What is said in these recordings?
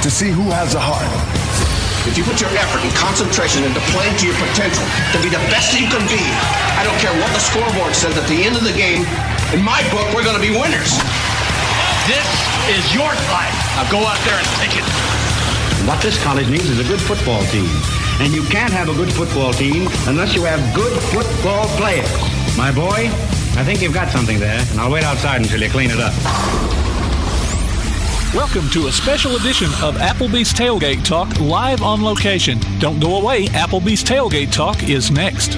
to see who has a heart. If you put your effort and concentration into playing to your potential to be the best you can be, I don't care what the scoreboard says at the end of the game, in my book, we're going to be winners. This is your fight. Now go out there and take it. What this college needs is a good football team. And you can't have a good football team unless you have good football players. My boy, I think you've got something there, and I'll wait outside until you clean it up. Welcome to a special edition of Applebee's Tailgate Talk, live on location. Don't go away, Applebee's Tailgate Talk is next.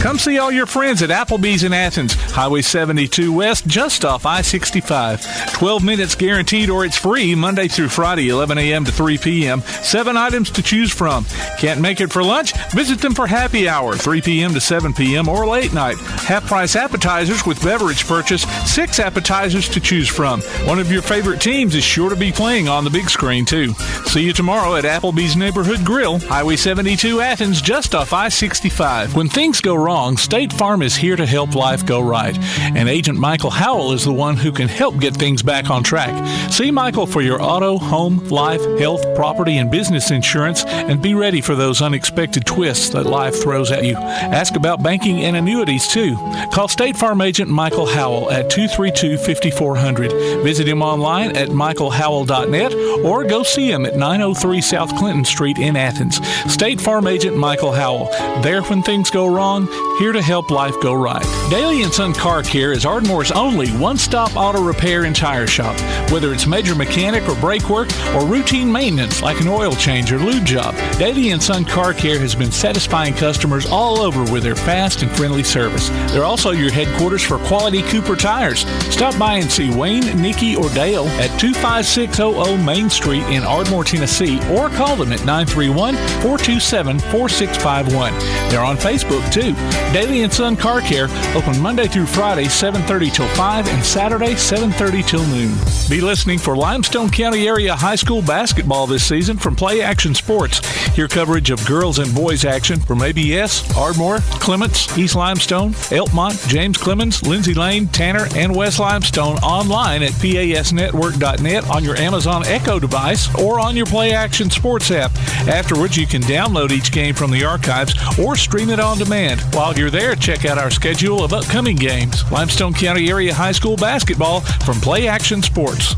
Come see all your friends at Applebee's in Athens, Highway 72 West, just off I-65. 12 minutes guaranteed or it's free, Monday through Friday, 11 a.m. to 3 p.m. 7 items to choose from. Can't make it for lunch? Visit them for happy hour, 3 p.m. to 7 p.m. or late night. Half-price appetizers with beverage purchase, 6 appetizers to choose from. One of your favorite teams is sure to be playing on the big screen, too. See you tomorrow at Applebee's Neighborhood Grill, Highway 72 Athens, just off I-65. When things go wrong, State Farm is here to help life go right. And Agent Michael Howell is the one who can help get things back on track. See Michael for your auto, home, life, health, property, and business insurance, and be ready for those unexpected twists that life throws at you. Ask about banking and annuities, too. Call State Farm Agent Michael Howell at 232-5400. Visit him online at michaelhowell.net or go see him at 903 South Clinton Street in Athens. State Farm Agent Michael Howell. There when things go wrong, here to help life go right. Daly & Son Car Care is Ardmore's only one-stop auto repair and tire shop. Whether it's major mechanic or brake work or routine maintenance like an oil change or lube job, Daly & Son Car Care has been satisfying customers all over with their fast and friendly service. They're also your headquarters for quality Cooper tires. Stop by and see Wayne, Nikki, or Dale at 25600 Main Street in Ardmore, Tennessee, or call them at 931-427-4651. They're on Facebook, too. Daly & Son Car Care, open Monday through Friday, 7:30 till 5, and Saturday, 7:30 till noon. Be listening for Limestone County Area High School basketball this season from Play Action Sports. Hear coverage of girls and boys action from ABS, Ardmore, Clements, East Limestone, Elkmont, James Clemens, Lindsay Lane, Tanner, and West Limestone online at pasnetwork.net on your Amazon Echo device or on your Play Action Sports app. Afterwards, you can download each game from the archives or stream it on demand. While you're there, check out our schedule of upcoming games. Limestone County Area High School basketball from Play Action Sports.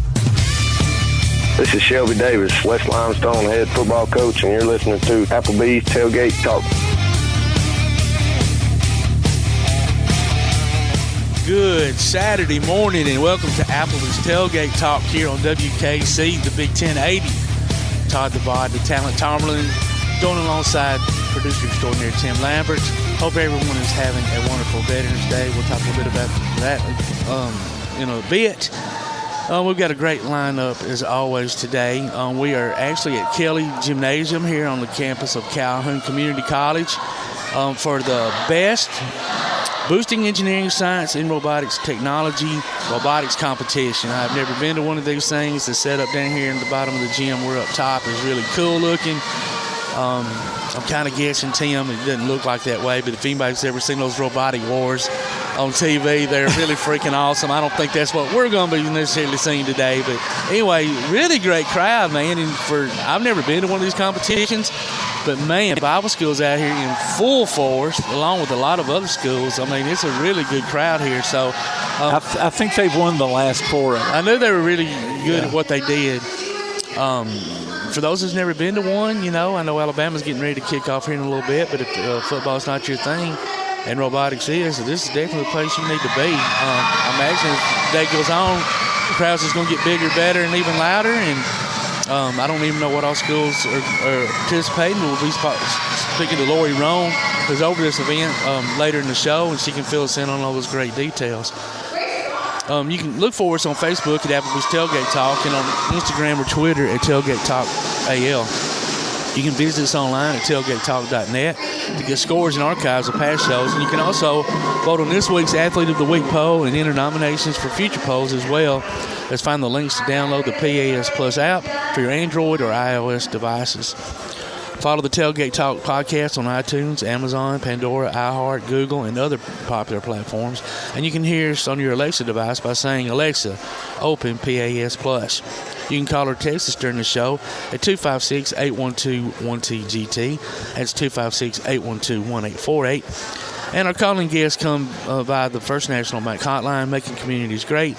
This is Shelby Davis, West Limestone head football coach, and you're listening to Applebee's Tailgate Talk. Good Saturday morning, and welcome to Applebee's Tailgate Talk here on WKC, the Big 1080. Todd DeVod, the talent Tomberlin, going alongside producer extraordinary Tim Lambert. Hope everyone is having a wonderful Veterans Day. We'll talk a little bit about that in a bit. We've got a great lineup as always today. We are actually at Kelly Gymnasium here on the campus of Calhoun Community College for the best boosting engineering science and robotics technology robotics competition. I've never been to one of these things. The setup down here in the bottom of the gym, we're up top, is really cool looking. I'm kind of guessing, Tim, it doesn't look like that way, but if anybody's ever seen those robotic wars on TV, they're really freaking awesome. I don't think that's what we're going to be necessarily seeing today, but anyway, really great crowd, man. And I've never been to one of these competitions, but man, Bible school's out here in full force, along with a lot of other schools. I mean, it's a really good crowd here. So I think they've won the last 4 of them. I knew they were really good at what they did. For those who's never been to one, I know Alabama's getting ready to kick off here in a little bit, but if football's not your thing and robotics is, this is definitely the place you need to be. I imagine as the day goes on, the crowds is going to get bigger, better, and even louder, and I don't even know what all schools are participating. We'll be speaking to Lori Rhone, who's over this event later in the show, and she can fill us in on all those great details. You can look for us on Facebook at Applebee's Tailgate Talk and on Instagram or Twitter at Tailgate Talk AL. You can visit us online at tailgatetalk.net to get scores and archives of past shows. And you can also vote on this week's Athlete of the Week poll and enter nominations for future polls as well. Let's find the links to download the PAS Plus app for your Android or iOS devices. Follow the Tailgate Talk podcast on iTunes, Amazon, Pandora, iHeart, Google, and other popular platforms. And you can hear us on your Alexa device by saying, Alexa, open PAS Plus. You can call or text us during the show at 256-812-1TGT. That's 256-812-1848. And our calling guests come via the First National Bank Hotline, making communities great.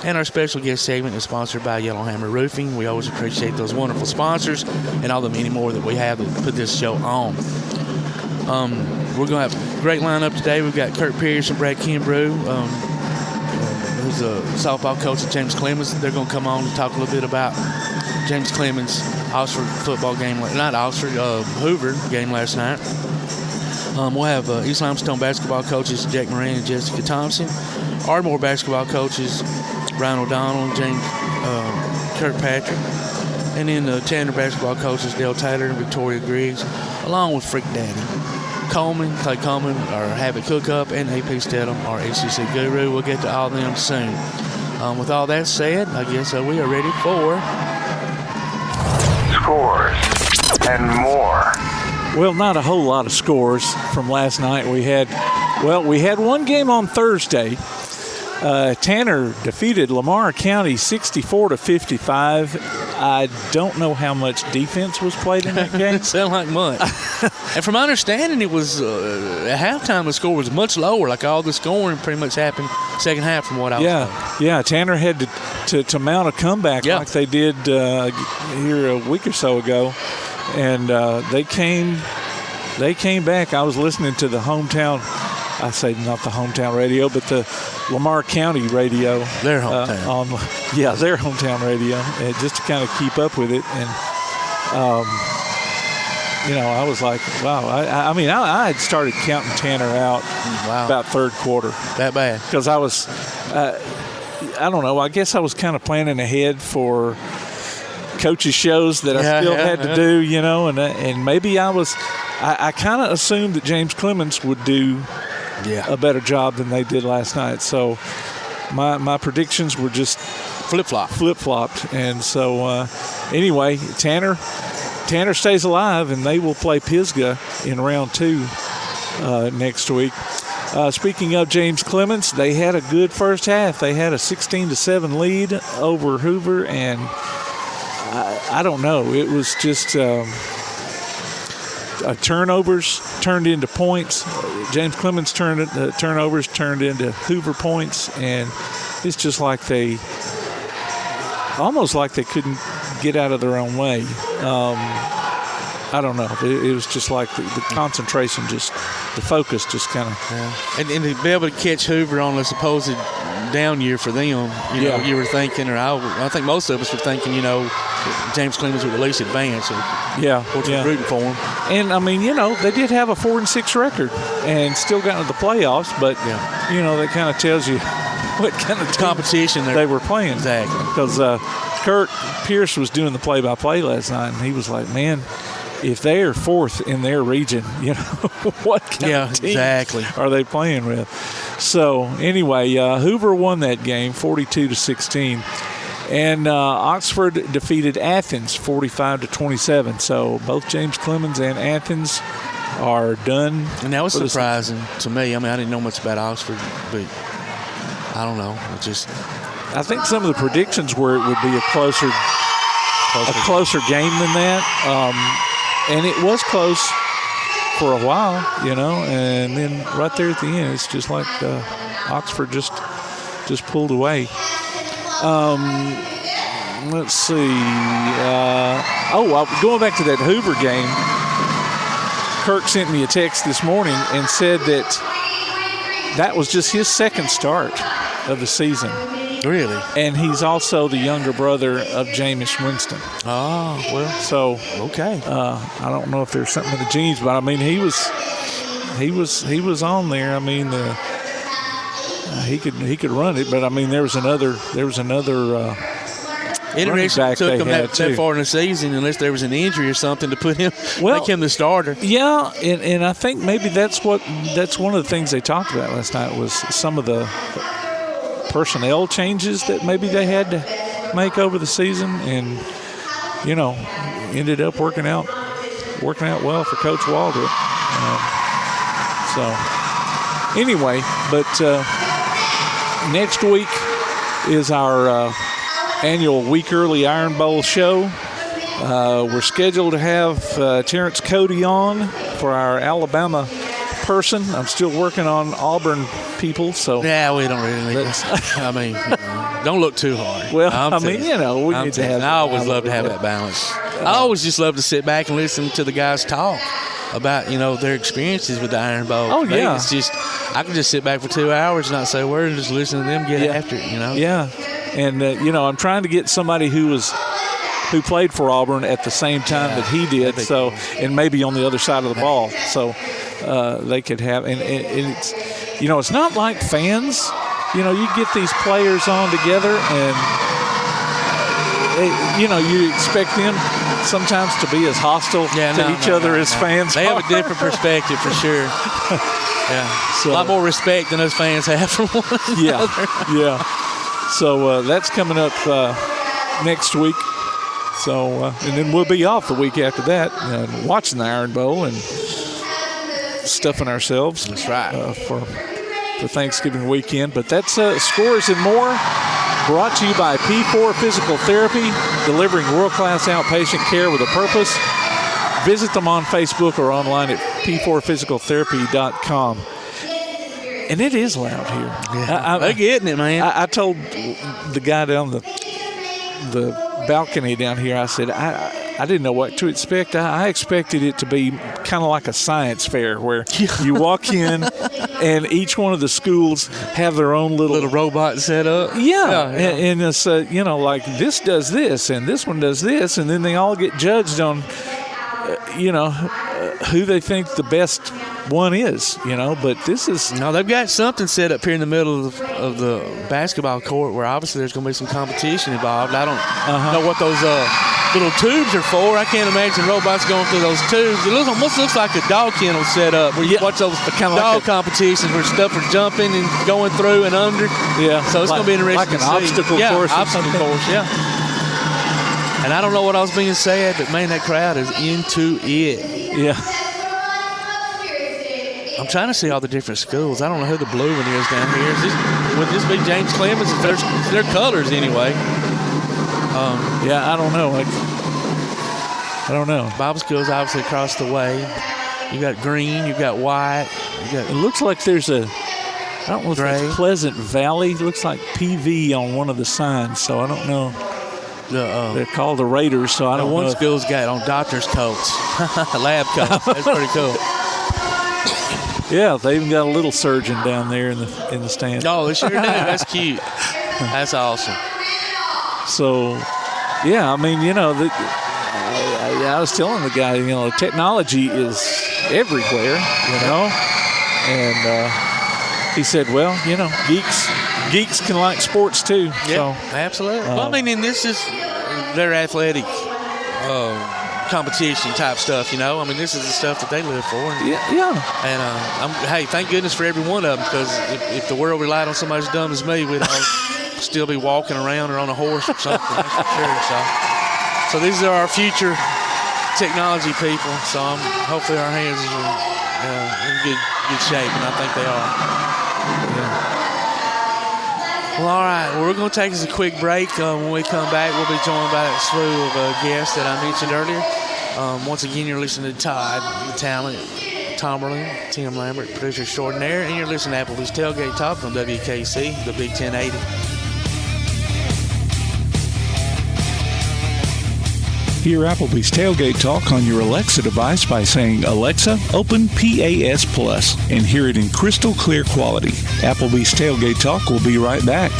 And our special guest segment is sponsored by Yellowhammer Roofing. We always appreciate those wonderful sponsors and all the many more that we have that put this show on. We're going to have a great lineup today. We've got Kirk Pierce and Bradley Kimbrough, who's a softball coach at James Clemens. They're going to come on and talk a little bit about James Clemens' Oxford football game, not Oxford, Hoover game last night. We'll have East Limestone basketball coaches Moran and Jessica Thompson, Ardmore basketball coaches Brian O'Donnell, James Kirkpatrick, and then the Tanner basketball coaches Taylor and Victoria Griggs, along with Freak Daddy Coleman, Clay Coleman, our Havoc hookup, and AP Steadham, our ACC guru. We'll get to all of them soon. With all that said, I guess we are ready for scores and more. Well, not a whole lot of scores from last night. We had one game on Thursday. Tanner defeated Lamar County 64-55. I don't know how much defense was played in that game. It sounded like much. And from my understanding, it was at halftime the score was much lower. Like all the scoring pretty much happened second half from what I was told. Yeah. Tanner had to mount a comeback like they did here a week or so ago, and they came back. I was listening to the hometown. I say not the hometown radio, but the Lamar County radio. Their hometown. Their hometown radio, just to kind of keep up with it. And, I was like, wow. I had started counting Tanner out about third quarter. That bad? Because I was, I don't know, I guess I was kind of planning ahead for coaches' shows that I still had to do, and maybe I kind of assumed that James Clemens would do a better job than they did last night. So my predictions were just flip-flopped. And so anyway, Tanner stays alive, and they will play Pisgah in round 2 next week. Speaking of James Clemens, they had a good first half. They had a 16-7 lead over Hoover, and I don't know. It was just turnovers turned into points. James Clemens turnovers turned into Hoover points, and it's just like almost like they couldn't get out of their own way. I don't know. It was just like the concentration, the focus just kind of. Yeah. And to be able to catch Hoover on a supposed down year for them, you were thinking, or I think most of us were thinking, James Clemens would at least advance. Which was rooting for him. And, they did have a 4-6 record and still got into the playoffs, but, that kind of tells you what kind of competition they were playing. Exactly. Because Kirk Pierce was doing the play-by-play last night, and he was like, man, if they are fourth in their region, what kind of team are they playing with? So, anyway, Hoover won that game 42-16. And Oxford defeated Athens 45-27. So both James Clemens and Athens are done. And that was surprising to me. I didn't know much about Oxford, but I don't know. I think some of the predictions were it would be a closer game than that. And it was close for a while, and then right there at the end, it's just like Oxford just pulled away. Let's see. Going back to that Hoover game, Kirk sent me a text this morning and said that was just his second start of the season. Really? And he's also the younger brother of Jameis Winston. Oh, well. So okay. I don't know if there's something in the genes, but he was on there. He could run it, but there was another interesting took him that far in the season unless there was an injury or something to put him make him the starter. Yeah, and I think maybe that's one of the things they talked about last night was some of the personnel changes that maybe they had to make over the season, and ended up working out working out well for Coach Waldrop. So anyway, but next week is our annual Week Early Iron Bowl show. We're scheduled to have Terrence Cody on for our Alabama person. I'm still working on Auburn people, so yeah, we don't really need I mean, don't look too hard. Well, we need to have. I always love to have that balance. I always just love to sit back and listen to the guys talk about their experiences with the Iron Bowl. Oh yeah, it's just I can just sit back for 2 hours and not say a word and just listen to them get after it. Yeah, and I'm trying to get somebody who played for Auburn at the same time that he did, so and maybe on the other side of the ball, so they could have. And it's it's not like fans. You get these players on together, and you expect them sometimes to be as hostile to each other as fans. They have a different perspective for sure. Yeah, so, a lot more respect than us fans have for one another. Yeah. So that's coming up next week. So and then we'll be off the week after that, watching the Iron Bowl and stuffing ourselves. That's right. For Thanksgiving weekend. But that's Scores and More, brought to you by P4 Physical Therapy, delivering world-class outpatient care with a purpose. Visit them on Facebook or online at p4physicaltherapy.com. And it is loud here. Yeah. They're getting it, man. I told the guy down the balcony down here, I said, I didn't know what to expect. I expected it to be kind of like a science fair where you walk in and each one of the schools have their own little robot set up. Yeah. And it's, like this does this and this one does this, and then they all get judged on, who they think the best one is, but this is... No, they've got something set up here in the middle of the basketball court where obviously there's going to be some competition involved. I don't know what those little tubes are for. I can't imagine robots going through those tubes. It almost looks like a dog kennel set up where you watch those dog competitions where stuff are jumping and going through and under. Yeah. So it's going to be interesting to see. Like an obstacle course. Obstacle course, yeah. And I don't know what I was being said, but, man, that crowd is into it. Yeah. I'm trying to see all the different schools. I don't know who the blue one is down here. Would this be James Clemens? It's their colors anyway. I don't know. I don't know. Bible school's obviously across the way. You got green. You got white. It looks like there's I don't know if it's Pleasant Valley. It looks like PV on one of the signs, so I don't know. They're called the Raiders, so I don't know. One school's got on doctor's coats, lab coats. That's pretty cool. Yeah, they even got a little surgeon down there in the stands. Oh, they sure do. That's cute. That's awesome. So, yeah, I mean, I was telling the guy, technology is everywhere, and he said, well, geeks can like sports too. Yeah, so, absolutely. Well, I mean, and this is their athletic competition type stuff, I mean, this is the stuff that they live for. Yeah. And hey, thank goodness for every one of them, because if the world relied on somebody as dumb as me, we'd all still be walking around or on a horse or something. That's for sure. So these are our future technology people. So hopefully our hands are in good shape, and I think they are. Yeah. Well, all right. Well, we're going to take us a quick break. When we come back, we'll be joined by a slew of guests that I mentioned earlier. Once again, you're listening to Todd, the talent, Tomerlin, Tim Lambert, producer extraordinaire, and you're listening to Applebee's Tailgate Talk on WKC, the Big 1080. Hear Applebee's Tailgate Talk on your Alexa device by saying, Alexa, open PAS Plus, and hear it in crystal clear quality. Applebee's Tailgate Talk will be right back.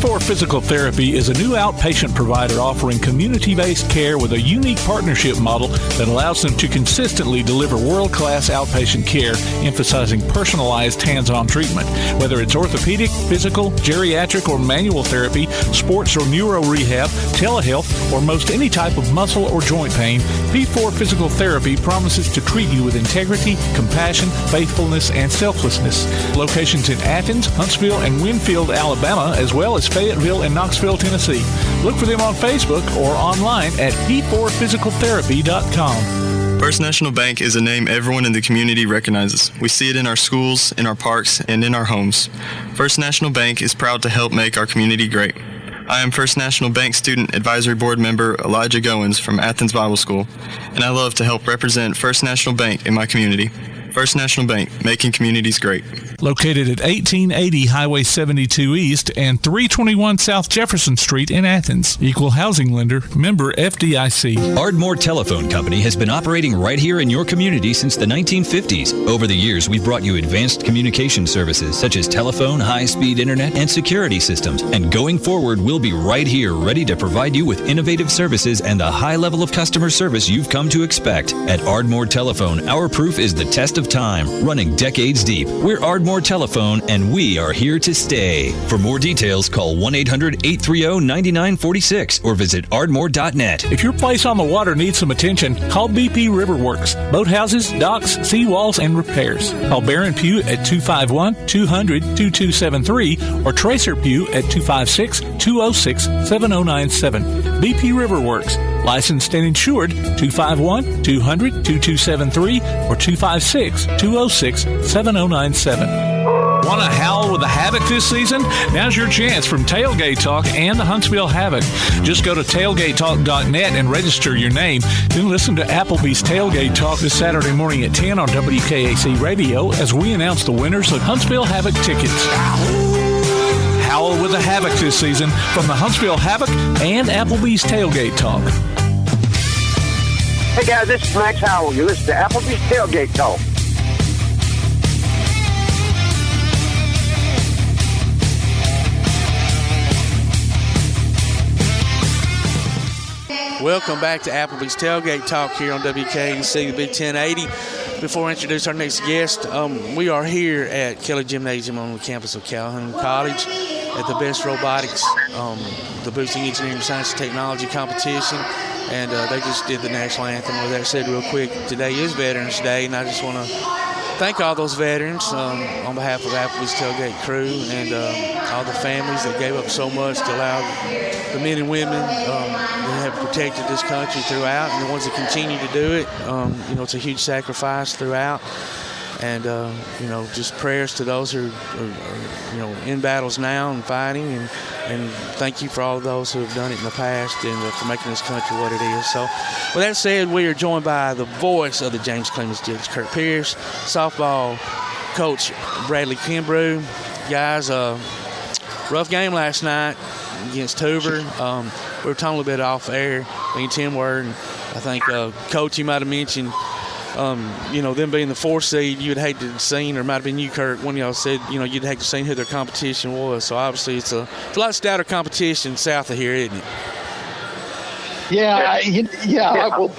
P4 Physical Therapy is a new outpatient provider offering community-based care with a unique partnership model that allows them to consistently deliver world-class outpatient care, emphasizing personalized hands-on treatment. Whether it's orthopedic, physical, geriatric, or manual therapy, sports or neuro rehab, telehealth, or most any type of muscle or joint pain, P4 Physical Therapy promises to treat you with integrity, compassion, faithfulness, and selflessness. Locations in Athens, Huntsville, and Winfield, Alabama, as well as Fayetteville and Knoxville, Tennessee. Look for them on Facebook or online at p4physicaltherapy.com. First National Bank is a name everyone in the community recognizes. We see it in our schools, in our parks, and in our homes. First National Bank is proud to help make our community great. I am First National Bank Student Advisory Board member Elijah Goins from Athens Bible School, and I love to help represent First National Bank in my community. First National Bank, making communities great. Located at 1880 Highway 72 East and 321 South Jefferson Street in Athens. Equal housing lender, member FDIC. Ardmore Telephone Company has been operating right here in your community since the 1950s. Over the years, we've brought you advanced communication services such as telephone, high-speed internet, and security systems. And going forward, we'll be right here ready to provide you with innovative services and the high level of customer service you've come to expect. At Ardmore Telephone, our proof is the test of time, running decades deep. We're Ardmore Telephone, and we are here to stay. For more details, call 1-800-830-9946 or visit ardmore.net. If your place on the water needs some attention, call BP Riverworks. Boathouses, docks, seawalls, and repairs. Call Barron Pugh at 251-200-2273 or Tracer Pugh at 256-206-7097. BP Riverworks. Licensed and insured, 251-200-2273 or 256-206-7097. Want to howl with the Havoc this season? Now's your chance from Tailgate Talk and the Huntsville Havoc. Just go to tailgatetalk.net and register your name. Then listen to Applebee's Tailgate Talk this Saturday morning at 10 on WKAC Radio as we announce the winners of Huntsville Havoc tickets. Howl with the Havoc this season from the Huntsville Havoc and Applebee's Tailgate Talk. Hey guys, this is Max Howell. You listen to Applebee's Tailgate Talk. Welcome back to Applebee's Tailgate Talk here on WKAC, the Big 1080. Before I introduce our next guest, we are here at Kelly Gymnasium on the campus of Calhoun College at the Best Robotics, the Boosting Engineering, Science, and Technology competition. And they just did the national anthem. With that said, real quick, today is Veterans Day, and I just want to thank all those veterans on behalf of Applebee's Tailgate crew and all the families that gave up so much to allow the men and women that have protected this country throughout, and the ones that continue to do it. It's a huge sacrifice throughout. And, just prayers to those who are in battles now and fighting. And thank you for all of those who have done it in the past and for making this country what it is. So, with that said, we are joined by the voice of the James Clemens Jets, Kirk Pierce, softball coach Bradley Kimbrough. Guys, rough game last night against Hoover. We were talking a little bit off air, me and Tim were, and I think, Coach, you might have mentioned, them being the 4th seed, you'd hate to have seen, or it might have been you, Kirk, one of y'all said, you'd hate to have seen who their competition was. So obviously it's a lot stouter competition south of here, isn't it? Yeah. Well,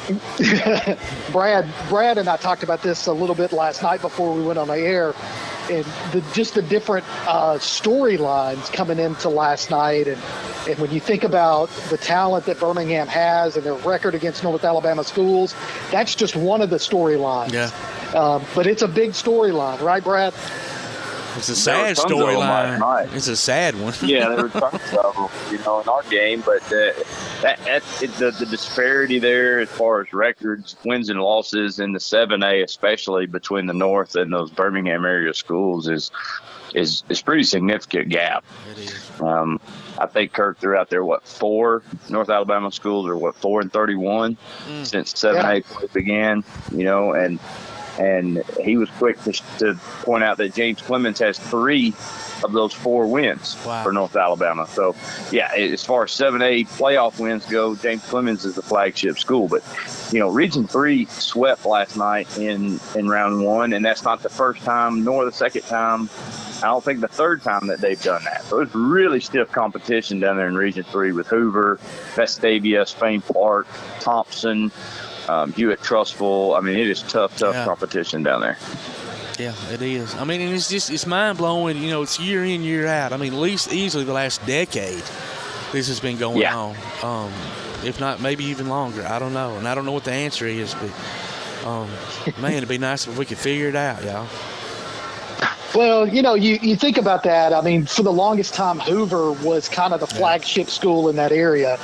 Brad and I talked about this a little bit last night before we went on the air, and the different storylines coming into last night, and when you think about the talent that Birmingham has and their record against North Alabama schools, that's just one of the storylines. Yeah. But it's a big storyline, right, Brad? It's a sad storyline. It's a sad one. Yeah, there were tons of them, in our game. But the disparity there as far as records, wins and losses in the 7A, especially between the North and those Birmingham area schools, is pretty significant gap. It is. I think Kirk threw out there, 4 North Alabama schools are 4-31 since 7A play began, and he was quick to point out that James Clemens has 3 of those 4 wins for North Alabama. So, yeah, as far as 7A playoff wins go, James Clemens is the flagship school. But, Region 3 swept last night in round 1, and that's not the first time nor the second time I don't think the third time that they've done that. So it's really stiff competition down there in Region 3 with Hoover, Vestavia, Spain Park, Thompson, Hewitt, Trustful. I mean, it is tough competition down there. Yeah, it is. I mean, and it's mind-blowing. You know, it's year in, year out. I mean, at least easily the last decade this has been going on. If not, maybe even longer. I don't know. And I don't know what the answer is, but, man, it'd be nice if we could figure it out, y'all. Well, you know, you think about that. I mean, for the longest time, Hoover was kind of the flagship school in that area.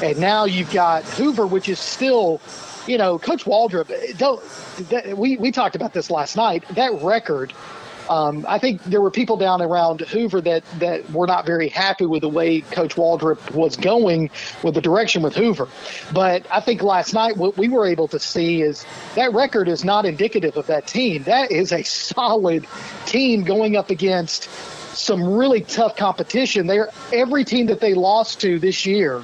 And now you've got Hoover, which is still, you know, Coach Waldrop, we talked about this last night. That record, I think there were people down around Hoover that were not very happy with the way Coach Waldrop was going with the direction with Hoover. But I think last night what we were able to see is that record is not indicative of that team. That is a solid team going up against some really tough competition. Every team that they lost to this year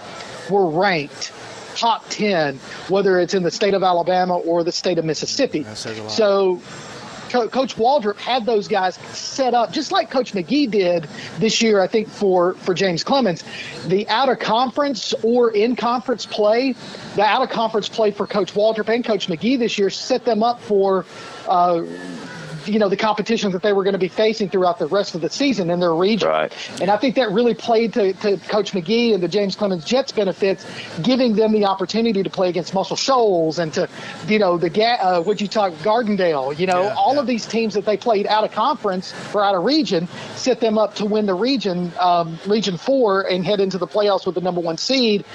were ranked top 10, whether it's in the state of Alabama or the state of Mississippi. So Coach Waldrop had those guys set up just like Coach McGee did this year, I think, for James Clemens. The out-of-conference or in-conference play, the out-of-conference play for Coach Waldrop and Coach McGee this year set them up for you know, the competitions that they were going to be facing throughout the rest of the season in their region. Right. And I think that really played to Coach McGee and the James Clemens Jets' benefits, giving them the opportunity to play against Muscle Shoals and to, you know, Gardendale, you know, all of these teams that they played out of conference or out of region set them up to win the region 4 and head into the playoffs with the number 1 seed.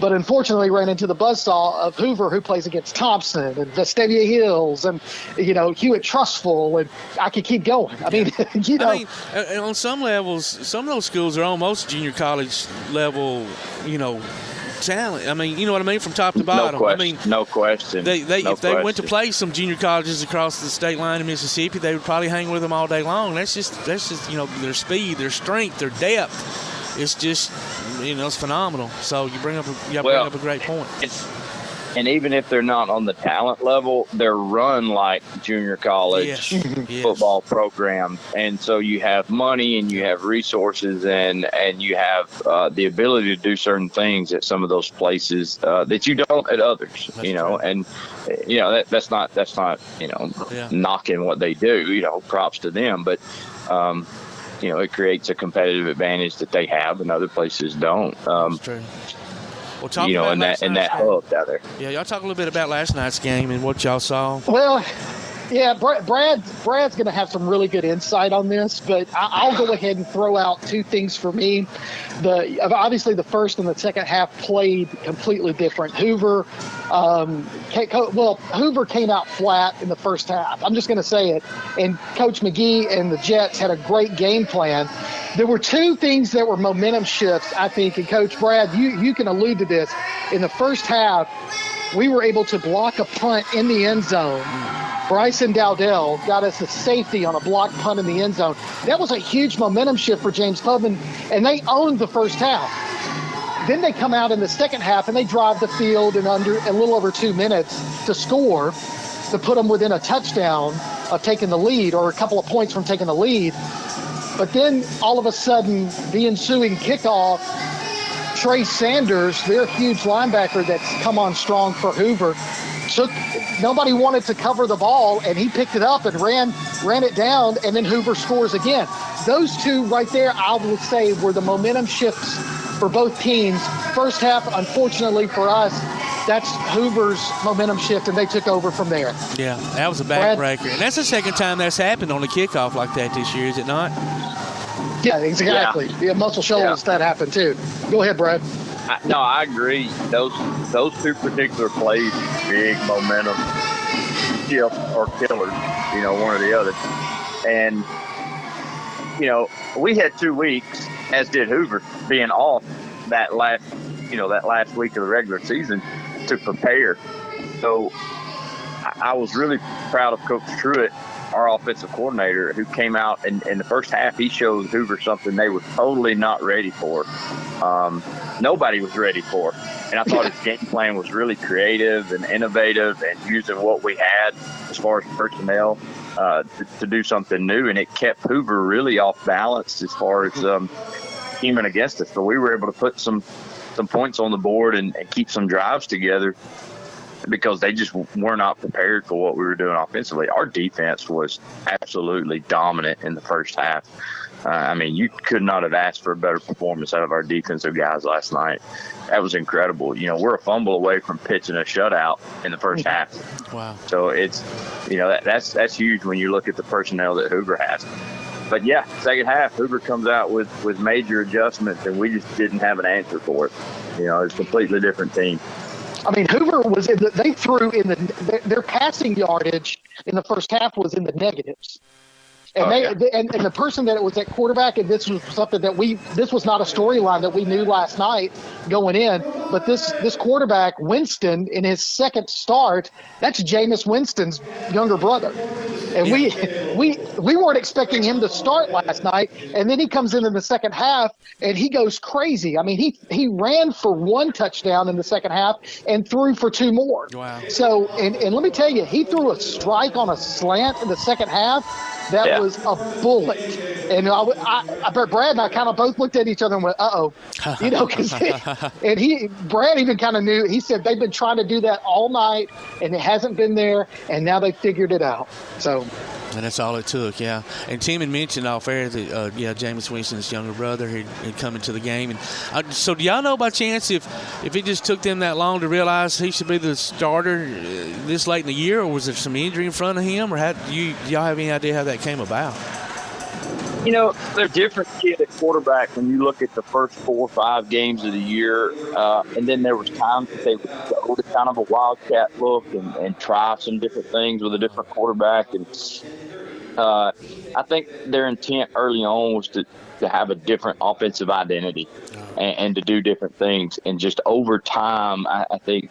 But unfortunately ran into the buzzsaw of Hoover, who plays against Thompson and Vestavia Hills and, you know, Hewitt Trustful, and I could keep going. I mean, you know. I mean, on some levels, some of those schools are almost junior college level, you know, talent. I mean, you know what I mean, from top to bottom. No question. If they went to play some junior colleges across the state line in Mississippi, they would probably hang with them all day long. That's just you know, their speed, their strength, their depth. It's just, you know, it's phenomenal. So you bring up a great point. And even if they're not on the talent level, they're run like junior college football programs. And so you have money and you have resources and you have the ability to do certain things at some of those places that you don't at others. That's true. And you know that's not you know knocking what they do. You know, props to them, but. You know, it creates a competitive advantage that they have and other places don't. That's true. Well, you know, in that hub down there. Yeah, y'all talk a little bit about last night's game and what y'all saw. Well, yeah, Brad's going to have some really good insight on this, but I'll go ahead and throw out 2 things for me. Obviously, the first and the second half played completely different. Hoover came out flat in the first half. I'm just going to say it. And Coach McGee and the Jets had a great game plan. There were 2 things that were momentum shifts, I think, and Coach Brad, you can allude to this. In the first half, we were able to block a punt in the end zone. Bryson Dowdell got us a safety on a block punt in the end zone. That was a huge momentum shift for James Clemens, and they owned the first half. Then they come out in the second half, and they drive the field in under a little over 2 minutes to score, to put them within a touchdown of taking the lead or a couple of points from taking the lead. But then all of a sudden, the ensuing kickoff, Trey Sanders, their huge linebacker that's come on strong for Hoover, nobody wanted to cover the ball, and he picked it up and ran it down, and then Hoover scores again. Those 2 right there, I would say, were the momentum shifts for both teams. First half, unfortunately for us, that's Hoover's momentum shift, and they took over from there. Yeah, that was a backbreaker. And that's the second time that's happened on a kickoff like that this year, is it not? Yeah, exactly. Yeah, Muscle Shoals, that happened too. Go ahead, Brad. No, I agree. Those 2 particular plays, big momentum shift or killers, you know, one or the other. And, you know, we had 2 weeks, as did Hoover, being off that last week of the regular season to prepare. So I was really proud of Coach Truitt, our offensive coordinator, who came out and in the first half, he showed Hoover something they were totally not ready for. Nobody was ready for. And I thought his game plan was really creative and innovative and using what we had as far as personnel. to do something new, and it kept Hoover really off balance as far as teaming against us. So we were able to put some points on the board and keep some drives together because they just were not prepared for what we were doing offensively. Our defense was absolutely dominant in the first half. I mean, you could not have asked for a better performance out of our defensive guys last night. That was incredible. You know, we're a fumble away from pitching a shutout in the first half. Wow. So it's, you know, that's huge when you look at the personnel that Hoover has. But, yeah, second half, Hoover comes out with major adjustments, and we just didn't have an answer for it. You know, it's a completely different team. I mean, Hoover was they threw in their passing yardage in the first half was in the negatives. And and the person that was at quarterback, and this was something that this was not a storyline that we knew last night going in, but this quarterback, Winston, in his second start, that's Jameis Winston's younger brother. And we weren't expecting him to start last night, and then he comes in the second half and he goes crazy. I mean, he ran for 1 touchdown in the second half and threw for 2 more. Wow. So, and let me tell you, he threw a strike on a slant in the second half. That was a bullet. And I bet Brad and I kind of both looked at each other and went, uh-oh. You know, Brad even kind of knew. He said they've been trying to do that all night, and it hasn't been there, and now they figured it out. So. And that's all it took, yeah. And Tim had mentioned off air that, Jameis Winston's younger brother had come into the game. And so do y'all know by chance if it just took them that long to realize he should be the starter this late in the year, or was there some injury in front of him, or do y'all have any idea how that came about? You know, they're different kids at quarterback when you look at the first 4 or 5 games of the year. And then there was times that they would go to kind of a wildcat look and try some different things with a different quarterback. And I think their intent early on was to have a different offensive identity and to do different things. And just over time, I think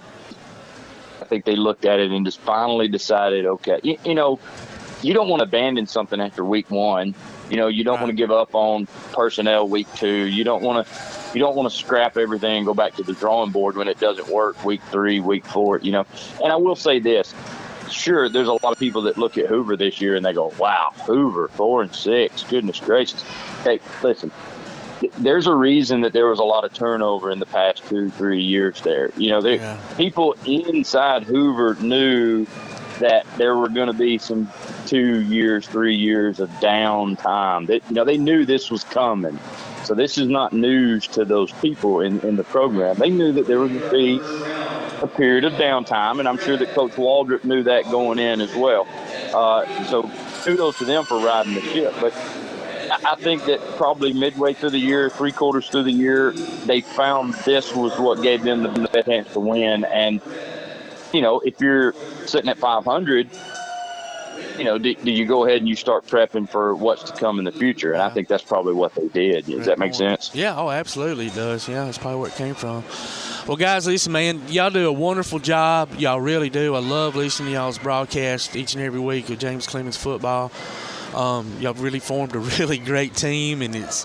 they looked at it and just finally decided, okay, you know, you don't want to abandon something after week 1. You know, you don't want to give up on personnel week 2. You don't want to scrap everything and go back to the drawing board when it doesn't work week 3, week 4, you know. And I will say this. Sure, there's a lot of people that look at Hoover this year and they go, wow, Hoover, 4-6, goodness gracious. Hey, listen, there's a reason that there was a lot of turnover in the past 2-3 years there. You know, people inside Hoover knew that there were going to be some 2 years, 3 years of downtime. They knew this was coming. So this is not news to those people in the program. They knew that there was going to be a period of downtime, and I'm sure that Coach Waldrop knew that going in as well. So kudos to them for riding the ship. But I think that probably midway through the year, 3/4 through the year, they found this was what gave them the best chance to win. And you know, if you're sitting at 500, you know, do you go ahead and you start prepping for what's to come in the future? And I think that's probably what they did. Does that make sense? Yeah, absolutely it does. Yeah, that's probably where it came from. Well, guys, listen, man, y'all do a wonderful job. Y'all really do. I love listening to y'all's broadcast each and every week of James Clemens football. Y'all really formed a really great team, and it's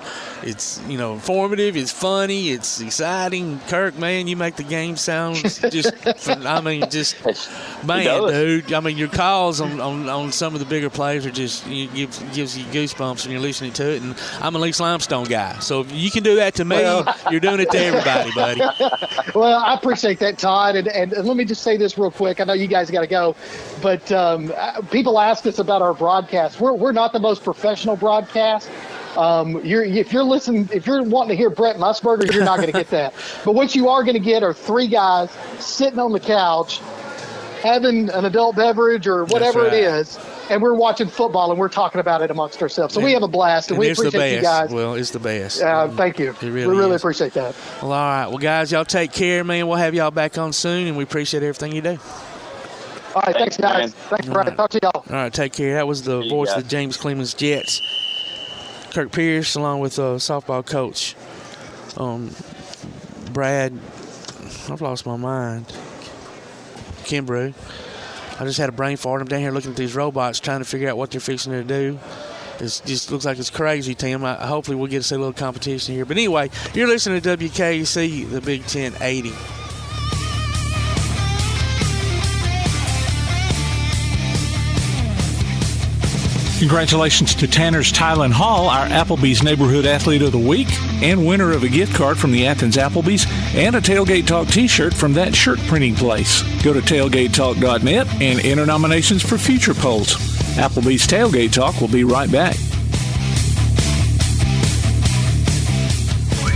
you know, informative, it's funny, it's exciting. Kirk, man, you make the game sound just man, dude. I mean, your calls on some of the bigger plays are just gives you goosebumps when you're listening to it. And I'm an East Limestone guy, so if you can do that to me, you're doing it to everybody, buddy. Well, I appreciate that, Todd. And let me just say this real quick. I know you guys got to go, but people ask us about our broadcast. We're not the most professional broadcast. If you're wanting to hear Brett Musburger, you're not going to get that. But what you are going to get are 3 guys sitting on the couch, having an adult beverage or whatever it is, and we're watching football and we're talking about it amongst ourselves. So we have a blast, and we appreciate you guys. Well, it's the best. Thank you. We really appreciate that. Well, all right. Well, guys, y'all take care, man. We'll have y'all back on soon, and we appreciate everything you do. All right, thanks, guys. Man. Thanks, Brad. Talk to y'all. All right, take care. That was the voice of the James Clemens Jets. Kirk Pierce, along with softball coach Brad. I've lost my mind. Kimbrough. I just had a brain fart. I'm down here looking at these robots, trying to figure out what they're fixing to do. It just looks like it's crazy, Tim. Hopefully we'll get to see a little competition here. But anyway, you're listening to WKC, the Big 1080. Congratulations to Tanner's Tylen Hall, our Applebee's Neighborhood Athlete of the Week, and winner of a gift card from the Athens Applebee's and a Tailgate Talk t-shirt from that shirt printing place. Go to tailgatetalk.net and enter nominations for future polls. Applebee's Tailgate Talk will be right back.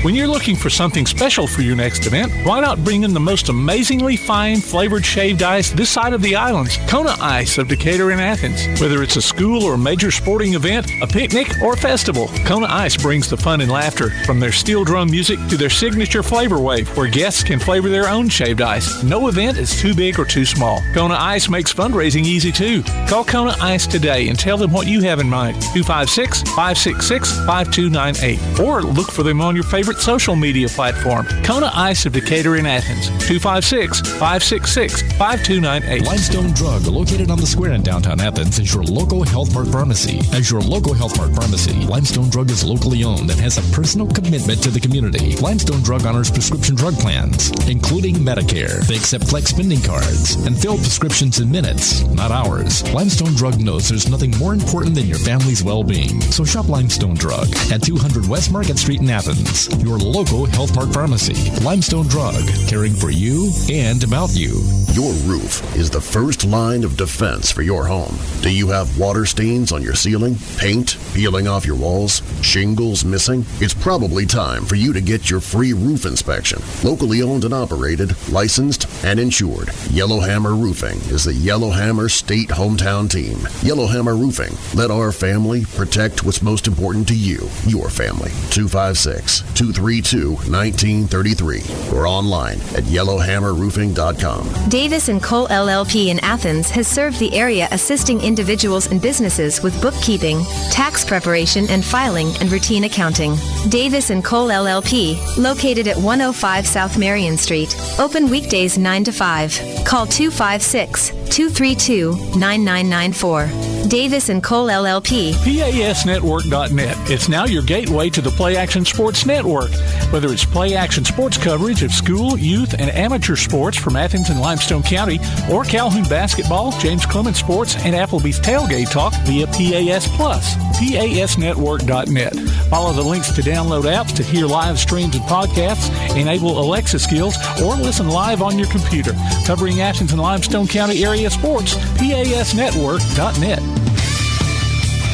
When you're looking for something special for your next event, why not bring in the most amazingly fine flavored shaved ice this side of the islands, Kona Ice of Decatur and Athens. Whether it's a school or major sporting event, a picnic, or a festival, Kona Ice brings the fun and laughter. From their steel drum music to their signature flavor wave, where guests can flavor their own shaved ice. No event is too big or too small. Kona Ice makes fundraising easy too. Call Kona Ice today and tell them what you have in mind. 256-566-5298. Or look for them on your favorite social media platform. Kona Ice of Decatur in Athens. 256-566-5298. Limestone Drug, located on the square in downtown Athens, is your local Health Mart pharmacy. As your local Health Mart pharmacy, Limestone Drug is locally owned and has a personal commitment to the community. Limestone Drug honors prescription drug plans, including Medicare. They accept flex spending cards and fill prescriptions in minutes, not hours. Limestone Drug knows there's nothing more important than your family's well-being. So shop Limestone Drug at 200 West Market Street in Athens. Your local Health Mart pharmacy. Limestone Drug, caring for you and about you. Your roof is the first line of defense for your home. Do you have water stains on your ceiling? Paint peeling off your walls? Shingles missing? It's probably time for you to get your free roof inspection. Locally owned and operated, licensed and insured, Yellowhammer Roofing is the Yellowhammer State hometown team. Yellowhammer Roofing. Let our family protect what's most important to you, your family. 256-232-1933 or online at yellowhammerroofing.com. Davis & Cole LLP in Athens has served the area assisting individuals and businesses with bookkeeping, tax preparation and filing, and routine accounting. Davis & Cole LLP, located at 105 South Marion Street, open weekdays 9 to 5. Call 256-232-9994. Davis & Cole LLP. PASnetwork.net. It's now your gateway to the Play Action Sports Network. Whether it's Play Action Sports coverage of school, youth, and amateur sports from Athens and Limestone County, or Calhoun basketball, James Clemens sports, and Applebee's Tailgate Talk via PAS Plus. PASnetwork.net. Follow the links to download apps to hear live streams and podcasts, enable Alexa skills, or listen live on your computer. Covering Athens and Limestone County area sports, PASnetwork.net.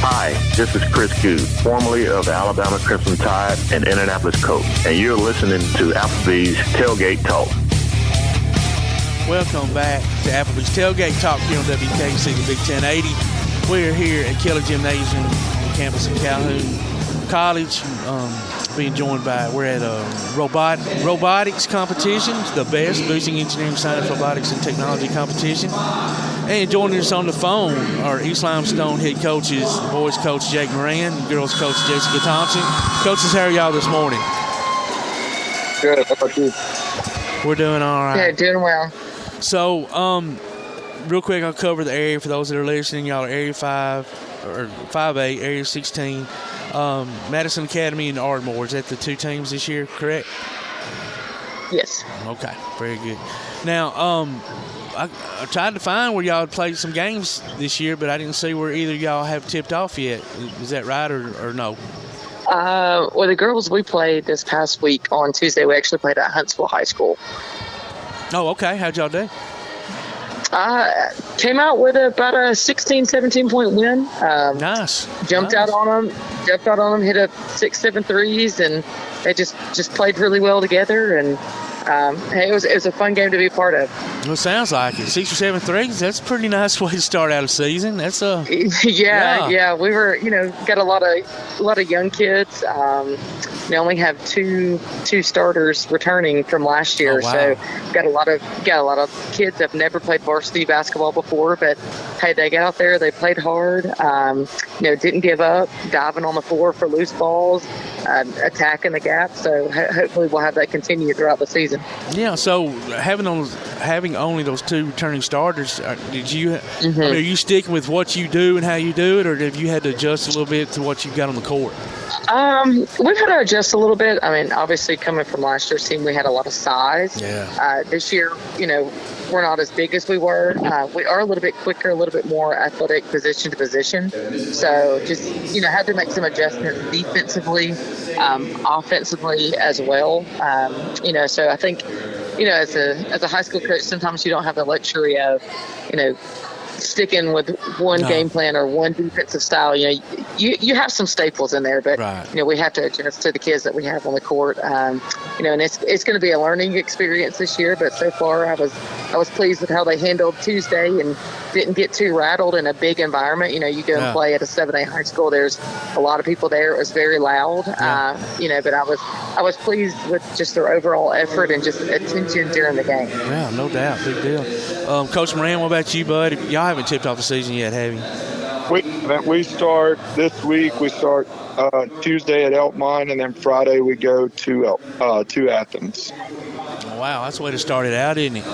Hi, this is Chris Good, formerly of the Alabama Crimson Tide and Indianapolis Colts, and you're listening to Applebee's Tailgate Talk. Welcome back to Applebee's Tailgate Talk here on WKC, the Big 1080. We're here at Keller Gymnasium on campus of Calhoun College, being joined by, we're at a robotics competition, the best boosting engineering, science, robotics, and technology competition. And joining us on the phone are East Limestone head coaches, the boys coach Jake Moran, the girls coach Jessica Thompson. Coaches, how are y'all this morning? Good. How about you? We're doing all right. Yeah, doing well. So, real quick, I'll cover the area for those that are listening. Y'all are Area 5, or 5A, Area 16, Madison Academy and Ardmore. Is that the two teams this year, correct? Yes. Okay, very good. Now, I tried to find where y'all had played some games this year, but I didn't see where either y'all have tipped off yet. Is that right or no? Well, the girls we played this past week on Tuesday, we actually played at Huntsville High School. Oh, okay. How'd y'all do? Came out with about a 16, 17-point win. Nice. Jumped out on them, hit up 6-7 threes, and they just played really well together. And hey, it was a fun game to be a part of. Well, it sounds like it. 6 or 7 threes. That's a pretty nice way to start out a season. That's a yeah. We were, got a lot of young kids. We only have two starters returning from last year, so got a lot of kids that have never played varsity basketball before. But hey, they got out there, they played hard. Didn't give up, diving on the floor for loose balls, attacking the gap. So hopefully we'll have that continue throughout the season. Yeah. So having only those 2 returning starters, are you sticking with what you do and how you do it, or have you had to adjust a little bit to what you've got on the court? We've had to adjust a little bit. I mean, obviously coming from last year's team, we had a lot of size. Yeah. This year, we're not as big as we were. We are a little bit quicker, a little bit more athletic position to position. So just, had to make some adjustments defensively, offensively as well. So I think, as a high school coach, sometimes you don't have the luxury of, sticking with one game plan or one defensive style. You have some staples in there, but we have to adjust to the kids that we have on the court. And it's going to be a learning experience this year. But so far, I was pleased with how they handled Tuesday and didn't get too rattled in a big environment. You go and play at a 7A high school. There's a lot of people there. It was very loud. But I was pleased with just their overall effort and just attention during the game. Yeah, no doubt, big deal. Coach Moran, what about you, bud? Y'all haven't tipped off the season yet, have you? We start this week. We start Tuesday at Elkmont, and then Friday we go to Athens. Oh, wow, that's the way to start it out, isn't it?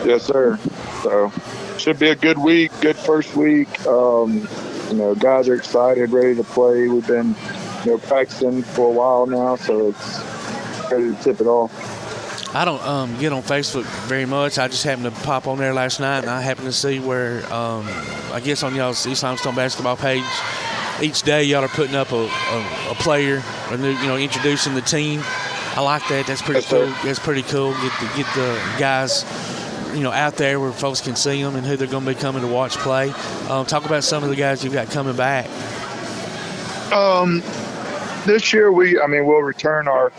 Yes, sir. So should be a good week, good first week. Guys are excited, ready to play. We've been practicing for a while now, so it's ready to tip it off. I don't get on Facebook very much. I just happened to pop on there last night, and I happened to see where, I guess on y'all's East Limestone basketball page, each day y'all are putting up a player, or introducing the team. I like that. That's pretty cool. That's pretty cool. Get the guys, out there where folks can see them and who they're going to be coming to watch play. Talk about some of the guys you've got coming back. This year we'll return our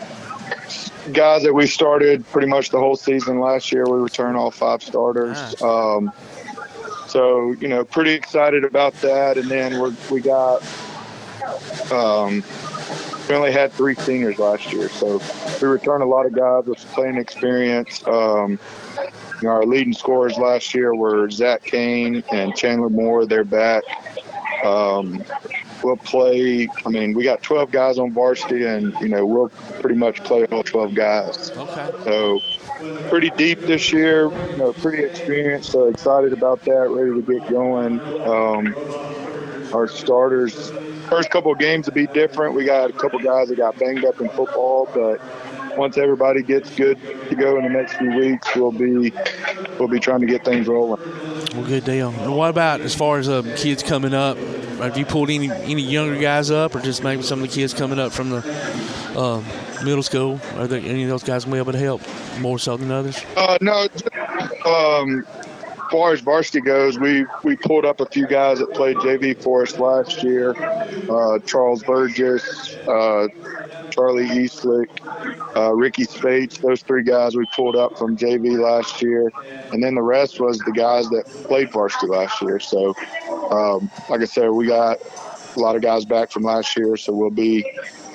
guys that we started pretty much the whole season last year. We return all 5 starters. Nice. So, pretty excited about that. And then we got we only had 3 seniors last year. So we returned a lot of guys with playing experience. Our leading scorers last year were Zach Kane and Chandler Moore. They're back. We'll play, we got 12 guys on varsity, and, we'll pretty much play all 12 guys. Okay. So pretty deep this year, pretty experienced, so excited about that, ready to get going. Our starters, first couple of games will be different. We got a couple guys that got banged up in football, but once everybody gets good to go in the next few weeks, we'll be trying to get things rolling. Well, good deal. And what about as far as kids coming up? Have you pulled any younger guys up, or just maybe some of the kids coming up from the middle school? Are there any of those guys going to be able to help more so than others? No. As far as varsity goes, we pulled up a few guys that played JV for us last year. Charles Burgess, Charlie Eastlick, Ricky Spates. Those 3 guys we pulled up from JV last year. And then the rest was the guys that played varsity last year. So, like I said, we got a lot of guys back from last year, so we'll be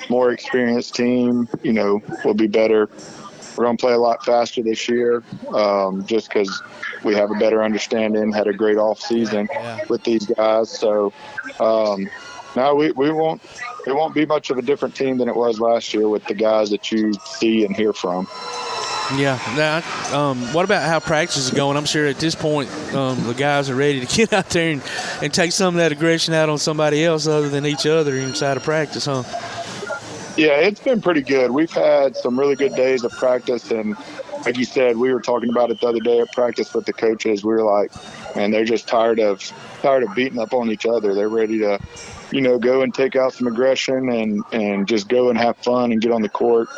more experienced team. We'll be better. We're going to play a lot faster this year, just because we have a better understanding, had a great off season with these guys. So, no, it won't be much of a different team than it was last year with the guys that you see and hear from. Yeah. Now, what about how practice is going? I'm sure at this point the guys are ready to get out there and take some of that aggression out on somebody else other than each other inside of practice, huh? Yeah, it's been pretty good. We've had some really good days of practice, and like you said, we were talking about it the other day at practice with the coaches. We were like, man, they're just tired of beating up on each other. They're ready to, go and take out some aggression and just go and have fun and get on the court,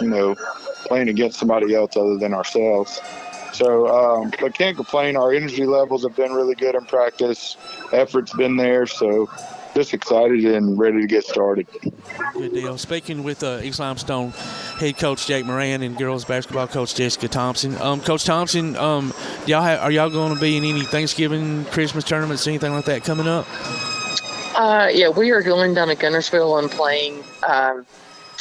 playing against somebody else other than ourselves. So, but can't complain. Our energy levels have been really good in practice. Effort's been there, so just excited and ready to get started. Good deal. Speaking with East Limestone head coach Jake Moran and girls basketball coach Jessica Thompson. Coach Thompson, are y'all going to be in any Thanksgiving, Christmas tournaments, anything like that coming up? Yeah, we are going down to Gunnersville and playing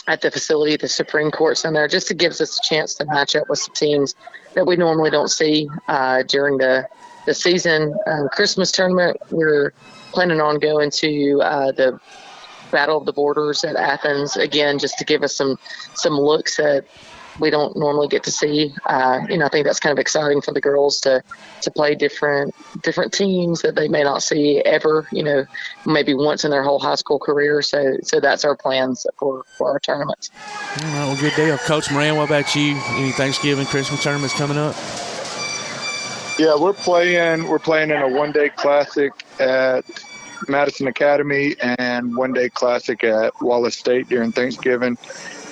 at the facility, the Supreme Court Center, just to give us a chance to match up with some teams that we normally don't see during the season. Christmas tournament, we're planning on going to the Battle of the Borders at Athens, again, just to give us some looks that we don't normally get to see. I think that's kind of exciting for the girls to play different teams that they may not see ever, maybe once in their whole high school career. So that's our plans for our tournaments. All right, well, good deal. Coach Moran, what about you? Any Thanksgiving, Christmas tournaments coming up? Yeah, we're playing in a one-day classic at Madison Academy and one-day classic at Wallace State during Thanksgiving.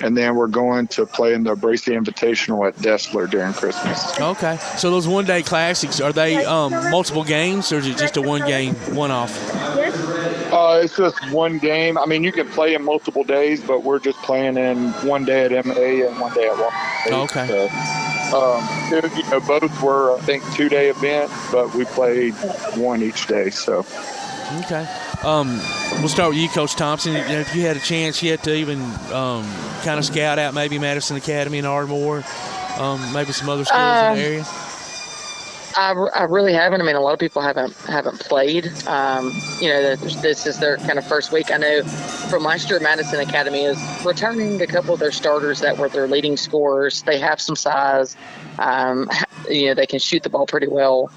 And then we're going to play in the Bracey Invitational at Dessler during Christmas. Okay. So those one-day classics, are they multiple games, or is it just a one-game, one-off? It's just one game. I mean, you can play in multiple days, but we're just playing in one day at MA and one day at Wallace State. Okay. So, both were, I think, 2-day events, but we played one each day. So. Okay. We'll start with you, Coach Thompson. If you had a chance yet to even kind of scout out maybe Madison Academy and Ardmore, maybe some other schools in the area? I really haven't. I mean, a lot of people haven't played. This is their kind of first week. I know from last year, Madison Academy is returning a couple of their starters that were their leading scorers. They have some size. They can shoot the ball pretty well.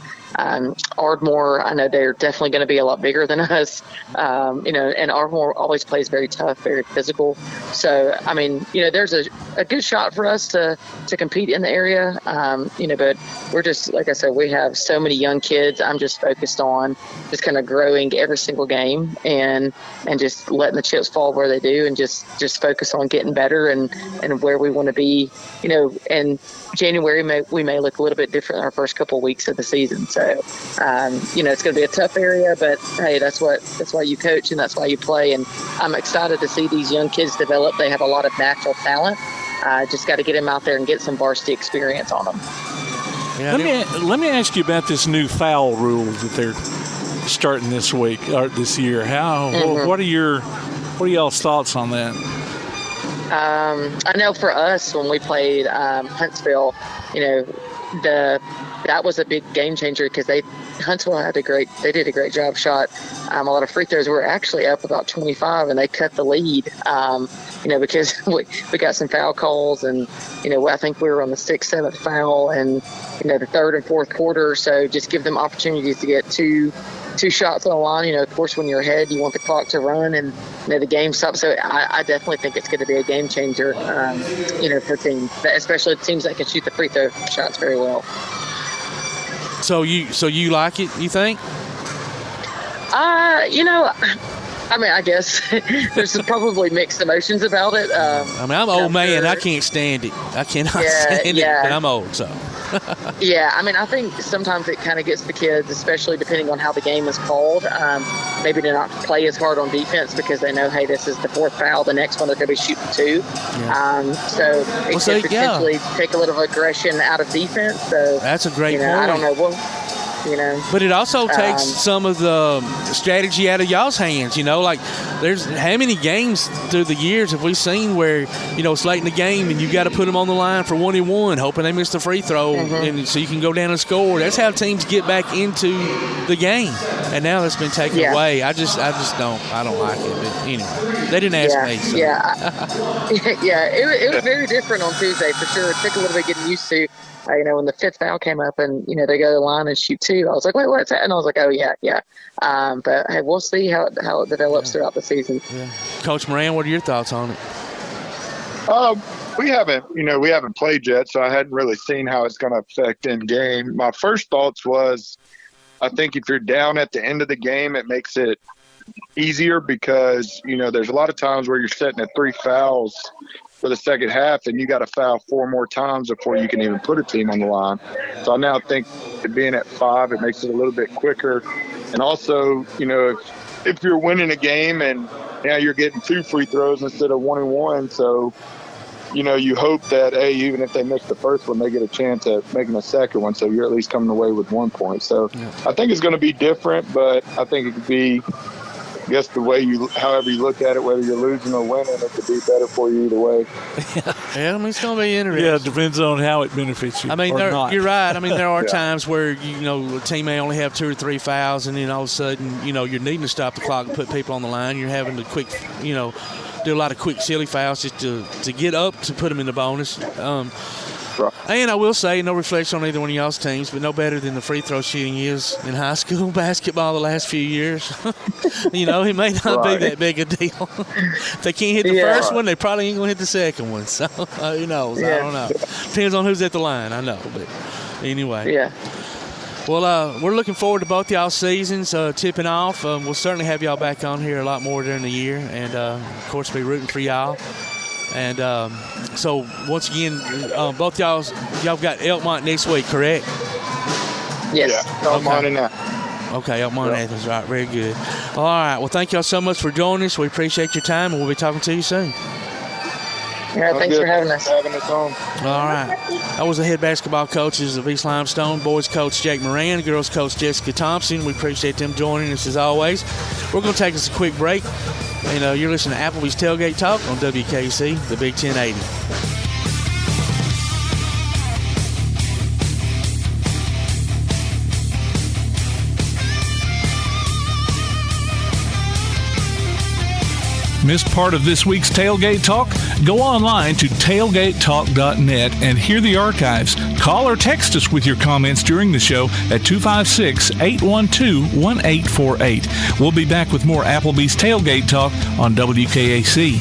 Ardmore, I know they're definitely going to be a lot bigger than us. And Ardmore always plays very tough, very physical. So, I mean, there's a good shot for us to compete in the area. But we're just, like I said, we have so many young kids. I'm just focused on just kind of growing every single game and just letting the chips fall where they do and just focus on getting better and where we want to be. In January, we may look a little bit different in our first couple of weeks of the season. So, it's going to be a tough area, but hey, that's why you coach and that's why you play. And I'm excited to see these young kids develop. They have a lot of natural talent. Just got to get them out there and get some varsity experience on them. Yeah, let me ask you about this new foul rule that they're starting this week or this year. What are y'all's thoughts on that? I know for us when we played Huntsville, that was a big game changer because Huntsville did a great job, shot a lot of free throws. We were actually up about 25 and they cut the lead, because we got some foul calls and, I think we were on the 6th, 7th foul and, the 3rd and 4th quarter. So just give them opportunities to get two shots on the line. Of course, when you're ahead, you want the clock to run and, the game stops. So I definitely think it's going to be a game changer, for teams, especially teams that can shoot the free throw shots very well. So you like it, you think? I guess there's probably mixed emotions about it. I'm an old man. I can't stand it. I cannot stand it, but I'm old, so. Yeah, I think sometimes it kind of gets the kids, especially depending on how the game is called, maybe to not play as hard on defense because they know, hey, this is the 4th foul. The next one they're going to be shooting 2. Yeah. So it could potentially take a little aggression out of defense. So that's a great point. I don't know. But it also takes some of the strategy out of y'all's hands, like there's how many games through the years have we seen where, it's late in the game and you got to put them on the line for 1-and-1, hoping they miss the free throw and so you can go down and score. That's how teams get back into the game. And now that's been taken away. I don't like it. But anyway, they didn't ask me. So. It was very different on Tuesday for sure. It took a little bit getting used to. When the 5th foul came up and, they go to the line and shoot 2, I was like, wait, what's that? And I was like, oh, yeah. But, hey, we'll see how it develops throughout the season. Yeah. Coach Moran, what are your thoughts on it? We haven't played yet, so I hadn't really seen how it's going to affect in game. My first thoughts was, I think if you're down at the end of the game, it makes it easier because, there's a lot of times where you're sitting at 3 fouls for the second half, and you got to foul 4 more times before you can even put a team on the line. So I now think it being at 5, it makes it a little bit quicker. And also, if you're winning a game and now you're getting 2 free throws instead of 1-and-1, so you hope that even if they miss the first one, they get a chance at making a second one. So you're at least coming away with 1 point. So I think it's going to be different, but I think it could be. I guess however you look at it, whether you're losing or winning, it could be better for you either way. Yeah, it's going to be interesting. Yeah, it depends on how it benefits you. You're right. There are times where, a team may only have 2 or 3 fouls, and then all of a sudden, you're needing to stop the clock and put people on the line. You're having to do a lot of quick, silly fouls just to get up to put them in the bonus. And I will say, no reflection on either one of y'all's teams, but no better than the free throw shooting is in high school basketball the last few years. It may not be that big a deal. If they can't hit the first one, they probably ain't going to hit the second one. So, who knows? I don't know. Depends on who's at the line, I know. But anyway. Yeah. Well, we're looking forward to both y'all seasons tipping off. We'll certainly have y'all back on here a lot more during the year, and of course, be rooting for y'all. And so once again, both y'all got Elkmont next week, correct? Yes. Yeah, Elkmont and Athens. Okay, Elkmont and Athens, right? Very good. All right. Well, thank y'all so much for joining us. We appreciate your time, and we'll be talking to you soon. Yeah, thanks for having us. On. All right. That was the head basketball coaches of East Limestone. Boys coach Jake Moran, girls coach Jessica Thompson. We appreciate them joining us as always. We're going to take us a quick break. And you're listening to Applebee's Tailgate Talk on WKC, the Big 1080. Missed part of this week's Tailgate Talk? Go online to tailgatetalk.net and hear the archives. Call or text us with your comments during the show at 256-812-1848. We'll be back with more Applebee's Tailgate Talk on WKAC.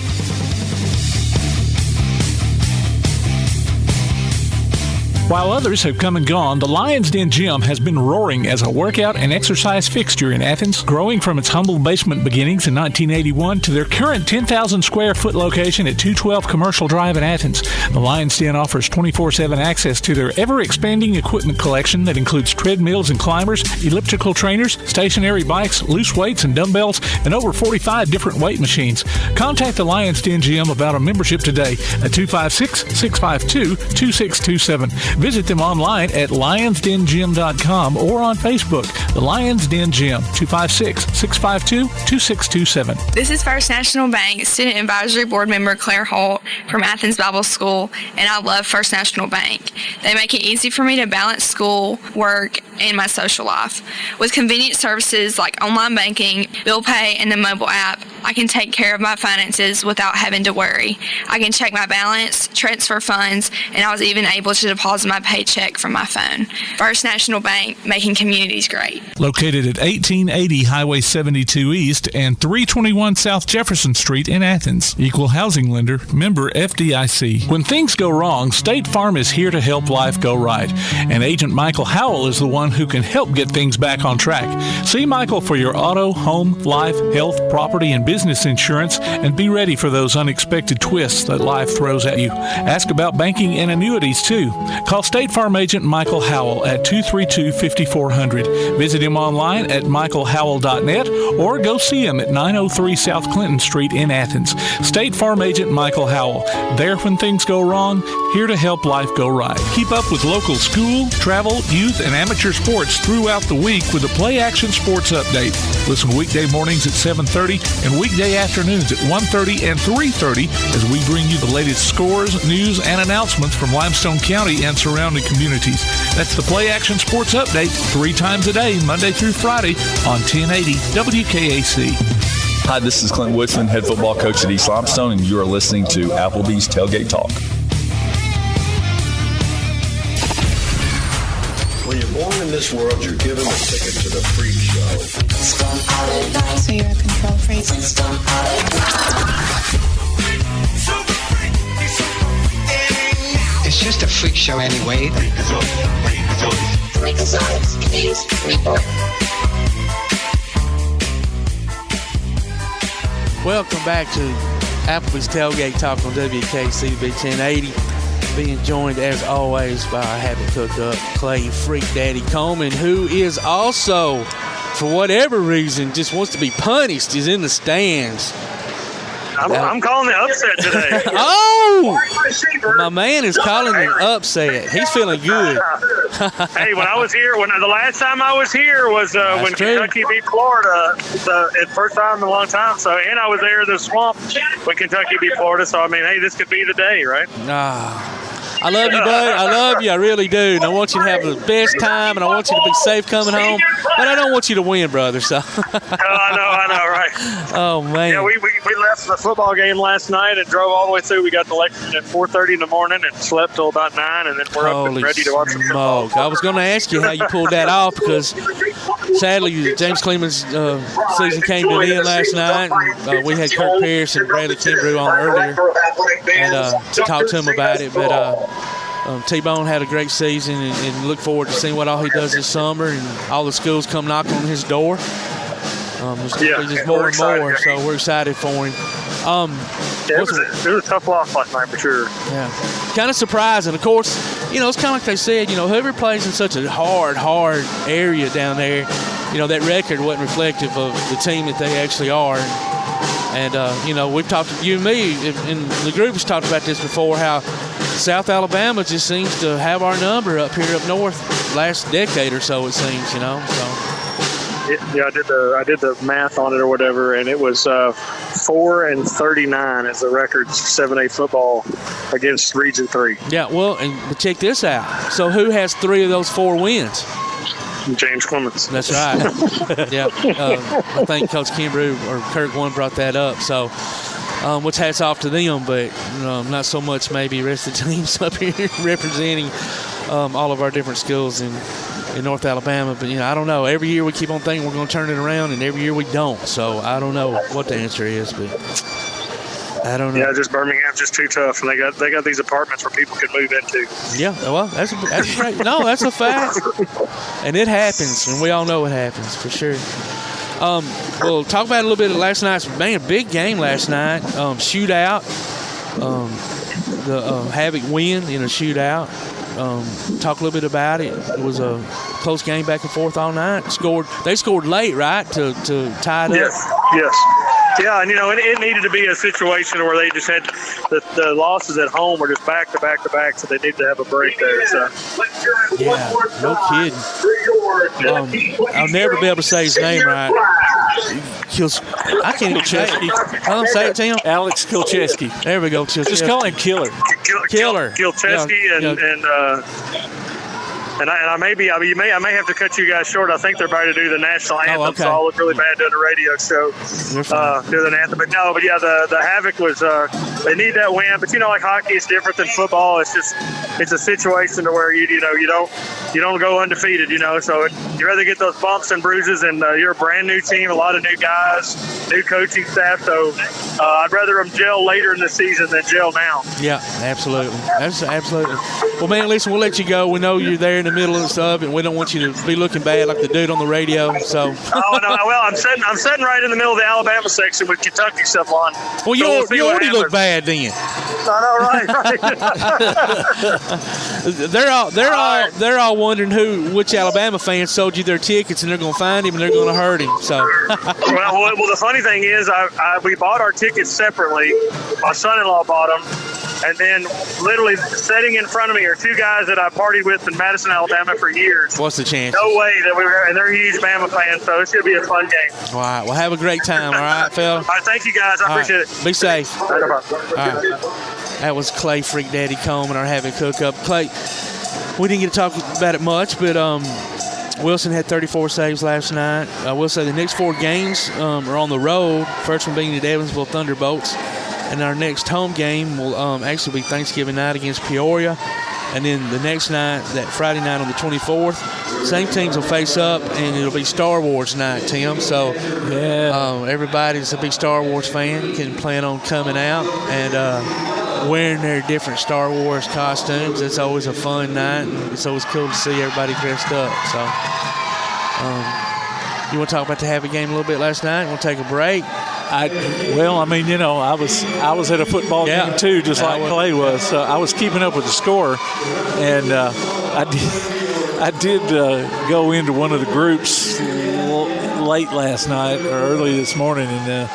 While others have come and gone, the Lions Den Gym has been roaring as a workout and exercise fixture in Athens, growing from its humble basement beginnings in 1981 to their current 10,000 square foot location at 212 Commercial Drive in Athens. The Lions Den offers 24/7 access to their ever-expanding equipment collection that includes treadmills and climbers, elliptical trainers, stationary bikes, loose weights and dumbbells, and over 45 different weight machines. Contact the Lions Den Gym about a membership today at 256-652-2627. Visit them online at lionsdengym.com or on Facebook. The Lions Den Gym, 256-652-2627. This is First National Bank Student Advisory Board member Claire Holt from Athens Bible School, and I love First National Bank. They make it easy for me to balance school, work, and my social life. With convenient services like online banking, bill pay, and the mobile app, I can take care of my finances without having to worry. I can check my balance, transfer funds, and I was even able to deposit my paycheck from my phone. First National Bank, making communities great. Located at 1880 Highway 72 East and 321 South Jefferson Street in Athens. Equal housing lender, member FDIC. When things go wrong, State Farm is here to help life go right. And Agent Michael Howell is the one who can help get things back on track. See Michael for your auto, home, life, health, property, and business insurance, and be ready for those unexpected twists that life throws at you. Ask about banking and annuities too. Call State Farm Agent Michael Howell at 232-5400. Visit him online at michaelhowell.net or go see him at 903 South Clinton Street in Athens. State Farm Agent Michael Howell. There when things go wrong, here to help life go right. Keep up with local school, travel, youth, and amateur sports throughout the week with a Play Action Sports Update. Listen weekday mornings at 7:30 and weekday afternoons at 1:30 and 3:30 as we bring you the latest scores, news, and announcements from Limestone County and surrounding communities. That's the Play Action Sports Update 3 times a day, Monday through Friday on 1080 WKAC. Hi, this is Clint Woodson, head football coach at East Limestone, and you are listening to Applebee's Tailgate Talk. When you're born in this world, you're given a ticket to the freak show. So you're a control freak? It's just a freak show anyway. Welcome back to Applebee's Tailgate Talk on WKC Big 1080. Being joined, as always, by our Havoc Hookup, Clay Freak Daddy Coleman, who is also, for whatever reason, just wants to be punished, is in the stands. I'm calling the upset today. Oh! My man is calling an upset. He's feeling good. Hey, when I was here, the last time I was here was when Kentucky beat Florida. It's first time in a long time. So, and I was there in the swamp when Kentucky beat Florida. So, I mean, hey, this could be the day, right? I love you, bud. I love you. I really do. And I want you to have the best time, and I want you to be safe coming home. But I don't want you to win, brother. So. I know, right? Oh, man. Yeah, we left the football game last night and drove all the way through. We got to Lexington at 4:30 in the morning and slept till about 9, and then we're up and ready to watch some football. I was going to ask you how you pulled that off because, sadly, James Clemens' season came to an end last night. And, we had Kirk Pierce and Bradley Kimbrough on earlier and to talk to him about it. But T-Bone had a great season, and look forward to seeing what all he does this summer, and all the schools come knock on his door. There's just more and more, so we're excited for him. It was a tough loss last night for sure. Yeah, kind of surprising. Of course, it's kind of like they said, whoever plays in such a hard area down there, that record wasn't reflective of the team that they actually are. And we've talked, you and me, in the group has talked about this before, how South Alabama just seems to have our number up here up north last decade or so, it seems, So. Yeah, I did the math on it or whatever, and it was 4-39 as the record 7A football against Region 3. Yeah, well, but check this out. So who has 3 of those 4 wins? James Clemens. That's right. Yeah, I think Coach Kimbrough or Kirk one brought that up. So, which hats off to them, but not so much maybe the rest of the teams up here representing all of our different schools in North Alabama. But I don't know. Every year we keep on thinking we're going to turn it around, and every year we don't. So I don't know what the answer is, but I don't know. Yeah, just Birmingham's just too tough, and they got these apartments where people can move into. Yeah, well, that's great. No, that's a fact, and it happens, and we all know it happens for sure. We'll talk about a little bit of last night's big game last night. Shootout. The Havoc win in a shootout. Talk a little bit about it. It was a close game back and forth all night. They scored late, right, to tie it up? Yes. Yeah, and it needed to be a situation where they just had the losses at home were just back to back to back, so they needed to have a break there. So. Yeah, no kidding. I'll never be able to say his name right. I can't even say it. Say it, Tim. Alex Kilcheski. There we go. Just call him Killer. Killer. Kilcheski and I may have to cut you guys short. I think they're about to do the national anthem, okay. So I'll look really bad doing a radio show. Do the anthem, but the Havoc was they need that win. But like hockey is different than football. It's a situation to where you don't go undefeated. So you rather get those bumps and bruises, and you're a brand new team, a lot of new guys, new coaching staff. So I'd rather them gel later in the season than gel now. Yeah, absolutely. Absolutely. Well, man, listen, we'll let you go. We know you're there in the middle of stuff, and we don't want you to be looking bad like the dude on the radio. So. Oh no! Well, I'm sitting right in the middle of the Alabama section with Kentucky stuff on. Well, you already look bad then. I know, right? They're all wondering which Alabama fans sold you their tickets, and they're going to find him and they're going to hurt him. So. well, the funny thing is, we bought our tickets separately. My son-in-law bought them. And then literally sitting in front of me are 2 guys that I partied with in Madison, Alabama for years. What's the chance? No way that and they're huge Bama fans, so it's going to be a fun game. All right. Well, have a great time, all right, Phil? All right, thank you, guys. I appreciate it. Be safe. All right. That was Clay Freak Daddy Coleman, our Havoc hookup. Clay, we didn't get to talk about it much, but Wilson had 34 saves last night. I will say the next 4 games are on the road. First one being the Evansville Thunderbolts. And our next home game will actually be Thanksgiving night against Peoria. And then the next night, that Friday night on the 24th, same teams will face up, and it'll be Star Wars night, Tim. So everybody that's a big Star Wars fan can plan on coming out and wearing their different Star Wars costumes. It's always a fun night, and it's always cool to see everybody dressed up. So you want to talk about the Havoc game a little bit last night? You want to take a break? I was at a football game too, just like Clay was. So I was keeping up with the score, and I did go into one of the groups late last night or early this morning, and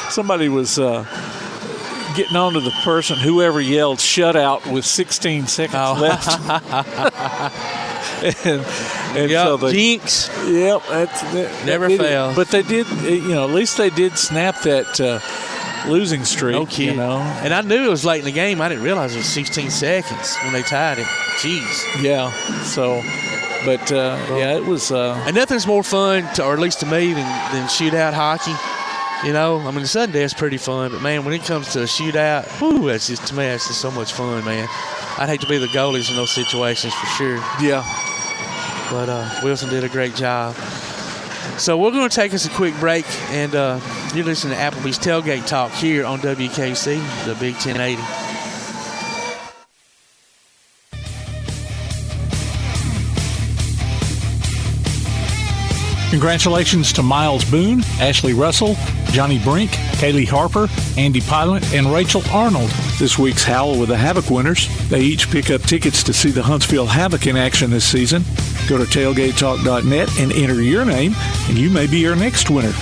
somebody was getting on to the person, whoever yelled "shutout" with 16 seconds left. And yep, so the jinx. Yep, never fail. But they did, at least they did snap that losing streak. No kidding. And I knew it was late in the game. I didn't realize it was 16 seconds when they tied it. Jeez. Yeah. So, but it was. And nothing's more fun, or at least to me, than shootout hockey. The sudden death's pretty fun, but man, when it comes to a shootout, that's just so much fun, man. I'd hate to be the goalies in those situations for sure. Yeah. But Wilson did a great job. So we're going to take us a quick break, and you're listening to Applebee's Tailgate Talk here on WKC, the Big 1080. Congratulations to Miles Boone, Ashley Russell, Johnny Brink, Kaylee Harper, Andy Pilot, and Rachel Arnold. This week's Howl with the Havoc winners. They each pick up tickets to see the Huntsville Havoc in action this season. Go to tailgatetalk.net and enter your name, and you may be our next winner.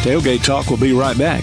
Tailgate Talk will be right back.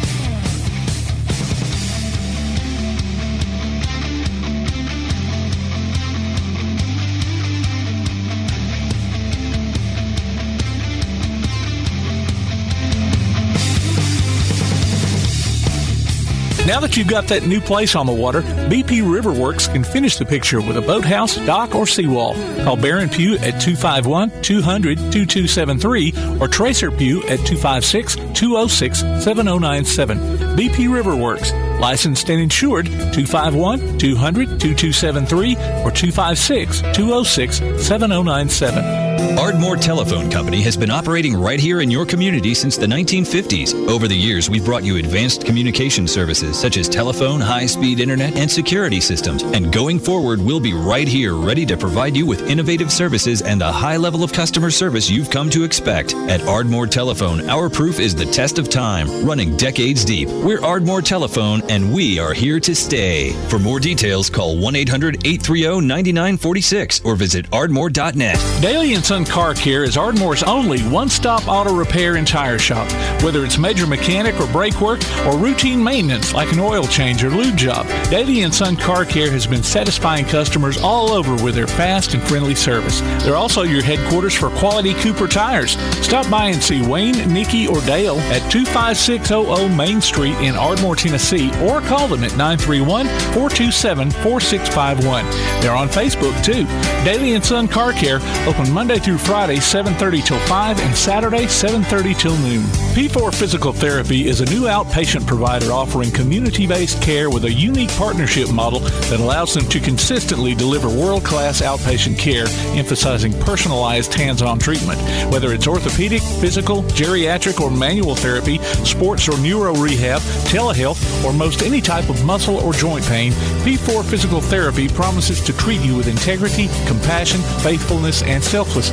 Now that you've got that new place on the water, BP Riverworks can finish the picture with a boathouse, dock, or seawall. Call Barron Pugh at 251-200-2273 or Tracer Pugh at 256-206-7097. BP Riverworks, licensed and insured, 251-200-2273 or 256-206-7097. Ardmore Telephone Company has been operating right here in your community since the 1950s. Over the years, we've brought you advanced communication services such as telephone, high-speed internet, and security systems. And going forward, we'll be right here ready to provide you with innovative services and the high level of customer service you've come to expect. At Ardmore Telephone, our proof is the test of time, running decades deep. We're Ardmore Telephone, and we are here to stay. For more details, call 1-800-830-9946 or visit ardmore.net. Daly & Son Car Care is Ardmore's only one-stop auto repair and tire shop. Whether it's major mechanic or brake work or routine maintenance like an oil change or lube job, Daly & Son Car Care has been satisfying customers all over with their fast and friendly service. They're also your headquarters for quality Cooper tires. Stop by and see Wayne, Nikki, or Dale at 25600 Main Street in Ardmore, Tennessee, or call them at 931-427-4651. They're on Facebook, too. Daly & Son Car Care, open Monday through Friday, 7:30 till 5, and Saturday, 7:30 till noon. P4 Physical Therapy is a new outpatient provider offering community-based care with a unique partnership model that allows them to consistently deliver world-class outpatient care, emphasizing personalized hands-on treatment. Whether it's orthopedic, physical, geriatric, or manual therapy, sports or neuro rehab, telehealth, or most any type of muscle or joint pain, P4 Physical Therapy promises to treat you with integrity, compassion, faithfulness, and selflessness.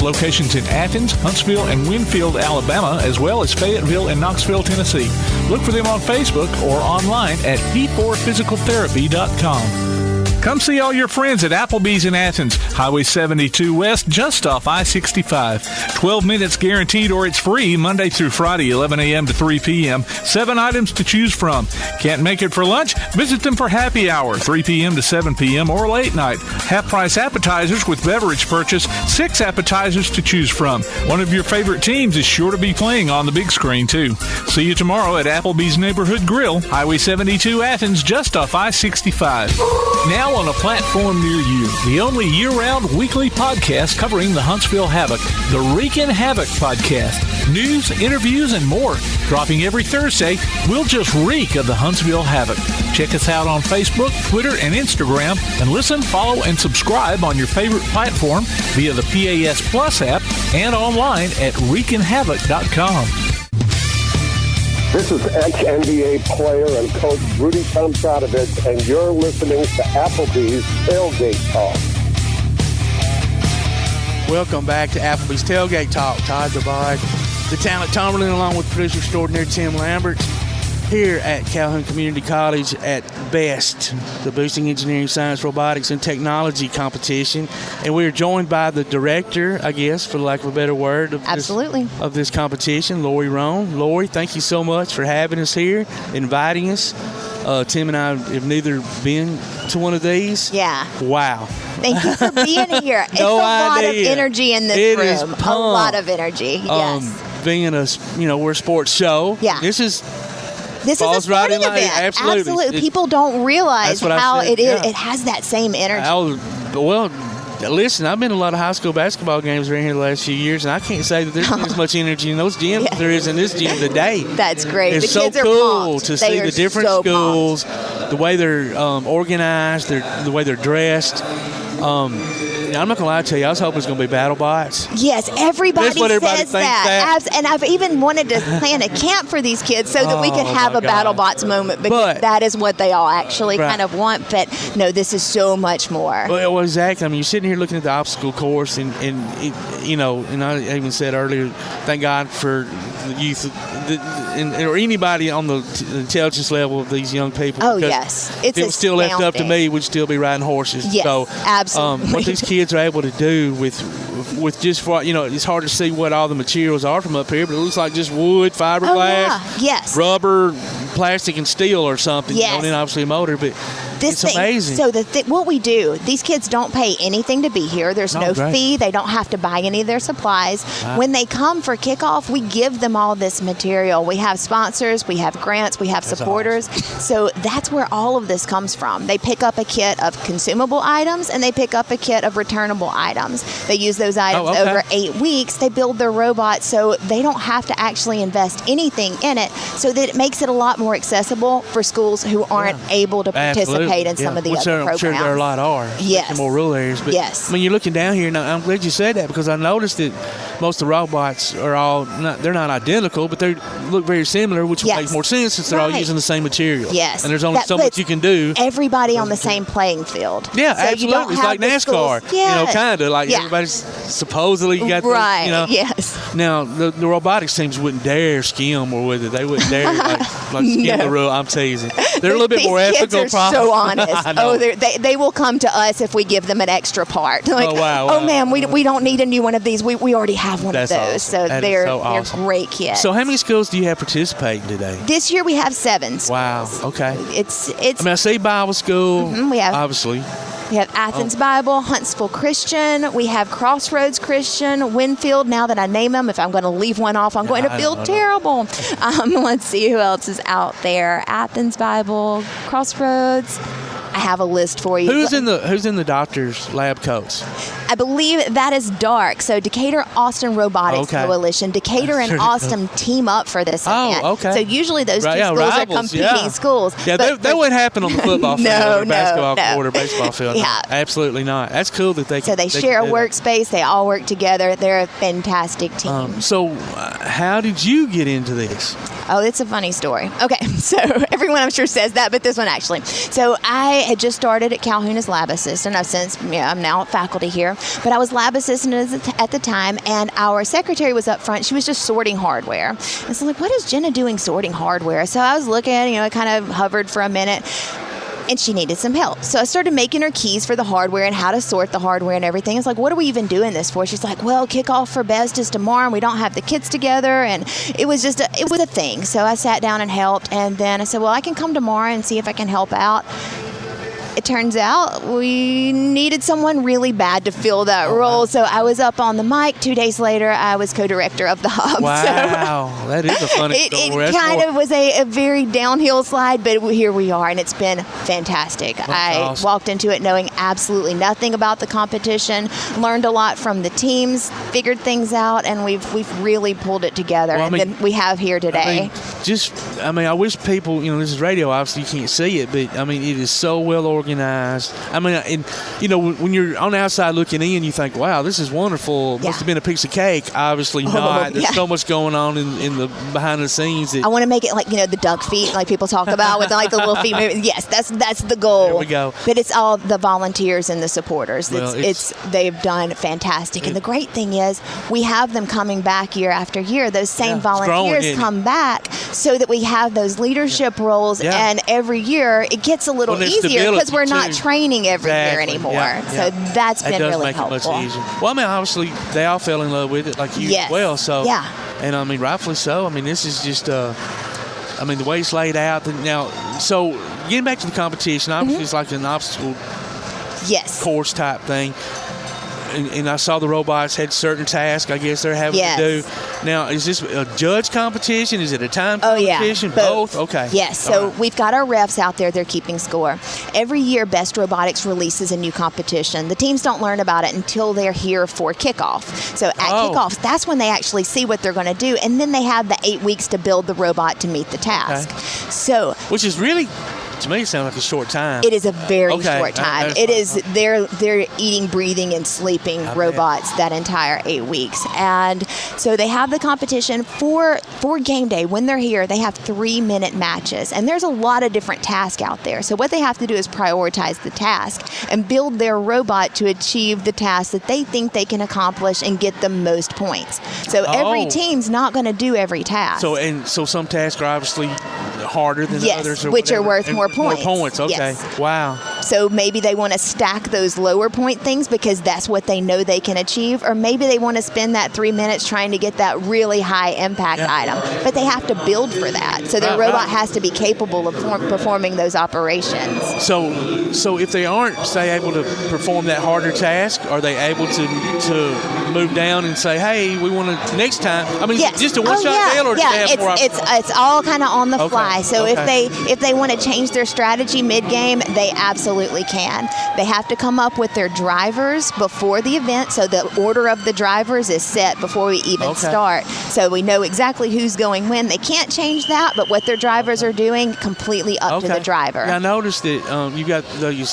Locations in Athens, Huntsville, and Winfield, Alabama, as well as Fayetteville and Knoxville, Tennessee. Look for them on Facebook or online at p4physicaltherapy.com. Come see all your friends at Applebee's in Athens, Highway 72 West, just off I-65. 12 minutes guaranteed or it's free Monday through Friday, 11 a.m. to 3 p.m. 7 items to choose from. Can't make it for lunch? Visit them for happy hour, 3 p.m. to 7 p.m. or late night. Half-price appetizers with beverage purchase, 6 appetizers to choose from. One of your favorite teams is sure to be playing on the big screen, too. See you tomorrow at Applebee's Neighborhood Grill, Highway 72 Athens, just off I-65. Now on a platform near you, the only year-round weekly podcast covering the Huntsville Havoc, the Wreakin' Havoc podcast. News, interviews, and more. Dropping every Thursday, we'll just reek of the Huntsville Havoc. Check us out on Facebook, Twitter, and Instagram, and listen, follow, and subscribe on your favorite platform via the PAS Plus app and online at wreakinhavoc.com. This is ex-NBA player and coach Rudy Tomcatovich, and you're listening to Applebee's Tailgate Talk. Welcome back to Applebee's Tailgate Talk. Todd Devard, the talent Tomberlin, along with producer extraordinaire Tim Lambert, here at Calhoun Community College at BEST, the Boosting Engineering, Science, Robotics, and Technology competition. And we are joined by the director, I guess, for lack of a better word, of this competition, Lori Rhone. Lori, thank you so much for having us here, inviting us. Tim and I have neither been to one of these. Yeah. Wow. Thank you for being here. It's a lot of energy in this room. A lot of energy. Yes. Being we're a sports show. Yeah. This is a sporting event. Absolutely. People don't realize how it is. Yeah. It has that same energy. Listen, I've been to a lot of high school basketball games around here the last few years, and I can't say that there's been as much energy in those gyms as there is in this gym today. That's great. It's so cool to see the different schools, the way they're organized, the way they're dressed. Now, I'm not going to lie to you. I was hoping it was going to be BattleBots. Yes, everybody says that. And I've even wanted to plan a camp for these kids so that we could have a BattleBots moment, because that is what they all actually kind of want. But no, this is so much more. Well, exactly. I mean, you're sitting here looking at the obstacle course, and I even said earlier, thank God for the youth or anybody on the intelligence level of these young people. Oh, yes. If it was still left up to me, we'd still be riding horses. Yes, so, absolutely. What these kids are able to do with just what, it's hard to see what all the materials are from up here, but it looks like just wood, fiberglass, rubber, plastic, and steel or something. Yes. And then obviously a motor, but it's amazing. So what we do, these kids don't pay anything to be here. There's no fee. They don't have to buy any of their supplies. Wow. When they come for kickoff, we give them all this material. We have sponsors, we have grants, we have supporters. Awesome. So that's where all of this comes from. They pick up a kit of consumable items, and they pick up a kit of returnable items. They use those items over 8 weeks. They build their robot so they don't have to actually invest anything in it, so that it makes it a lot more accessible for schools who aren't able to participate in some of the other programs. I'm sure there are a lot are. Yes. In more rural areas. But, yes. I mean, you're looking down here, and I'm glad you said that, because I noticed that most of the robots are they're not identical, but they look very similar, which makes more sense since they're all using the same material. Yes. And there's only so much you can do. Everybody on the same playing field. Yeah, so absolutely. It's like NASCAR. Kind of like everybody's supposedly got yes. Now, the robotics teams wouldn't dare skim, or whether they wouldn't dare like skim the rule. I'm teasing. They're a little bit more ethical. Kids are so honest. They will come to us if we give them an extra part. Like, oh man, we don't need a new one of these. We already have one of those. Awesome. So they're great kids. So how many schools do you have participating today? This year we have 7 schools. Wow. Okay. It's. I mean, I say Bible school. Mm-hmm, we have obviously. We have Athens Bible, Huntsville Christian. We have Crossroads Christian, Winfield. Now that I name them, if I'm going to leave one off, I'm going to feel terrible. Let's see who else is out there. Athens Bible, Crossroads. I have a list for you. Who's in the doctor's lab coats? I believe that is Dark. So Decatur Austin Robotics Coalition. Decatur and Austin team up for this event. Oh, okay. So usually those two schools are competing schools. Yeah, that wouldn't happen on the football field or basketball court or baseball field. Yeah. No, absolutely not. That's cool that they can. So they share a workspace. They all work together. They're a fantastic team. So how did you get into this? Oh, it's a funny story. Okay, so everyone I'm sure says that, but this one actually. So I had just started at Calhoun as lab assistant. I'm now faculty here, but I was lab assistant at the time, and our secretary was up front. She was just sorting hardware. And so I'm like, what is Jenna doing sorting hardware? So I was looking, I kind of hovered for a minute, and she needed some help. So I started making her keys for the hardware and how to sort the hardware and everything. It's like, what are we even doing this for? She's like, well, kickoff for BEST is tomorrow, and we don't have the kids together. And it was a thing. So I sat down and helped, and then I said, well, I can come tomorrow and see if I can help out. It turns out we needed someone really bad to fill that role. So I was up on the mic. 2 days later, I was co-director of the hub. Wow, so that is a funny story. It kind of was a very downhill slide, but here we are, and it's been fantastic. I walked into it knowing absolutely nothing about the competition, learned a lot from the teams, figured things out, and we've really pulled it together. Well, then we have here today. I wish people, this is radio, obviously you can't see it, but it is so well organized. When you're on the outside looking in, you think, wow, this is wonderful. Must have been a piece of cake. Obviously not. There's so much going on in the behind the scenes. I want to make it like, the duck feet, like people talk about with like the little feet movement. Yes, that's the goal. There we go. But it's all the volunteers and the supporters. They've done fantastic. And the great thing is we have them coming back year after year. Those same volunteers come back so that we have those leadership roles. And every year it gets a little easier because we're not training every year anymore. So that's been really helpful. It does make it much easier. Well, obviously they all fell in love with it like you as well. So and rightfully so. This is just the way it's laid out. Now, so getting back to the competition, obviously it's like an obstacle course type thing. And I saw the robots had certain tasks, I guess they're having to do. Now, is this a judge competition? Is it a time competition? Both? Okay. Yes. So we've got our refs out there. They're keeping score. Every year, Best Robotics releases a new competition. The teams don't learn about it until they're here for kickoff. So at kickoff, that's when they actually see what they're going to do. And then they have the 8 weeks to build the robot to meet the task. Okay. Which is really to me, it sounds like a short time. It is a very short time. It is. They're eating, breathing, and sleeping robots that entire 8 weeks. And so they have the competition for game day. When they're here, they have 3-minute matches. And there's a lot of different tasks out there. So what they have to do is prioritize the task and build their robot to achieve the task that they think they can accomplish and get the most points. So every team's not going to do every task. So some tasks are obviously harder than others, which are worth more points. More points. Okay. Yes. Wow. So maybe they want to stack those lower point things because that's what they know they can achieve, or maybe they want to spend that 3 minutes trying to get that really high impact item. But they have to build for that. So their robot has to be capable of performing those operations. So if they aren't, say, able to perform that harder task, are they able to move down and say, hey, we want to next time? I mean, just a one-shot deal, or do they have more options? It's all kind of on the fly. So if they want to change their strategy mid-game, they absolutely can. They have to come up with their drivers before the event, so the order of the drivers is set before we even start. So we know exactly who's going when. They can't change that, but what their drivers are doing, completely up to the driver. Now, I noticed that you got those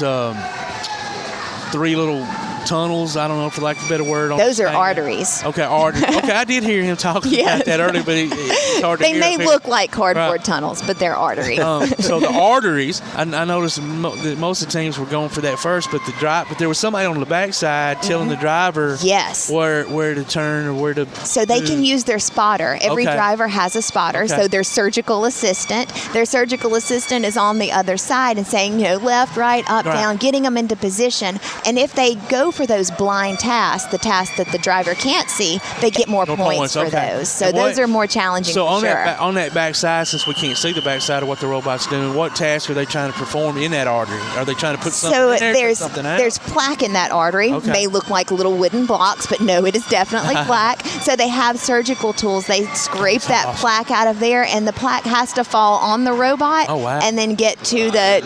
3 little tunnels, I don't know, for lack of a better word. Those are arteries. Okay, arteries. Okay, I did hear him talking about that earlier, but it's hard to hear. They may look like cardboard tunnels, but they're arteries. So the arteries, I noticed that most of the teams were going for that first, but there was somebody on the backside telling the driver where to turn or where to. So they can use their spotter. Every driver has a spotter, so their surgical assistant. Their surgical assistant is on the other side and saying, left, right, up, down, getting them into position. And if they go for those blind tasks, the tasks that the driver can't see, they get more points for those. So those are more challenging. So on that backside, since we can't see the backside of what the robot's doing, what tasks are they trying to perform in that artery? Are they trying to put something in there? There's something out? There's plaque in that artery. May look like little wooden blocks, but no, it is definitely plaque. So they have surgical tools. They scrape that plaque out of there, and the plaque has to fall on the robot and then get to the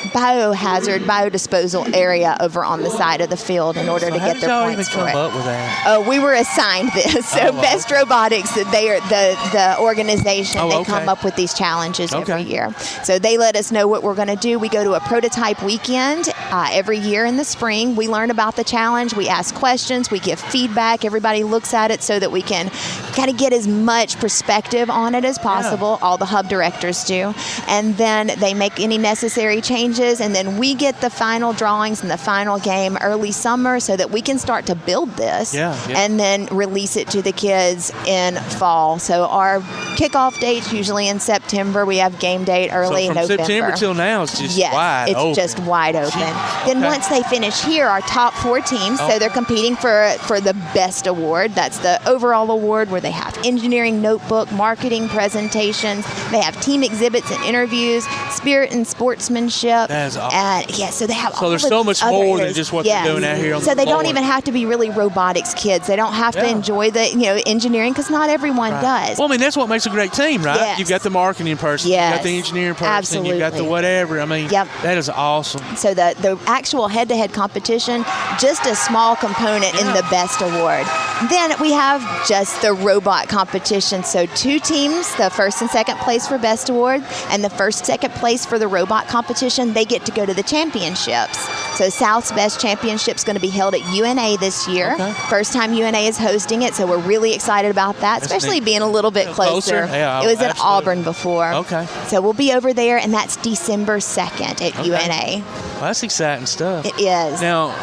biodisposal area over on the side of the field in order to get their points for it. Up with that? Oh, we were assigned this. So Best Robotics, they are the organization. They come up with these challenges every year. So they let us know what we're going to do. We go to a prototype weekend every year in the spring. We learn about the challenge. We ask questions. We give feedback. Everybody looks at it so that we can kind of get as much perspective on it as possible. All the hub directors do. And then they make any necessary changes, and then we get the final drawings and the final game early summer so that we can start to build this and then release it to the kids in fall. So our kickoff date's usually in September. We have game date early in November. From September till now, it's just wide open. It's just wide open. Then once they finish here, our top 4 teams, so they're competing for the best award. That's the overall award, where they have engineering notebook, marketing presentations, they have team exhibits and interviews, spirit and sportsmanship. That is awesome. And so they have. So there's so much more than just what they're doing out here on the So they floor. don't even have to be really robotics kids. They don't have to enjoy the engineering, because not everyone does. Well, I mean, that's what makes a great team, right? Yes. You've got the marketing person, you've got the engineering person, you've got the whatever. I mean, that is awesome. So the actual head-to-head competition, just a small component in the best award. Then we have just the robot competition. So 2 teams, the first and second place for best award, and the first, second place for the robot competition, they get to go to the championships. So South's Best Championship is going to be held at UNA this year. First time UNA is hosting it, so we're really excited about that, especially being a little bit closer. Yeah, it was at Auburn before. Okay. So we'll be over there, and that's December 2nd at UNA. Well, that's exciting stuff. It is. Now,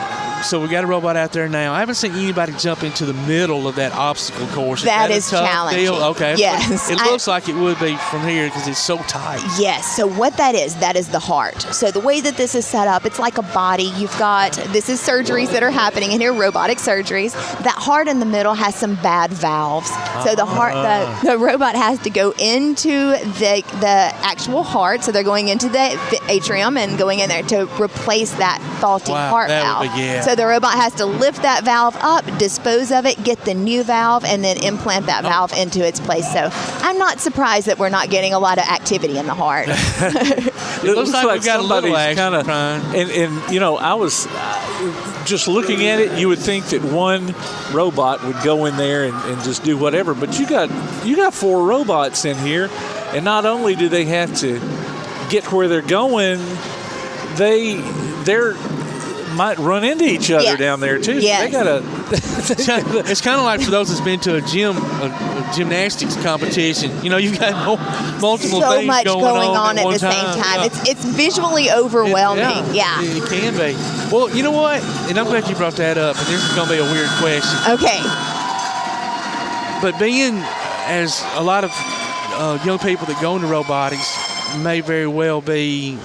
so we got a robot out there now. I haven't seen anybody jump into the middle of that obstacle course. That is is a tough challenging. deal? Okay. Yes. It looks like it would be from here because it's so tight. Yes. So what that is the heart. So the way that this is set up, it's like a body. This is surgeries that are happening in here, robotic surgeries. That heart in the middle has some bad valves. So the heart, the robot has to go into the actual heart. So they're going into the atrium and going in there to replace that faulty heart valve. So the robot has to lift that valve up, dispose of it, get the new valve, and then implant that valve into its place. So I'm not surprised that we're not getting a lot of activity in the heart. It looks like we've got somebody's kind of, and I was just looking at it. You would think that one robot would go in there and just do whatever, but you got 4 robots in here, and not only do they have to get where they're going, they're might run into each other down there too. Yes. They gotta. It's kind of like for those that's been to a gymnastics competition. You've got multiple so things much going on at one the same time. It's visually overwhelming. It can be. Well, you know what? And I'm glad you brought that up. And this is going to be a weird question. Okay. But being as a lot of young people that go into robotics may very well be,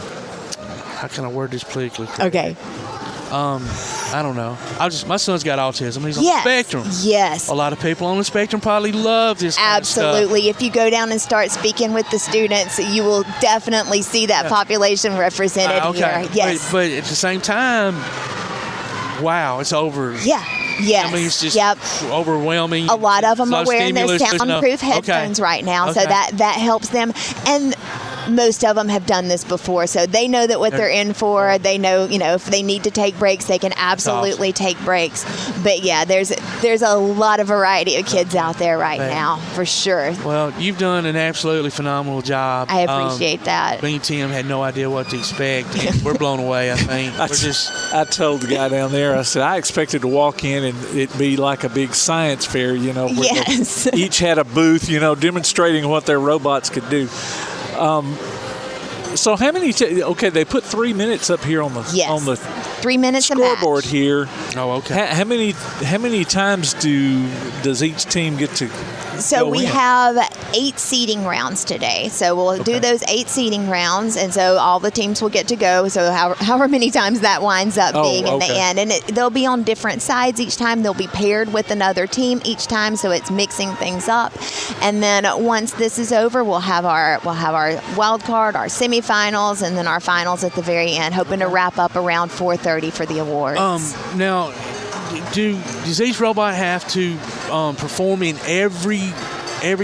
how can I word this politically? Okay. I don't know. My son's got autism. He's on the spectrum. Yes. A lot of people on the spectrum probably love this kind of stuff. Absolutely. If you go down and start speaking with the students, you will definitely see that population represented here. Yes. But at the same time, wow, it's over. Yeah. Yes. I mean, it's just overwhelming. A lot of them are wearing those stimulus, soundproof headphones right now, so that helps them. And most of them have done this before, so they know that what they're in for. They know, if they need to take breaks, they can absolutely take breaks. But yeah, there's a lot of variety of kids out there right now, for sure. Well, you've done an absolutely phenomenal job. I appreciate that. Me and Tim had no idea what to expect, and we're blown away, I think. I told the guy down there, I said, I expected to walk in and it'd be like a big science fair, where yes. they each had a booth, demonstrating what their robots could do. So how many? They put 3 minutes up here on the 3 minutes scoreboard here. Oh, okay. How many times does each team get to? So we have 8 seeding rounds today. So we'll do those 8 seeding rounds, and so all the teams will get to go. So however many times that winds up being in the end. And they'll be on different sides each time. They'll be paired with another team each time, so it's mixing things up. And then once this is over, we'll have our wild card, our semifinals, and then our finals at the very end, hoping to wrap up around 4:30 for the awards. Now, does each robot have to perform in every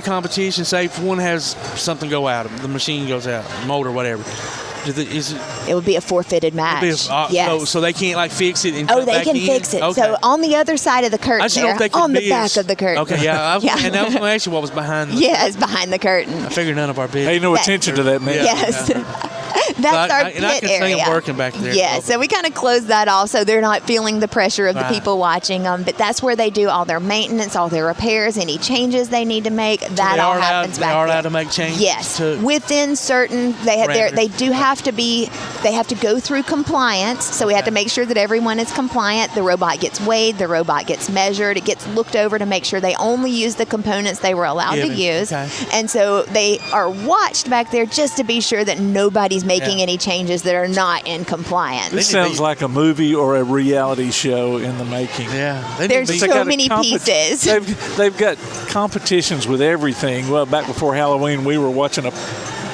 competition? Say if one has something go out, the machine goes out, motor, whatever. It would be a forfeited match. Yes. So they can't fix it and they can fix it. Okay. So on the other side of the curtain, on the back of the curtain. Okay, yeah. And I was going to ask you what was behind. It's behind the curtain. I figured none of our business. Pay no attention to that, man. Yes. That's our pit and I can area. see them working back there. Yeah, so we kind of close that off so they're not feeling the pressure of the people watching them. But that's where they do all their maintenance, all their repairs, any changes they need to make. That all happens back there. They are allowed to make changes? Yes. Within certain, they do have to be, they have to go through compliance. So we have to make sure that everyone is compliant. The robot gets weighed. The robot gets measured. It gets looked over to make sure they only use the components they were allowed to use. Okay. And so they are watched back there just to be sure that nobody's making any changes that are not in compliance. This sounds like a movie or a reality show in the making. Yeah. There's so many pieces. They've got competitions with everything. Well, back before Halloween, we were watching a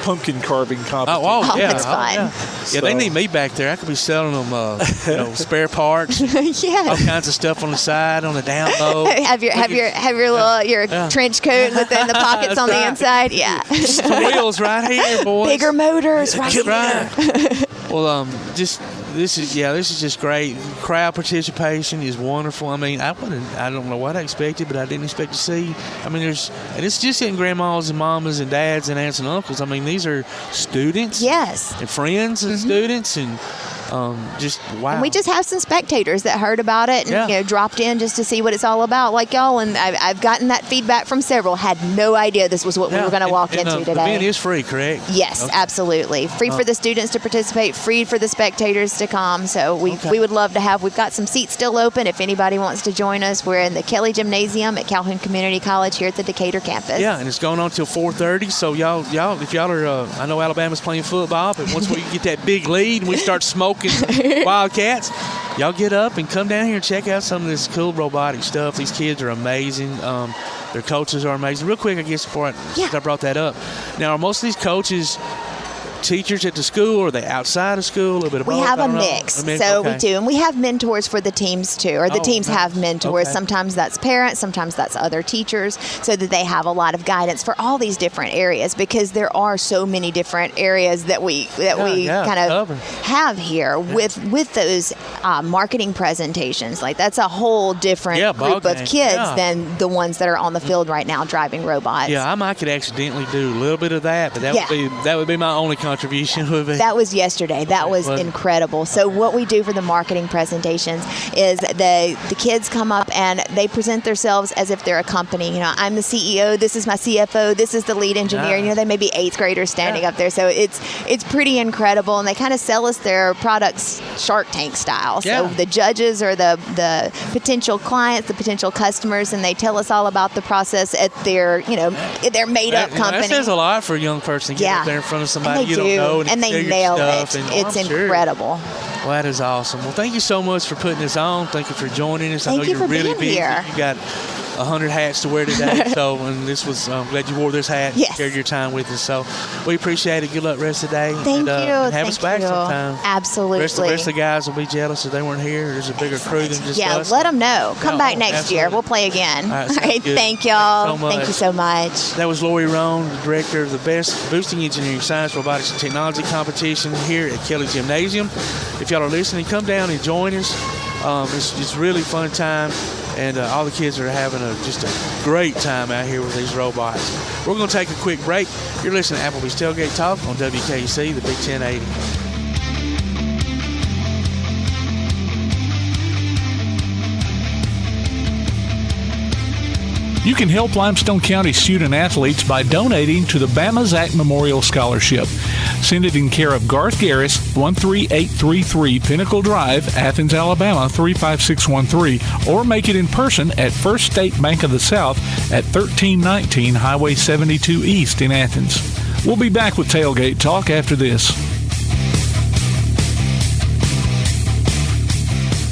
pumpkin carving competition. Oh, that's fun. Yeah, they need me back there. I could be selling them, spare parts, all kinds of stuff on the side, on the down low. have your trench coat within the pockets on the inside. Yeah, some wheels right here, boys. Bigger motors, right here. Well, this is just great. Crowd participation is wonderful. I mean, I don't know what I expected, but I didn't expect to see. I mean, and it's just in grandmas and mamas and dads and aunts and uncles. I mean, these are students, and friends and students, and just wow. And we just have some spectators that heard about it and dropped in just to see what it's all about, like y'all. And I've gotten that feedback from several. Had no idea this was what we were going to walk into today. The event is free, correct? Yes, absolutely. Free for the students to participate, free for the spectators to come. So we would love to have. We've got some seats still open if anybody wants to join us. We're in the Kelly Gymnasium at Calhoun Community College here at the Decatur campus. Yeah, and it's going on till 4:30. So y'all, if y'all are, I know Alabama's playing football, but once we get that big lead and we start smoking Wildcats, y'all get up and come down here and check out some of this cool robotic stuff. These kids are amazing. Their coaches are amazing. Real quick, I guess, before I brought that up. Now, are most of these coaches teachers at the school, or are they outside of school? A little bit of both? We have a mix. We do. And we have mentors for the teams too, or the teams have mentors. Sometimes that's parents, sometimes that's other teachers, so that they have a lot of guidance for all these different areas, because there are so many different areas that we kind of have here with those marketing presentations. Like, that's a whole different group of kids than the ones that are on the field right now driving robots. Yeah, I might could accidentally do a little bit of that, but that would be my only contribution contribution would be? That was yesterday. That was incredible. So what we do for the marketing presentations is the kids come up and they present themselves as if they're a company. You know, I'm the CEO, this is my CFO, this is the lead engineer. You know, they may be 8th graders standing up there. So it's pretty incredible, and they kind of sell us their products Shark Tank style. So the judges are the potential clients, the potential customers, and they tell us all about the process at their, you know, their made-up company. That says a lot for a young person to get up there in front of somebody you don't know. And they nail it. It's incredible. Well, that is awesome. Well, thank you so much for putting this on. Thank you for joining us. I know you're really busy. You got 100 hats to wear today. So, and this was, I'm glad you wore this hat and shared your time with us. So, we appreciate it. Good luck the rest of the day. Thank you. And have us back sometime. Absolutely. The rest of the guys will be jealous if they weren't here. There's a bigger crew than just us. Let them know. Come back next year. We'll play again. All right. Thank y'all. Thank you so much. That was Lori Rhone, the director of the Best Boosting Engineering Science, Robotics, and Technology competition here at Kelly Gymnasium. If y'all are listening, come down and join us. It's really fun time. And all the kids are having just a great time out here with these robots. We're going to take a quick break. You're listening to Applebee's Tailgate Talk on WKC, the Big 1080. You can help Limestone County student-athletes by donating to the Bama Zach Memorial Scholarship. Send it in care of Garth Garris, 13833 Pinnacle Drive, Athens, Alabama, 35613, or make it in person at First State Bank of the South at 1319 Highway 72 East in Athens. We'll be back with Tailgate Talk after this.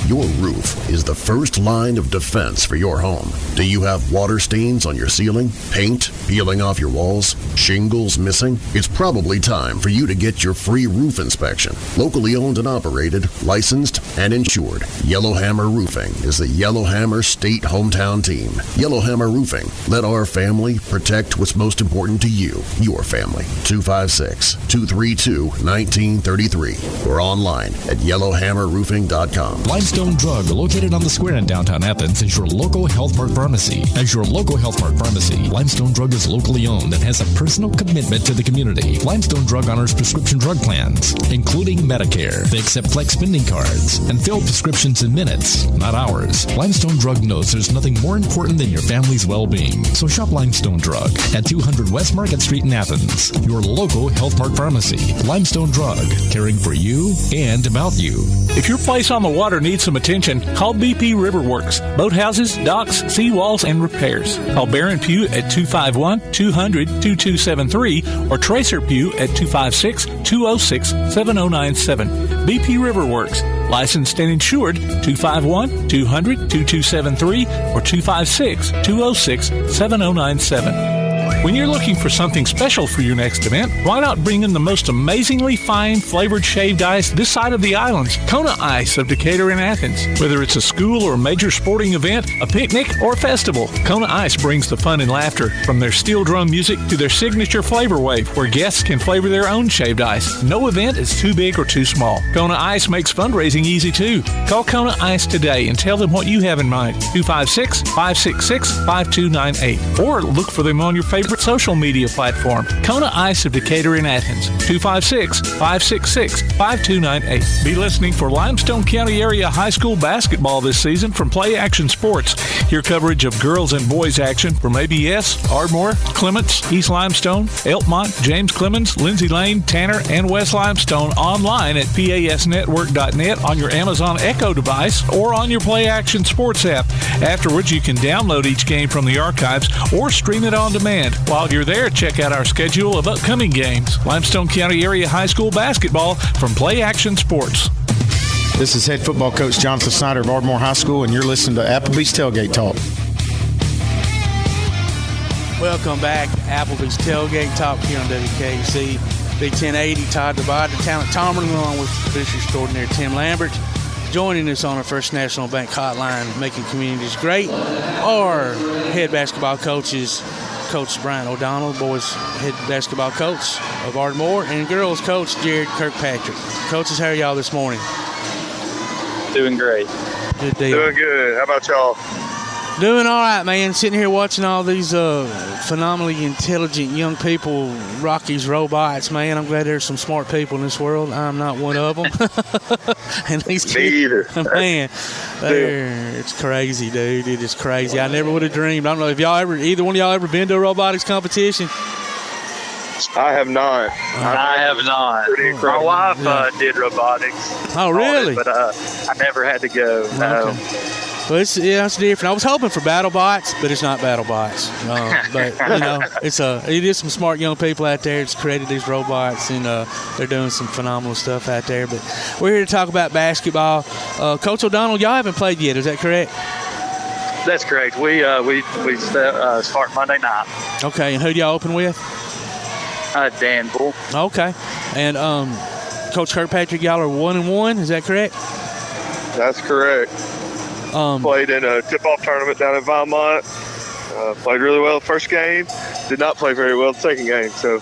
Your roof is the first line of defense for your home. Do you have water stains on your ceiling, paint peeling off your walls, shingles missing? It's probably time for you to get your free roof inspection. Locally owned and operated, licensed, and insured, Yellowhammer Roofing is the Yellowhammer State hometown team. Yellowhammer Roofing. Let our family protect what's most important to you, your family. 256-232-1933 or online at yellowhammerroofing.com. Limestone Drug, located on the square in downtown Athens, is your local Health Mart pharmacy. As your local Health Mart pharmacy, Limestone Drug is locally owned and has a personal commitment to the community. Limestone Drug honors prescription drug plans, including Medicare. They accept flex spending cards and fill prescriptions in minutes, not hours. Limestone Drug knows there's nothing more important than your family's well-being. So shop Limestone Drug at 200 West Market Street in Athens, your local Health Mart pharmacy. Limestone Drug, caring for you and about you. If your place on the water needs some attention, call BP Riverworks. Boathouses, docks, seawalls, and repairs. Call Barron Pugh at 251-200-2273 or Tracer Pugh at 256-206-7097. BP Riverworks. Licensed and insured, 251-200-2273 or 256-206-7097. When you're looking for something special for your next event, why not bring in the most amazingly fine flavored shaved ice this side of the islands? Kona Ice of Decatur and Athens. Whether it's a school or major sporting event, a picnic, or a festival, Kona Ice brings the fun and laughter. From their steel drum music to their signature flavor wave, where guests can flavor their own shaved ice. No event is too big or too small. Kona Ice makes fundraising easy too. Call Kona Ice today and tell them what you have in mind. 256-566-5298. Or look for them on your favorite social media platform. Kona Ice of Decatur in Athens. 256-566-5298. Be listening for Limestone County Area High School basketball this season from Play Action Sports. Hear coverage of girls and boys action from ABS, Ardmore, Clements, East Limestone, Elkmont, James Clemens, Lindsay Lane, Tanner, and West Limestone online at PASnetwork.net on your Amazon Echo device or on your Play Action Sports app. Afterwards, you can download each game from the archives or stream it on demand. While you're there, check out our schedule of upcoming games. Limestone County Area High School basketball from Play Action Sports. This is head football coach Jonathan Snyder of Ardmore High School, and you're listening to Applebee's Tailgate Talk. Welcome back to Applebee's Tailgate Talk here on WKC. Big 1080, Todd DeBod, the talent Tomlin, along with producer extraordinaire Tim Lambert, joining us on our First National Bank hotline, making communities great. Our head basketball coaches, Coach Bryant O'Donnell, boys head basketball coach of Ardmore, and girls coach Jared Kirkpatrick. Coaches, how are y'all this morning? Doing great. Good deal. Doing good. How about y'all? Doing all right, man. Sitting here watching all these phenomenally intelligent young people rock these robots, man. I'm glad there's some smart people in this world. I'm not one of them. And these kids, Me either. Man, it's crazy, dude. It is crazy. I never would have dreamed. I don't know if either one of y'all ever been to a robotics competition? I have not. I have not. My wife did robotics. Oh, really? But I never had to go. No. Okay. Well, it's different. I was hoping for BattleBots, but it's not BattleBots. But it is some smart young people out there that's created these robots, and they're doing some phenomenal stuff out there. But we're here to talk about basketball. Coach O'Donnell, y'all haven't played yet, is that correct? That's correct. We start Monday night. Okay, and who do y'all open with? Danville. Okay, and Coach Kirkpatrick, y'all are 1-1. Is that correct? That's correct. Played in a tip-off tournament down in Vermont. Played really well the first game. Did not play very well the second game. So.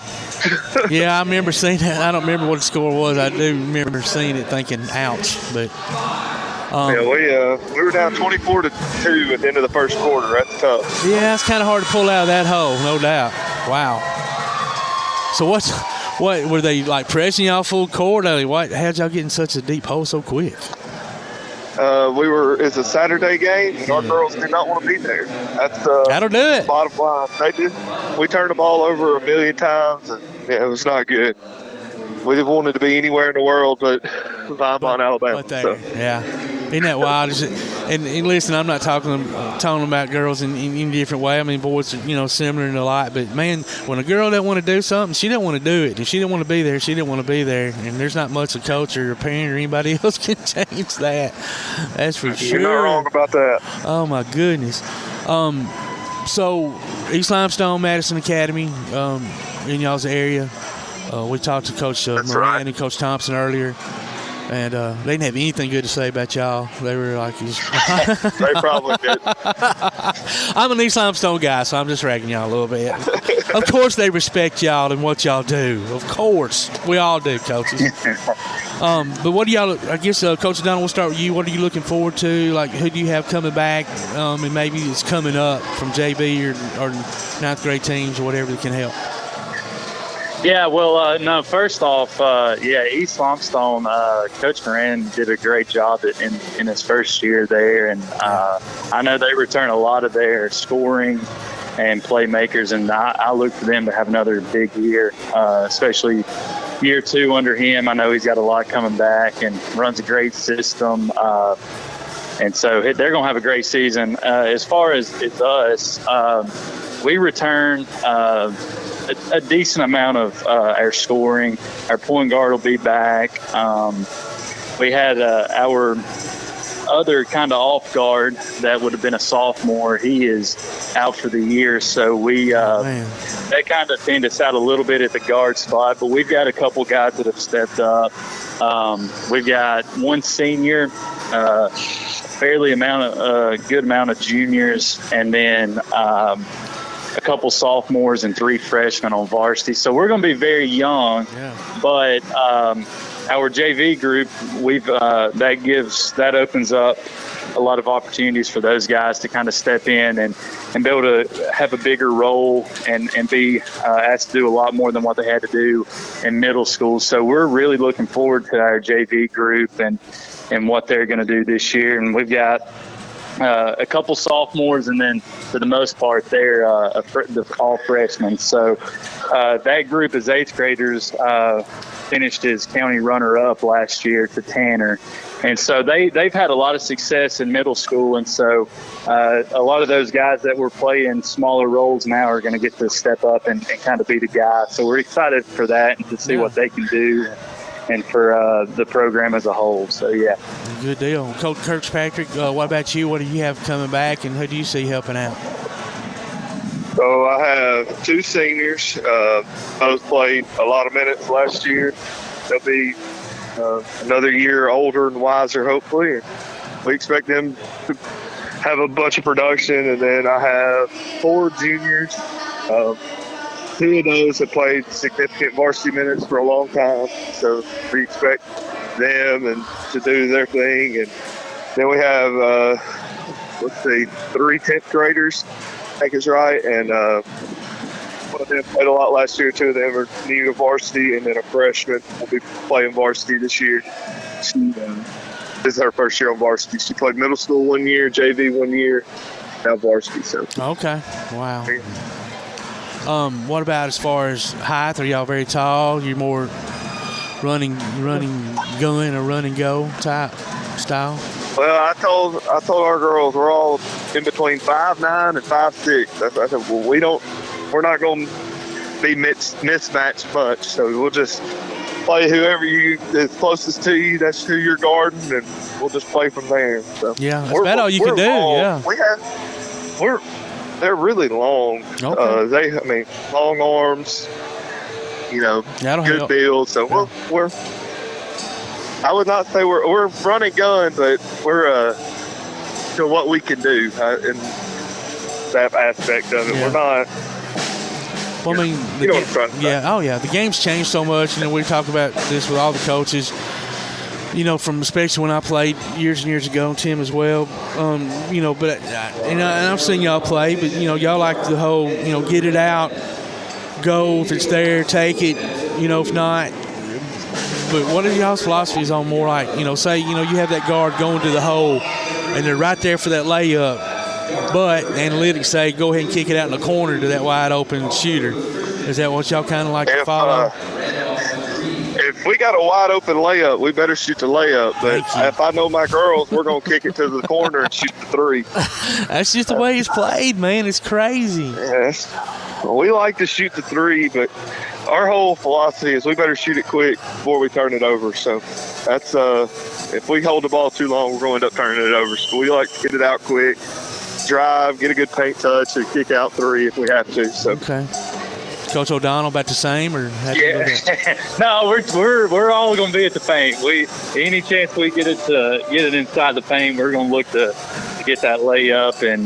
Yeah, I remember seeing that. I don't remember what the score was. I do remember seeing it, thinking, "Ouch!" But we were down 24-2 at the end of the first quarter. That's tough. Yeah, it's kind of hard to pull out of that hole, no doubt. Wow. So what were they like pressing y'all full court? How'd y'all get in such a deep hole so quick? It's a Saturday game, and our girls did not want to be there. That'll do it. Bottom line. We turned the ball over 1 million times, and it was not good. We just wanted to be anywhere in the world but Vermont, Alabama. So. Yeah. Isn't that wild? And listen, I'm not talking about girls in a different way. I mean, boys are, similar in a lot. But, man, when a girl doesn't want to do something, she don't want to do it. If she didn't want to be there, she didn't want to be there. And there's not much a coach or a parent or anybody else can change that. That's for sure. You're not wrong about that. Oh, my goodness. So, East Limestone, Madison Academy, in y'all's area. We talked to Coach Moran and Coach Thompson earlier. And they didn't have anything good to say about y'all. They were like, they probably did. I'm an East Limestone guy, so I'm just ragging y'all a little bit. Of course, they respect y'all and what y'all do. Of course, we all do, coaches. But what do y'all? I guess Coach O'Donnell, we'll start with you. What are you looking forward to? Like, who do you have coming back? And maybe it's coming up from JV or ninth grade teams or whatever that can help. Yeah, well, no, first off, East Limestone, Coach Moran did a great job in his first year there. And I know they return a lot of their scoring and playmakers, and I look for them to have another big year, especially year 2 under him. I know he's got a lot coming back and runs a great system. And so they're going to have a great season. As far as it's us, we return a decent amount of our scoring. Our point guard will be back. We had our other kind of off guard that would have been a sophomore. He is out for the year, so that kind of thinned us out a little bit at the guard spot. But we've got a couple guys that have stepped up. We've got one senior, good amount of juniors, and then a couple sophomores and 3 freshmen on varsity. So we're going to be very young, but our JV group, that opens up a lot of opportunities for those guys to kind of step in and be able to have a bigger role and be asked to do a lot more than what they had to do in middle school. So we're really looking forward to our JV group and what they're going to do this year. And we've got a couple sophomores, and then for the most part, they're all freshmen. So that group as 8th graders finished as county runner-up last year to Tanner. And so they've had a lot of success in middle school, and so a lot of those guys that were playing smaller roles now are going to get to step up and kind of be the guy. So we're excited for that and to see what they can do and for the program as a whole. So, yeah. Good deal. Coach Kirkpatrick, what about you? What do you have coming back, and who do you see helping out? So I have 2 seniors. Both played a lot of minutes last year. They'll be another year older and wiser, hopefully. And we expect them to have a bunch of production. And then I have 4 juniors. 2 of those have played significant varsity minutes for a long time. So we expect them and to do their thing. And then we have 3 10th graders, I think is right, and one of them played a lot last year. 2 of them are new to varsity, and then a freshman will be playing varsity this year. This is her first year on varsity. She played middle school 1 year, JV 1 year, now varsity. So okay, wow. What about as far as height? Are y'all very tall? You're more running gun or run and go type style? Well, I told our girls we're all in between 5'9" and 5'6". I said, well, we're not going to be mismatched much, so we'll just play whoever is closest to you. That's who you're guarding, and we'll just play from there. So yeah, that's about all you can do. Long. Yeah, they're really long. Okay. Long arms. Good build. So yeah. I would not say we're running gun, but we're to what we can do in that aspect of it. Yeah. We're not. Well, I mean, the game's changed so much. We talk about this with all the coaches. From especially when I played years and years ago, and Tim as well. But and I've seen y'all play, but y'all like the whole get it out, go if it's there, take it. If not. But what are y'all's philosophies on more like, say, you have that guard going to the hole and they're right there for that layup, but analytics say go ahead and kick it out in the corner to that wide open shooter. Is that what y'all kind of like to follow? If we got a wide open layup, we better shoot the layup. But if I know my girls, we're going to kick it to the corner and shoot the 3. That's just the way it's played, man. It's crazy. Yes. Well, we like to shoot the 3, but our whole philosophy is we better shoot it quick before we turn it over. So that's if we hold the ball too long, we're going to end up turning it over. So we like to get it out quick, drive, get a good paint touch, and kick out 3 if we have to. So okay. Coach O'Donnell about the same, or no? We're all going to be at the paint. Any chance we get it inside the paint, we're going to look to get that layup, and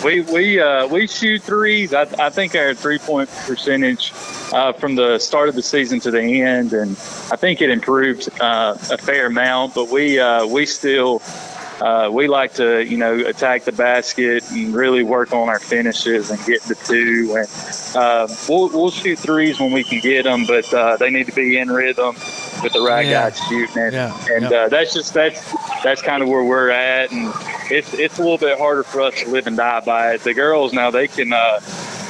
we shoot 3s. I think our 3-point percentage from the start of the season to the end, and I think it improved a fair amount. But we still. We like to, attack the basket and really work on our finishes and get the 2. And we'll shoot 3s when we can get them, but they need to be in rhythm with the right guys shooting it. That's kind of where we're at, and it's a little bit harder for us to live and die by it. The girls now, they can.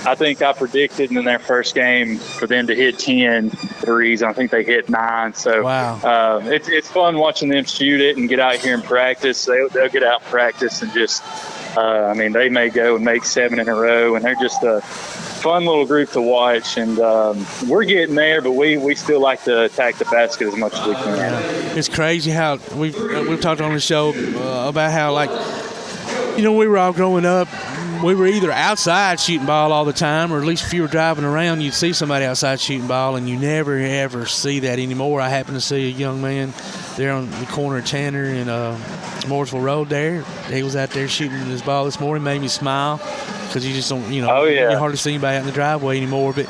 I think I predicted in their first game for them to hit 10 threes. I think they hit 9. So wow. It's fun watching them shoot it and get out here and practice. They'll get out and practice and just, they may go and make 7 in a row, and they're just a fun little group to watch. And we're getting there, but we still like to attack the basket as much as we can. Yeah. It's crazy how we've talked on the show about how, we were all growing up. We were either outside shooting ball all the time, or at least if you were driving around, you'd see somebody outside shooting ball, and you never, ever see that anymore. I happened to see a young man there on the corner of Tanner and Mooresville Road there. He was out there shooting his ball this morning. Made me smile because you just don't, you hardly see anybody out in the driveway anymore. But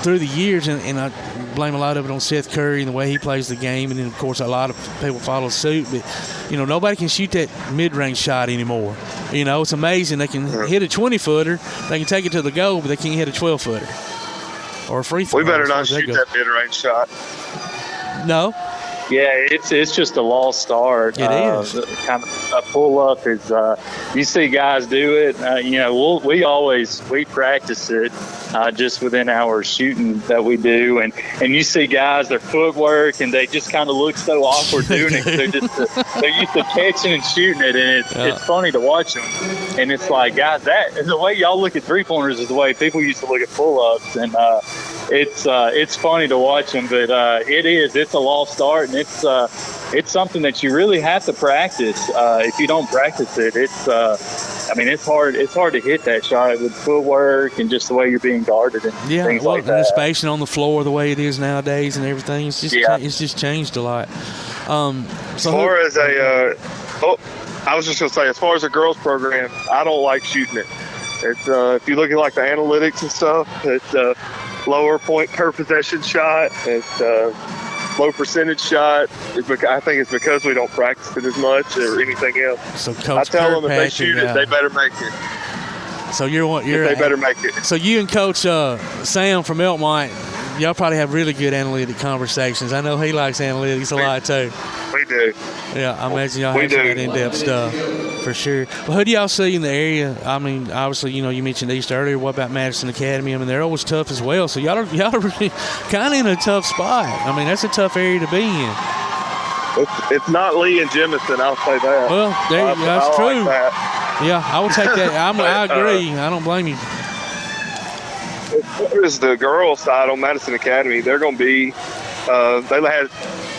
through the years, and I blame a lot of it on Seth Curry and the way he plays the game, and then, of course, a lot of people follow suit. But, nobody can shoot that mid-range shot anymore. It's amazing. They can hit a 20-footer. They can take it to the goal, but they can't hit a 12-footer or a free throw. We better not shoot that mid-range shot. No. Yeah, it's just a lost art. It is. Kind of a pull-up is you see guys do it. We practice it just within our shooting that we do, and you see guys, their footwork, and they just kind of look so awkward doing it. They're used to catching and shooting it, and it's funny to watch them. And it's like, guys, that the way y'all look at 3-pointers is the way people used to look at pull-ups, and it's funny to watch them, but it's a lost art, and it's something that you really have to practice. If you don't practice it, it's hard. It's hard to hit that shot with footwork and just the way you're being guarded and things like that. And the spacing on the floor the way it is nowadays and everything. It's just changed a lot. As far as I was just gonna say, as far as a girls program, I don't like shooting it. It's if you look at like the analytics and stuff, it's lower point per possession shot. It's low percentage shot. I think it's because we don't practice it as much or anything else. So Coach I tell them if they Kirkpatrick, shoot it, they better make it. So they better make it. So you and Coach Sam from Elkmont, y'all probably have really good analytic conversations. I know he likes analytics a lot too. We do. Yeah, I imagine y'all have some of that in-depth stuff for sure. Well, who do y'all see in the area? I mean, obviously, you mentioned East earlier. What about Madison Academy? I mean, they're always tough as well. So y'all are really kind of in a tough spot. I mean, that's a tough area to be in. It's not Lee and Jemison, I'll say that. Well, that's true. Like that. Yeah, I would take that. I agree. I don't blame you. As far as the girls' side on Madison Academy, they're going to be they had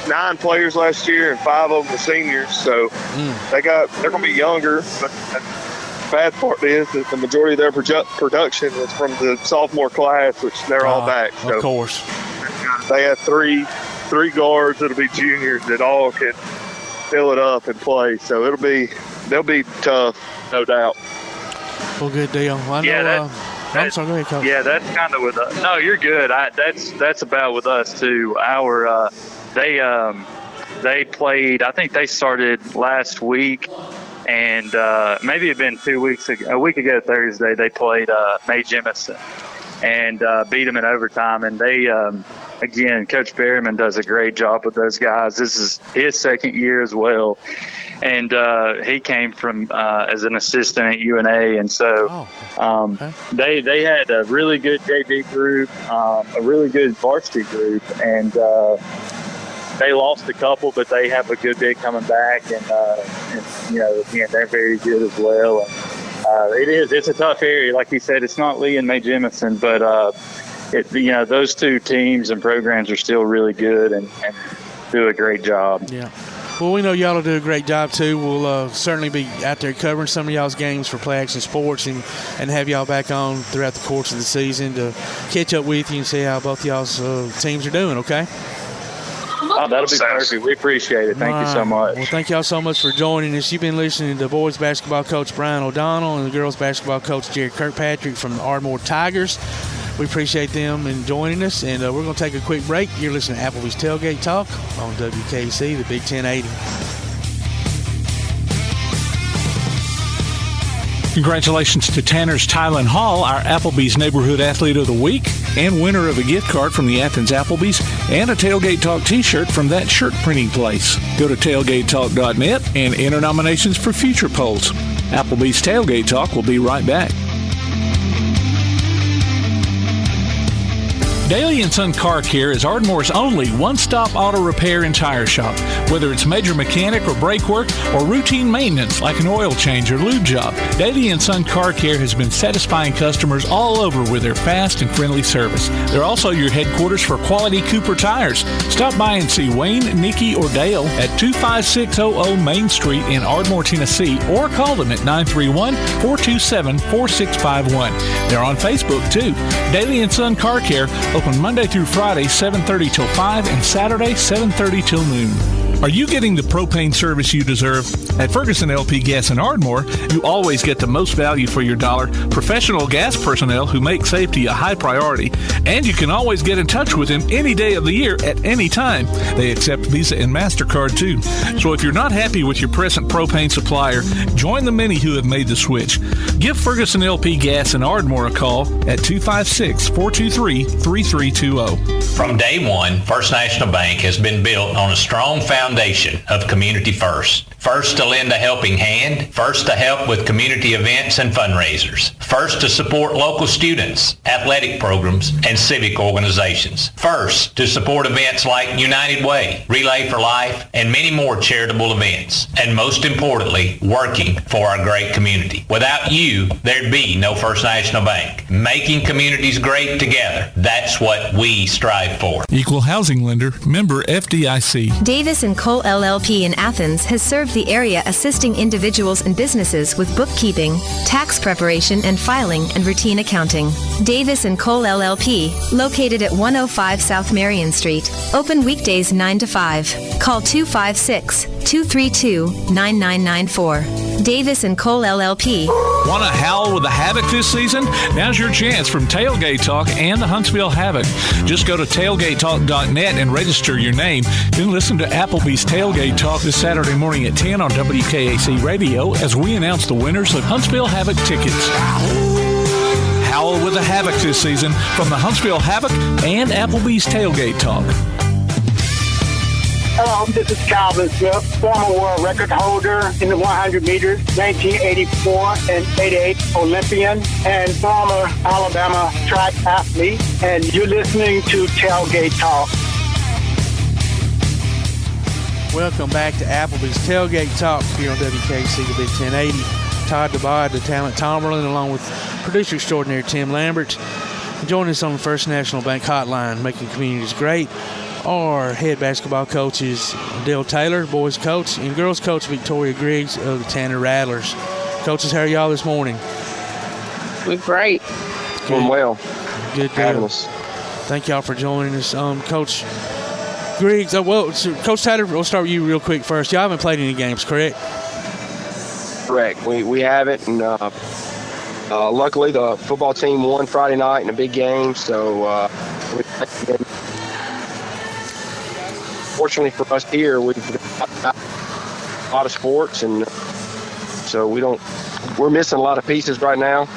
9 players last year, and 5 of them were seniors. So they're going to be younger. But the bad part is that the majority of their production is from the sophomore class, which they're all back. So of course. They have three guards that'll be juniors that all can fill it up and play. So they'll be tough, no doubt. Well, good deal. I know, I'm sorry, go ahead, Coach. Yeah, that's kind of with us. No, you're good. That's about with us too. They played. I think they started last week, and maybe it had been a week ago Thursday. They played May Jemison and beat them in overtime. And they, again, Coach Berryman does a great job with those guys. This is his second year as well. And he came from as an assistant at UNA, and so they had a really good JV group, a really good varsity group, and they lost a couple, but they have a good bit coming back, and again, they're very good as well. And it's a tough area, like you said. It's not Lee and May Jemison, but those two teams and programs are still really good and do a great job. Yeah. Well, we know y'all will do a great job, too. We'll certainly be out there covering some of y'all's games for Play Action Sports and have y'all back on throughout the course of the season to catch up with you and see how both y'all's teams are doing, okay? Oh, that'll be perfect. We appreciate it. Thank you so much. Well, thank y'all so much for joining us. You've been listening to boys basketball coach Brian O'Donnell and the girls basketball coach Jerry Kirkpatrick from the Ardmore Tigers. We appreciate them and joining us, and we're going to take a quick break. You're listening to Applebee's Tailgate Talk on WKC, the Big 1080. Congratulations to Tanner's Tylen Hall, our Applebee's Neighborhood Athlete of the Week, and winner of a gift card from the Athens Applebee's and a Tailgate Talk t-shirt from that shirt printing place. Go to tailgatetalk.net and enter nominations for future polls. Applebee's Tailgate Talk will be right back. Daly & Son Car Care is Ardmore's only one-stop auto repair and tire shop. Whether it's major mechanic or brake work or routine maintenance like an oil change or lube job, Daly & Son Car Care has been satisfying customers all over with their fast and friendly service. They're also your headquarters for quality Cooper tires. Stop by and see Wayne, Nikki, or Dale at 25600 Main Street in Ardmore, Tennessee, or call them at 931-427-4651. They're on Facebook, too. Daly & Son Car Care, open Monday through Friday, 7:30 till 5, and Saturday, 7:30 till noon. Are you getting the propane service you deserve? At Ferguson LP Gas in Ardmore, you always get the most value for your dollar, professional gas personnel who make safety a high priority, and you can always get in touch with them any day of the year at any time. They accept Visa and MasterCard too. So if you're not happy with your present propane supplier, join the many who have made the switch. Give Ferguson LP Gas in Ardmore a call at 256-423-3320. From day one, First National Bank has been built on a strong foundation of community first. First to lend a helping hand, first to help with community events and fundraisers, first to support local students, athletic programs, and civic organizations, first to support events like United Way, Relay for Life, and many more charitable events, and most importantly, working for our great community. Without you, there'd be no First National Bank. Making communities great together, that's what we strive for. Equal housing lender, member FDIC. Davis & Cole LLP in Athens has served the area assisting individuals and businesses with bookkeeping, tax preparation and filing, and routine accounting. Davis & Cole LLP, located at 105 South Marion Street, open weekdays 9 to 5. Call 256-232-9994. Davis & Cole LLP. Want to howl with the Havoc this season? Now's your chance from Tailgate Talk and the Huntsville Havoc. Just go to tailgatetalk.net and register your name. Then listen to Applebee's Tailgate Talk this Saturday morning at 10 on WKAC Radio as we announce the winners of Huntsville Havoc tickets. Howl with the Havoc this season from the Huntsville Havoc and Applebee's Tailgate Talk. Hello, this is Calvin Smith, former world record holder in the 100 meters, 1984 and 88 Olympian, and former Alabama track athlete. And you're listening to Tailgate Talk. Welcome back to Applebee's Tailgate Talk here on WKC, the Big 1080. Todd DeBod, the talent Tomberlin, along with producer extraordinaire Tim Lambert. Joining us on the First National Bank Hotline, making communities great. Our head basketball coach is Dale Taylor, boys coach, and girls coach Victoria Griggs of the Tanner Rattlers. Coaches, how are y'all this morning? We're great. Doing well. Good deal. Thank y'all for joining us. Coach Griggs, Coach Taylor, we'll start with you real quick first. Y'all haven't played any games, correct? Correct. We haven't, and luckily the football team won Friday night in a big game, so fortunately for us here, we've got a lot of sports, and so we're missing a lot of pieces right now.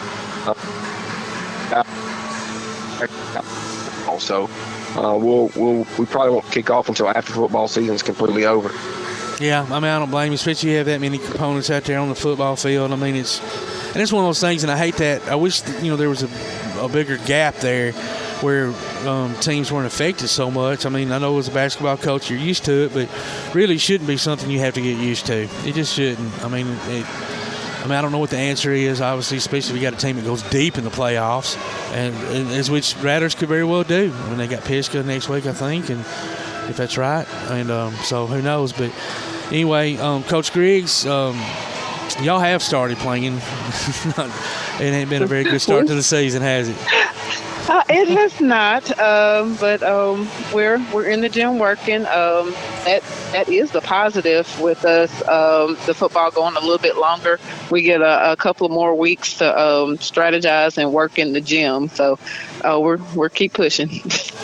Also, we probably won't kick off until after football season's completely over. Yeah, I mean, I don't blame you, especially you have that many components out there on the football field. I mean, it's one of those things, and I hate that. I wish there was a bigger gap there where teams weren't affected so much. I mean, I know as a basketball coach you're used to it, but really shouldn't be something you have to get used to. It just shouldn't. I mean, I don't know what the answer is, obviously, especially if you got a team that goes deep in the playoffs, and as which Rattlers could very well do. I mean, they got Pisgah next week, I think, and if that's right. And so who knows. But anyway, Coach Griggs, y'all have started playing. It ain't been a very good start to the season, has it? It has not, but we're in the gym working. That is the positive with us. The football going a little bit longer. We get a couple of more weeks to strategize and work in the gym. So we're keep pushing.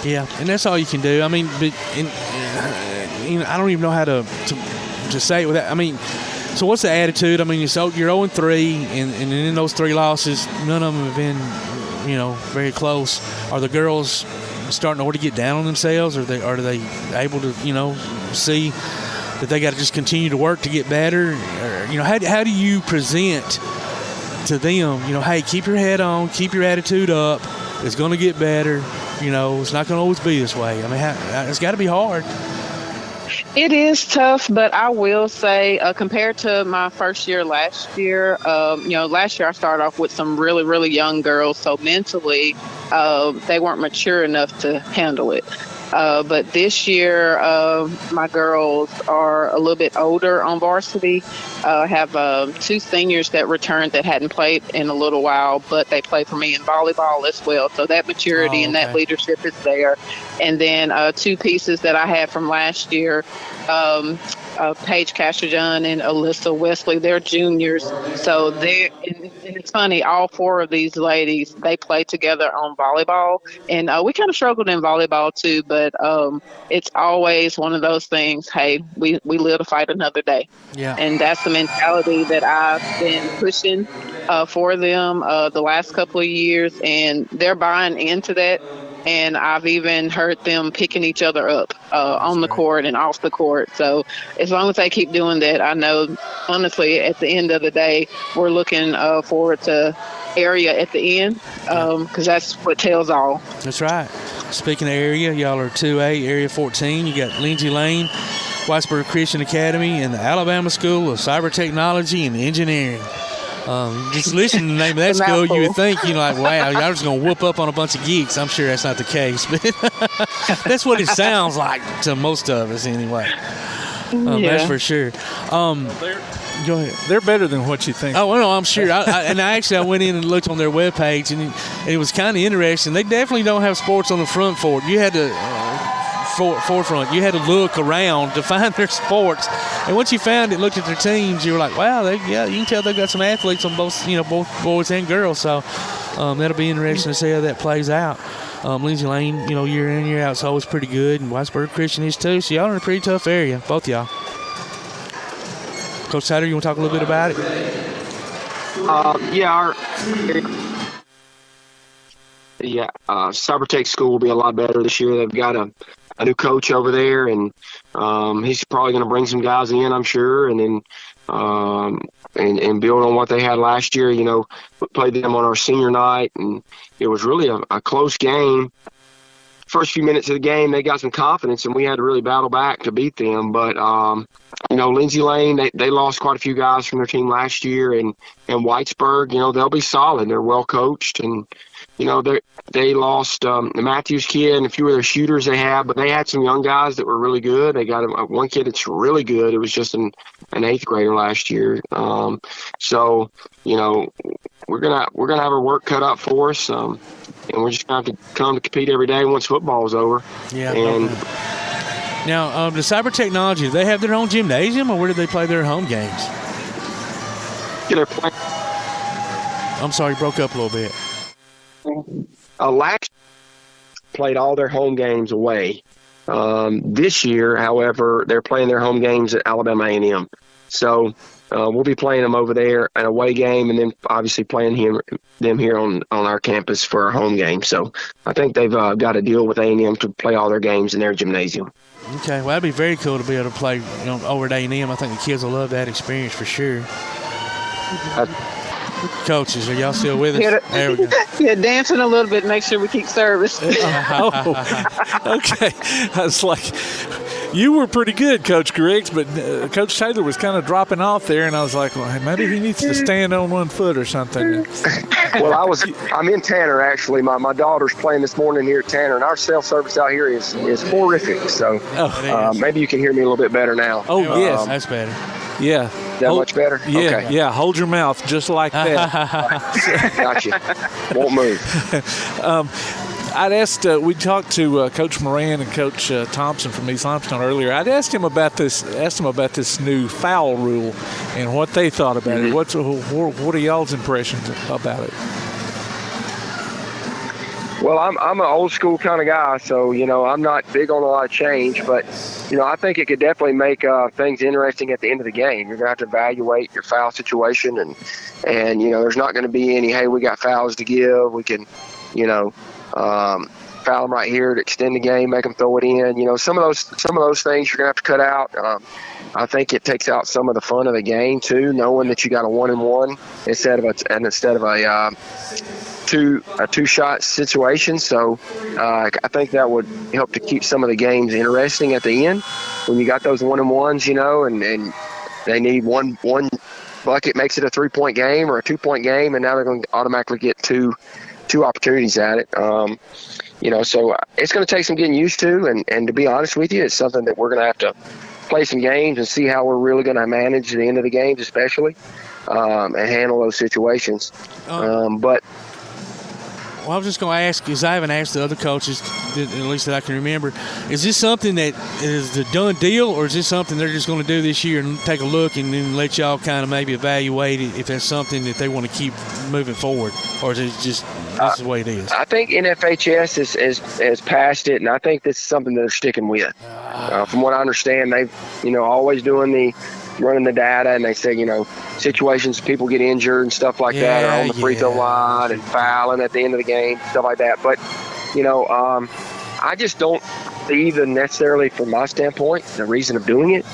Yeah, and that's all you can do. I mean, but I don't even know how to say it without. I mean, so what's the attitude? I mean, you're 0-3, and in those 3 losses, none of them have been very close. Are the girls starting to already get down on themselves, or are they able to see that they got to just continue to work to get better? Or, how do you present to them, hey, keep your head on, keep your attitude up, it's going to get better, it's not going to always be this way. I mean, it's got to be hard. It is tough, but I will say, compared to my first year last year, last year I started off with some really, really young girls, so mentally they weren't mature enough to handle it. But this year, my girls are a little bit older on varsity. I have 2 seniors that returned that hadn't played in a little while, but they play for me in volleyball as well. So that maturity and that leadership is there. And then 2 pieces that I had from last year, Paige Castrojohn and Alyssa Wesley, they're juniors. So and it's funny, all 4 of these ladies, they play together on volleyball. And we kind of struggled in volleyball too, but it's always one of those things, hey, we live to fight another day. Yeah. And that's the mentality that I've been pushing for them the last couple of years, and they're buying into that. And I've even heard them picking each other up on the court and off the court. So as long as they keep doing that, I know, honestly, at the end of the day, we're looking forward to area at the end because that's what tells all. That's right. Speaking of area, y'all are 2A, Area 14. You got Lindsay Lane, Whitesburg Christian Academy, and the Alabama School of Cyber Technology and Engineering. Just listening to the name of that school, you would think, wow, y'all just going to whoop up on a bunch of geeks. I'm sure that's not the case, but that's what it sounds like to most of us anyway. That's for sure. Go ahead. They're better than what you think. Oh, well, no, I'm sure. I went in and looked on their webpage, and it was kind of interesting. They definitely don't have sports on the front for it. You had to forefront. You had to look around to find their sports, and once you found it, looked at their teams, you were like, wow, you can tell they've got some athletes on both boys and girls. So that'll be interesting to see how that plays out. Lindsay Lane, year in, year out, is always pretty good, and Whitesburg Christian is too. So y'all are in a pretty tough area, both y'all. Coach Sider, you want to talk a little bit about it? Cybertech School will be a lot better this year. They've got a new coach over there, and he's probably going to bring some guys in, I'm sure, and then and build on what they had last year. We played them on our senior night, and it was really a close game. First few minutes of the game, they got some confidence, and we had to really battle back to beat them. But, Lindsay Lane, they lost quite a few guys from their team last year, and Whitesburg, they'll be solid. They're well coached, and they lost the Matthews kid and a few of their shooters they had, but they had some young guys that were really good. They got one kid that's really good. It was just an 8th grader last year. So we're gonna have our work cut out for us, and we're just gonna have to come to compete every day once football is over. Yeah. And now, the Cyber Technology, do they have their own gymnasium, or where do they play their home games? I'm sorry, broke up a little bit. Last played all their home games away. This year, however, they're playing their home games at Alabama A&M. So we'll be playing them over there, an away game, and then obviously playing them here on our campus for our home game. So I think they've got a deal with A&M to play all their games in their gymnasium. Okay, well, that'd be very cool to be able to play over at A&M. I think the kids will love that experience for sure. Coaches, are y'all still with us? There we go. Yeah, dancing a little bit, make sure we keep service. Okay. I was like, you were pretty good, Coach Griggs, but Coach Taylor was kind of dropping off there, and I was like, well, maybe he needs to stand on one foot or something. Well, I'm in Tanner, actually. My daughter's playing this morning here at Tanner, and our self-service out here is horrific. So maybe you can hear me a little bit better now. Oh, yes, that's better. Yeah. Is that much better? Yeah, okay. Yeah. Hold your mouth just like that. Gotcha. Won't move. I'd asked, we talked to Coach Moran and Coach Thompson from East Limestone earlier. I'd asked them about this new foul rule and what they thought about it. What are y'all's impressions about it? Well, I'm an old school kind of guy, so I'm not big on a lot of change, but I think it could definitely make things interesting at the end of the game. You're gonna have to evaluate your foul situation, and there's not going to be any, hey, we got fouls to give. We can foul them right here to extend the game, make them throw it in. Some of those things you're gonna have to cut out. I think it takes out some of the fun of the game too, knowing that you got a 1-and-1 instead of a two-shot situation. So I think that would help to keep some of the games interesting at the end. When you got those 1-and-1s, and they need one bucket makes it a 3-point game or a 2-point game, and now they're going to automatically get two opportunities at it. So it's going to take some getting used to, and to be honest with you, it's something that we're going to have to play some games and see how we're really going to manage the end of the games, especially, and handle those situations. But well, I was just going to ask, because I haven't asked the other coaches, at least that I can remember, is this something that is the done deal, or is this something they're just going to do this year and take a look and then let y'all kind of maybe evaluate it if that's something that they want to keep moving forward, or is it just this is the way it is? I think NFHS has passed it, and I think this is something that they're sticking with. From what I understand, they've always running the data, and they say, situations people get injured and stuff like that, or on the free throw line and fouling at the end of the game, stuff like that. But, I just don't see necessarily from my standpoint, the reason of doing it.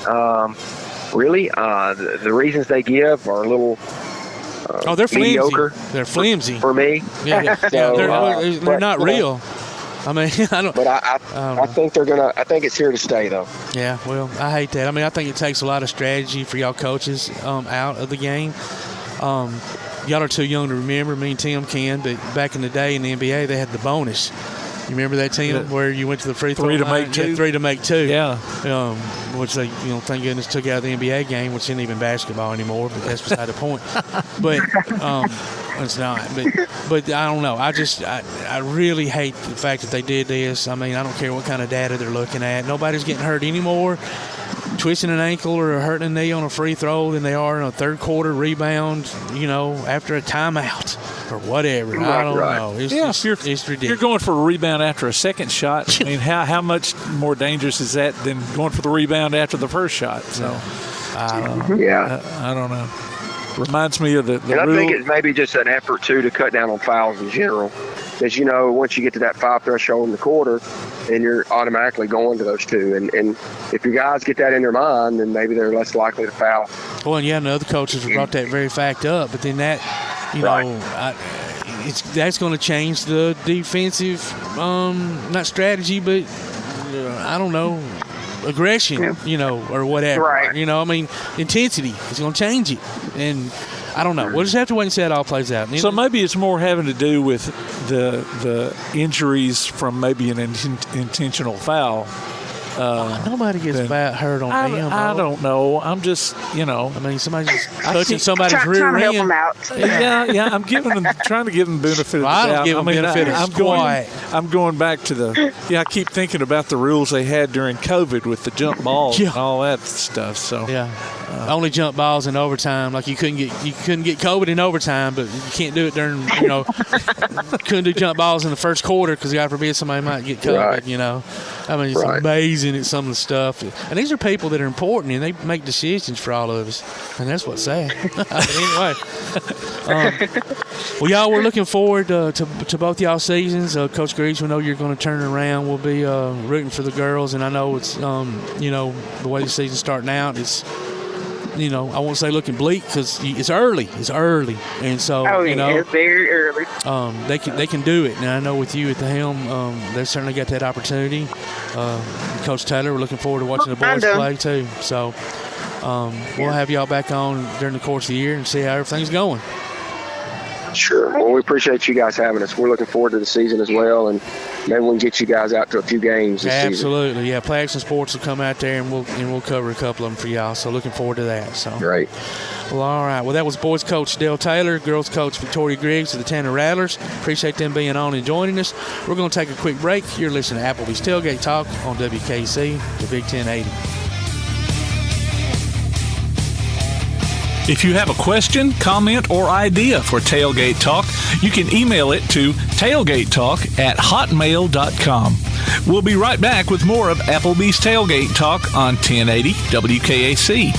Really, the reasons they give are a little they're mediocre. Flimsy. They're flimsy. For me. Yeah. So, they're not real. I mean, I don't. But I think they're gonna. I think it's here to stay, though. Yeah. Well, I hate that. I mean, I think it takes a lot of strategy for y'all coaches out of the game. Y'all are too young to remember. Me and Tim can, but back in the day in the NBA, they had the bonus. You remember that team where you went to the free throw Three to line? make two. Yeah, 3 to make 2. Yeah. Which they, thank goodness took out of the NBA game, which isn't even basketball anymore, but that's beside the point. But it's not. But I don't know. I really hate the fact that they did this. I mean, I don't care what kind of data they're looking at. Nobody's getting hurt anymore twisting an ankle or hurting a knee on a free throw than they are in a third quarter rebound, after a timeout or whatever. I don't know. It's ridiculous. You're going for a rebound after a second shot. I mean, how much more dangerous is that than going for the rebound after the first shot? So, I don't know. Yeah. I don't know. Reminds me of the and I rule. think it's maybe just an effort, too, to cut down on fouls in general. Because, once you get to that 5 threshold in the quarter, then you're automatically going to those 2. And if your guys get that in their mind, then maybe they're less likely to foul. Well, and the other coaches have brought that very fact up. But then that, that's going to change the defensive, not strategy, but I don't know, aggression, or whatever. Right. Intensity is going to change it. And I don't know. We'll just have to wait and see how it all plays out. So maybe it's more having to do with the injuries from maybe an intentional foul. Nobody gets hurt on them. I don't know. I'm just, somebody just touching somebody's rear end. Trying to help them out. Yeah. I'm trying to give them benefit of the doubt. I don't give them benefit of the doubt. I'm going back to I keep thinking about the rules they had during COVID with the jump balls and all that stuff. So only jump balls in overtime. Like you couldn't get COVID in overtime, but you can't do it during. Couldn't do jump balls in the first quarter because God forbid somebody might get COVID. Right. It's amazing at some of the stuff, and these are people that are important and they make decisions for all of us, and that's what's sad. But anyway, well, y'all, we're looking forward to both y'all seasons. Coach Griggs, we know you're going to turn it around. We'll be rooting for the girls, and I know it's the way the season's starting out, it's. I won't say looking bleak because it's early. It's early, and so it's very early. They can do it. Now I know with you at the helm, they've certainly got that opportunity. Coach Taylor, we're looking forward to watching the boys play too. So we'll have y'all back on during the course of the year and see how everything's going. Sure. Well, we appreciate you guys having us. We're looking forward to the season as well, and maybe we can get you guys out to a few games this season. Absolutely. Yeah, Play Action Sports will come out there, and we'll cover a couple of them for y'all. So looking forward to that. So great. Well, all right. Well, that was boys coach Dale Taylor, girls coach Victoria Griggs of the Tanner Rattlers. Appreciate them being on and joining us. We're going to take a quick break. You're listening to Applebee's Tailgate Talk on WKC, the Big 1080. If you have a question, comment, or idea for Tailgate Talk, you can email it to tailgatetalk@hotmail.com. We'll be right back with more of Applebee's Tailgate Talk on 1080 WKAC.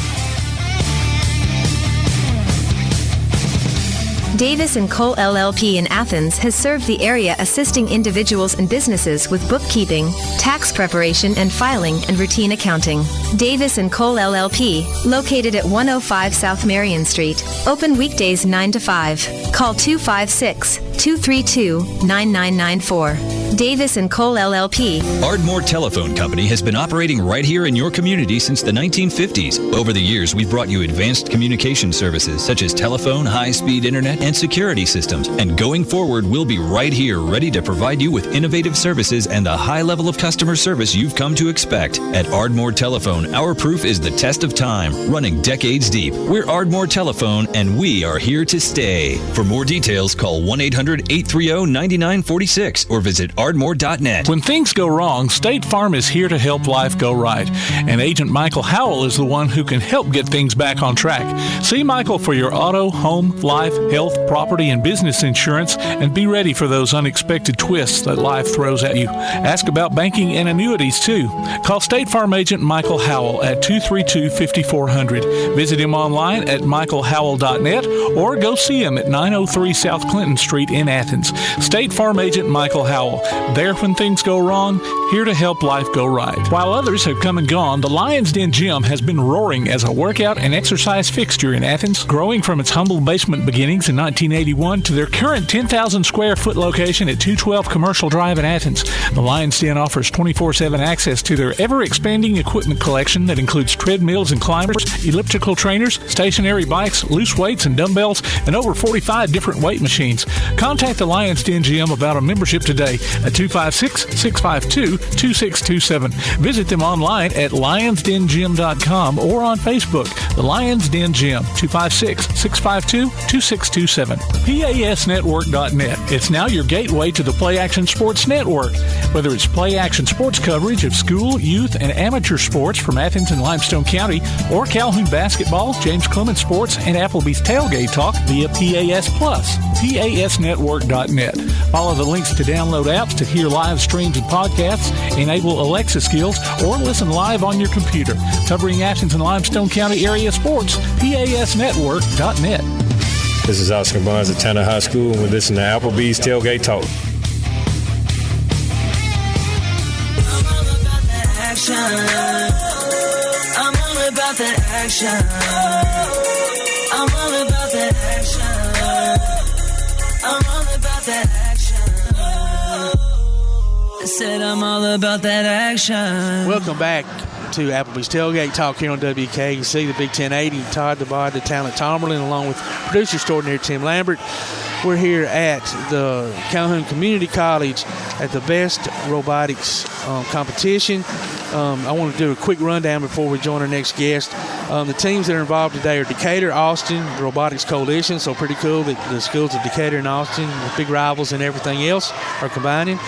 Davis & Cole LLP in Athens has served the area assisting individuals and businesses with bookkeeping, tax preparation and filing, and routine accounting. Davis & Cole LLP, located at 105 South Marion Street, open weekdays 9 to 5. Call 256-232-9994. Davis & Cole LLP. Ardmore Telephone Company has been operating right here in your community since the 1950s. Over the years, we've brought you advanced communication services such as telephone, high-speed internet, and security systems. And going forward, we'll be right here ready to provide you with innovative services and the high level of customer service you've come to expect. At Ardmore Telephone, our proof is the test of time, running decades deep. We're Ardmore Telephone, and we are here to stay. For more details, call 1-800-830-9946 or visit ardmore.net. When things go wrong, State Farm is here to help life go right. And Agent Michael Howell is the one who can help get things back on track. See Michael for your auto, home, life, health, property, and business insurance, and be ready for those unexpected twists that life throws at you. Ask about banking and annuities, too. Call State Farm Agent Michael Howell at 232-5400. Visit him online at michaelhowell.net or go see him at 903 South Clinton Street in Athens. State Farm Agent Michael Howell. There when things go wrong, here to help life go right. While others have come and gone, the Lion's Den Gym has been roaring as a workout and exercise fixture in Athens, growing from its humble basement beginnings in 1981 to their current 10,000 square foot location at 212 Commercial Drive in Athens. The Lion's Den offers 24/7 access to their ever-expanding equipment collection that includes treadmills and climbers, elliptical trainers, stationary bikes, loose weights and dumbbells, and over 45 different weight machines. Contact the Lion's Den Gym about a membership today. at 256-652-2627. Visit them online at lionsdengym.com or on Facebook, the Lions Den Gym, 256-652-2627. PASnetwork.net. It's now your gateway to the Play Action Sports Network. Whether it's Play Action Sports coverage of school, youth, and amateur sports from Athens and Limestone County, or Calhoun basketball, James Clemens sports, and Applebee's Tailgate Talk via PAS Plus. PASnetwork.net. Follow the links to download apps to hear live streams and podcasts, enable Alexa skills, or listen live on your computer. Covering Athens and Limestone County area sports, PASnetwork.net. This is Oscar Bonds at Tanner High School, and we're listening to Applebee's Tailgate Talk. I'm all about that action. I'm all about that action. I'm all about that action. I said I'm all about that action. Welcome back to Applebee's Tailgate Talk here on WKC, the Big 1080. Todd DeBod, the talent Tomerlin, along with producer extraordinaire Tim Lambert. We're here at the Calhoun Community College at the best robotics competition. I want to do a quick rundown before we join our next guest. The teams that are involved today are Decatur, Austin, the Robotics Coalition, so pretty cool that the schools of Decatur and Austin, the big rivals and everything else, are combining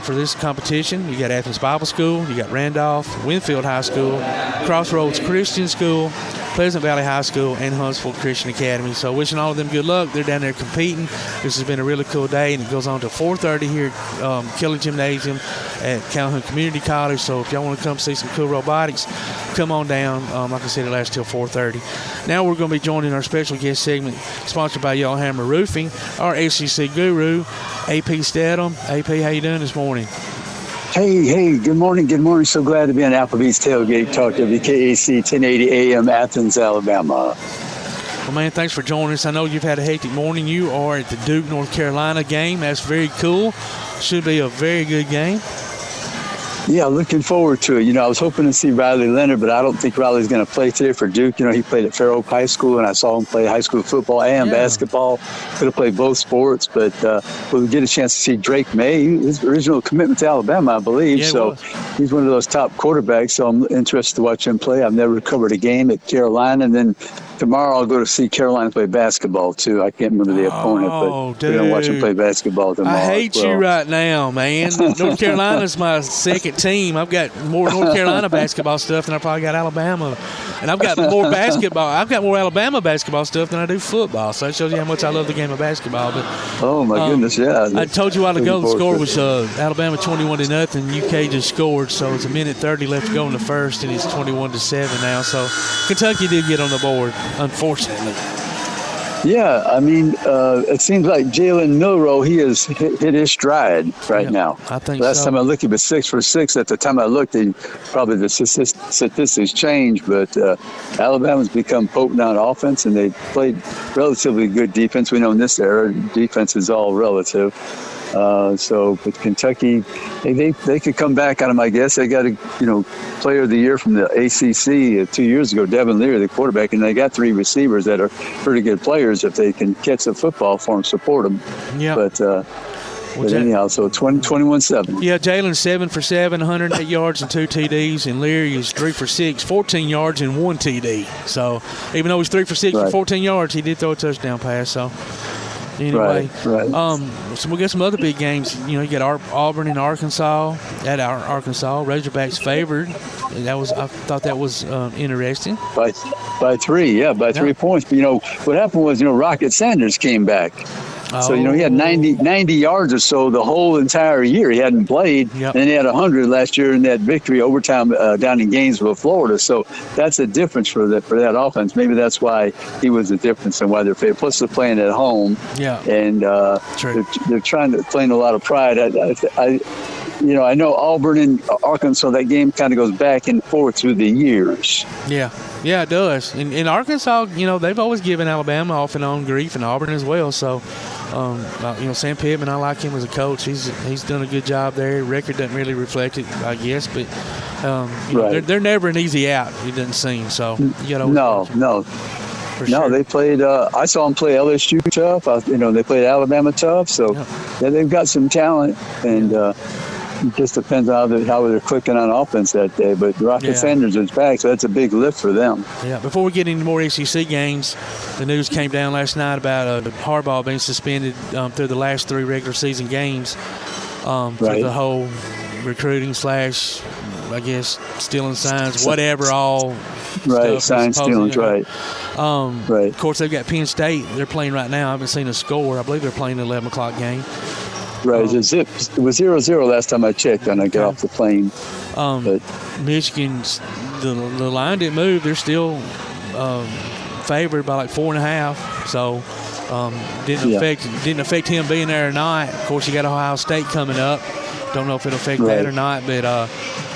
for this competition. You got Athens Bible School, you got Randolph, Winfield High School, Crossroads Christian School, Pleasant Valley High School, and Huntsville Christian Academy. So wishing all of them good luck. They're down there competing. This has been a really cool day, and it goes on to 4:30 here at Kelly Gymnasium at Calhoun Community College. So if y'all want to come see some cool robotics, come on down. Like I said, it lasts till 4:30. Now we're going to be joining our special guest segment sponsored by Yellowhammer Roofing, our SEC guru, AP Steadham. AP, how you doing this morning? Hey, good morning. So glad to be on Applebee's Tailgate Talk, WKAC 1080 AM, Athens, Alabama. Well, man, thanks for joining us. I know you've had a hectic morning. You are at the Duke, North Carolina game. That's very cool. Should be a very good game. Yeah, looking forward to it. I was hoping to see Riley Leonard, but I don't think Riley's going to play today for Duke. He played at Fair Oak High School, and I saw him play high school football and basketball. Could have played both sports, but we'll get a chance to see Drake May. His original commitment to Alabama, I believe. Yeah, so he's one of those top quarterbacks, so I'm interested to watch him play. I've never covered a game at Carolina, and then tomorrow I'll go to see Carolina play basketball, too. I can't remember the opponent, but we're going to watch him play basketball tomorrow. I hate you right now, man. North Carolina's my second team. I've got more North Carolina basketball stuff than I probably got Alabama. And I've got more basketball. I've got more Alabama basketball stuff than I do football. So that shows you how much I love the game of basketball. But oh, my goodness, yeah. I told you a while ago the score was Alabama 21-0. UK just scored, so it's a minute 30 left to go in the first, and it's 21-7 now. So Kentucky did get on the board, unfortunately. Yeah, I mean, it seems like Jalen Milroe, he has hit his stride now. I think Last time I looked, he was 6 for 6. At the time I looked, probably the statistics changed, but Alabama's become potent on offense, and they played relatively good defense. We know in this era, defense is all relative. But Kentucky, they could come back on them, I guess. They got a player of the year from the ACC 2 years ago, Devin Leary, the quarterback, and they got 3 receivers that are pretty good players. If they can catch the football for them, support them. Yeah. But anyhow, so 21-7. Yeah, Jalen 7 for 7, 108 yards and 2 TDs, and Leary is 3 for 6, 14 yards and 1 TD. So even though he's 3 for 6 for 14 yards, he did throw a touchdown pass. So. Anyway, right. So we got some other big games. You got Auburn and Arkansas at Arkansas. Razorbacks favored. I thought that was interesting. By 3, by 3 points. But what happened was Rocket Sanders came back. So, he had 90 yards or so the whole entire year. He hadn't played, and he had 100 last year in that victory overtime down in Gainesville, Florida. So that's a difference for that offense. Maybe that's why he was a difference and why they're favored. Plus, they're playing at home, and they're playing a lot of pride. I know Auburn and Arkansas, that game kind of goes back and forth through the years. Yeah, it does. In Arkansas, they've always given Alabama off and on grief, and Auburn as well. So, Sam Pittman, I like him as a coach. He's done a good job there. Record doesn't really reflect it, I guess, but they're never an easy out. It doesn't seem so. No. No, they played. I saw them play LSU tough. They played Alabama tough. So they've got some talent, and it just depends on how they're clicking on offense that day. But Rocket Sanders is back, so that's a big lift for them. Yeah. Before we get into more SEC games, the news came down last night about Harbaugh being suspended through the last 3 regular season games for the whole recruiting / I guess stealing signs, whatever. All right, sign stealing, right. Of course, they've got Penn State. They're playing right now. I haven't seen a score. I believe they're playing an 11 o'clock game. Right, it was 0-0 last time I checked, and I got off the plane. But Michigan's the line didn't move. They're still favored by like 4.5. So didn't affect him being there or not. Of course, you got Ohio State coming up. Don't know if it'll affect that or not, but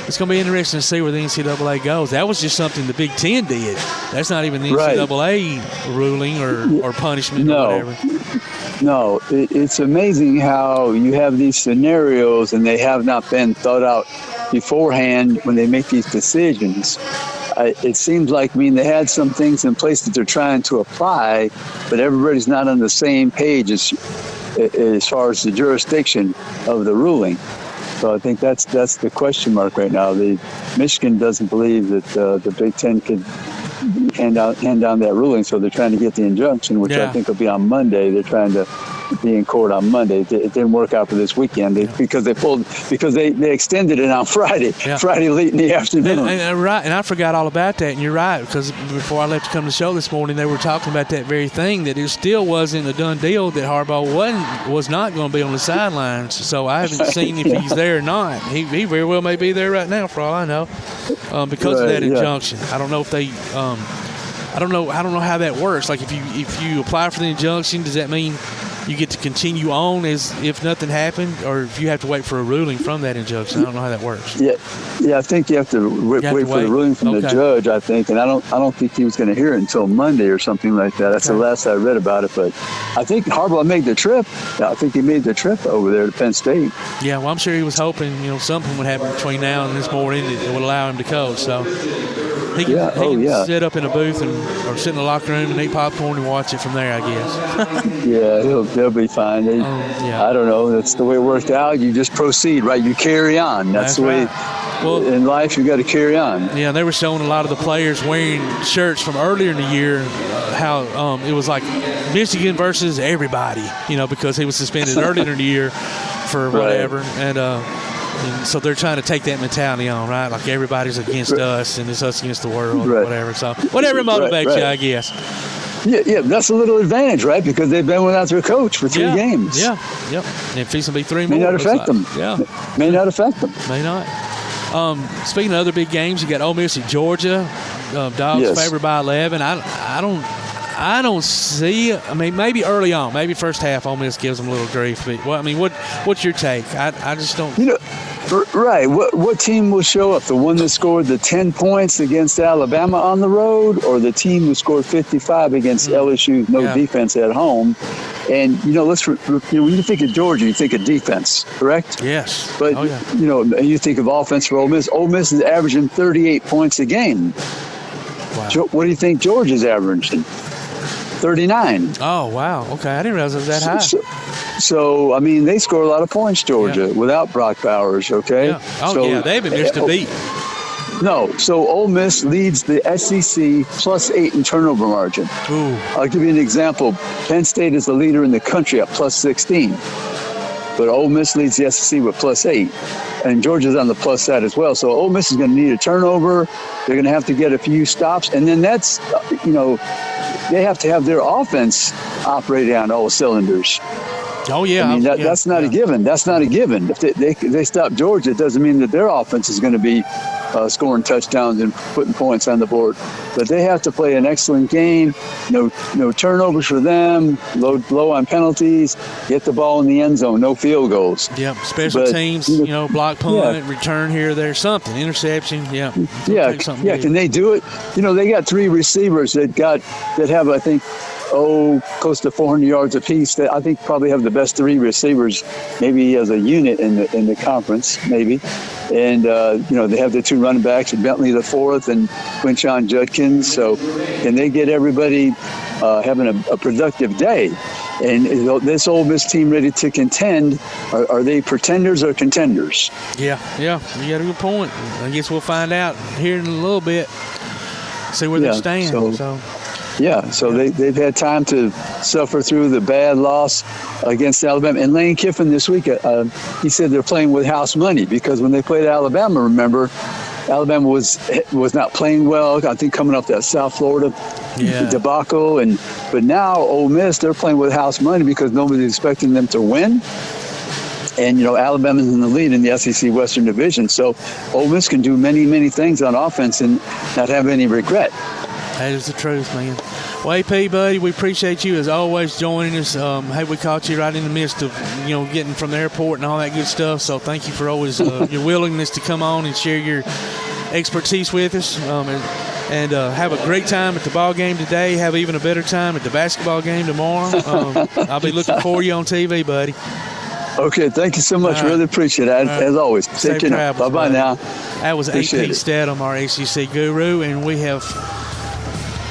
it's going to be interesting to see where the NCAA goes. That was just something the Big Ten did. That's not even the NCAA ruling or punishment or whatever. No, it's amazing how you have these scenarios and they have not been thought out beforehand when they make these decisions. It seems like, they had some things in place that they're trying to apply, but everybody's not on the same page as far as the jurisdiction of the ruling. So I think that's the question mark right now. Michigan doesn't believe that the Big Ten could hand down that ruling, so they're trying to get the injunction, which I think will be on Monday. They're trying to be in court on Monday. It didn't work out for this weekend because they extended it on Friday. Friday late in the afternoon. And I forgot all about that. And you're right, because before I left to come to the show this morning, they were talking about that very thing, that it still wasn't a done deal, that Harbaugh was not going to be on the sidelines. So I haven't seen if he's there or not. He very well may be there right now, for all I know, because of that injunction. I don't know if they. I don't know how that works. Like if you apply for the injunction, does that mean you get to continue on as if nothing happened, or if you have to wait for a ruling from that injunction? I don't know how that works. Yeah, I think you have to wait for the ruling from the judge, I think, and I don't think he was going to hear it until Monday or something like that. That's the last I read about it, but I think Harbaugh made the trip. I think he made the trip over there to Penn State. Yeah, well, I'm sure he was hoping something would happen between now and this morning that would allow him to coach. So he can sit up in a booth or sit in the locker room and eat popcorn and watch it from there, I guess. Yeah, they'll be fine. I don't know. That's the way it worked out. You just proceed, right? You carry on. That's the way. Well, in life, you got to carry on. Yeah, they were showing a lot of the players wearing shirts from earlier in the year, how it was like Michigan versus everybody, because he was suspended earlier in the year for whatever. And so they're trying to take that mentality on, right? Like everybody's against us and it's us against the world or whatever. So whatever motivates you, I guess. Yeah, that's a little advantage, right? Because they've been without their coach for 3 games. Yeah. And if he's going to be 3 more. May not affect them. Yeah. May not affect them. May not. Speaking of other big games, you got Ole Miss at Georgia. Dogs favored by 11. I don't see. I mean, maybe early on, maybe first half, Ole Miss gives them a little grief. But what's your take? I just don't. Right. What team will show up? The one that scored the 10 points against Alabama on the road, or the team who scored 55 against LSU's defense at home? And when you think of Georgia, you think of defense, correct? Yes. But you think of offense for Ole Miss. Ole Miss is averaging 38 points a game. Wow. What do you think Georgia's averaging? 39. Oh, wow. Okay, I didn't realize it was that high. So I mean, they score a lot of points, Georgia, without Brock Bowers, okay? Yeah. They haven't missed a beat. No, so Ole Miss leads the SEC +8 in turnover margin. Ooh. I'll give you an example. Penn State is the leader in the country at +16. But Ole Miss leads the SEC with +8. And Georgia's on the plus side as well. So Ole Miss is going to need a turnover. They're going to have to get a few stops. And then that's, they have to have their offense operating on all cylinders. Oh, yeah. I mean, that's not a given. That's not a given. If they stop Georgia, it doesn't mean that their offense is going to be scoring touchdowns and putting points on the board. But they have to play an excellent game. No turnovers for them. Low on penalties. Get the ball in the end zone. No field goals. Yeah, special teams. Block punt, return here, there, something, interception. Yeah. Can they do it? They got 3 receivers that have, I think, close to 400 yards apiece. I think probably have the best 3 receivers, maybe as a unit in the conference, maybe. And they have the 2 running backs, Bentley the 4th and Quinshon Judkins. So, and they get everybody having a productive day. And this Ole Miss team ready to contend, are they pretenders or contenders? Yeah, you got a good point. I guess we'll find out here in a little bit, see where they stand. So they've had time to suffer through the bad loss against Alabama. And Lane Kiffin this week, he said they're playing with house money because when they played Alabama, remember, Alabama was not playing well. I think coming off that South Florida debacle, but now Ole Miss, they're playing with house money because nobody's expecting them to win. And Alabama's in the lead in the SEC Western Division, so Ole Miss can do many, many things on offense and not have any regret. That is the truth, man. Well, AP, buddy, we appreciate you as always joining us. Hey, we caught you right in the midst of, getting from the airport and all that good stuff. So thank you for always your willingness to come on and share your expertise with us. And have a great time at the ball game today. Have even a better time at the basketball game tomorrow. I'll be looking for you on TV, buddy. Okay, thank you so much. Really appreciate it. As always. Take care. Bye-bye now. That was AP Steadham, our ACC guru, and we have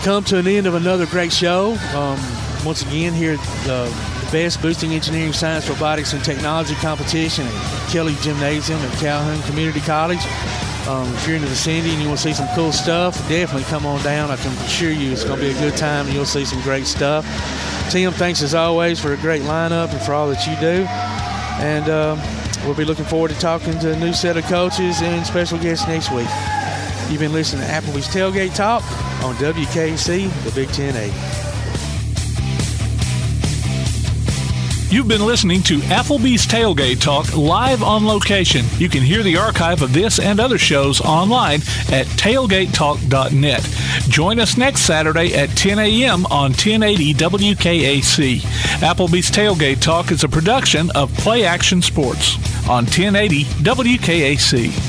come to an end of another great show. Once again, here at the best boosting engineering, science, robotics, and technology competition at Kelly Gymnasium at Calhoun Community College. If you're in the vicinity and you want to see some cool stuff, definitely come on down. I can assure you it's going to be a good time and you'll see some great stuff. Tim, thanks as always for a great lineup and for all that you do. And we'll be looking forward to talking to a new set of coaches and special guests next week. You've been listening to Applebee's Tailgate Talk on WKC, the Big 1080. You've been listening to Applebee's Tailgate Talk live on location. You can hear the archive of this and other shows online at tailgatetalk.net. Join us next Saturday at 10 a.m. on 1080 WKAC. Applebee's Tailgate Talk is a production of Play Action Sports on 1080 WKAC.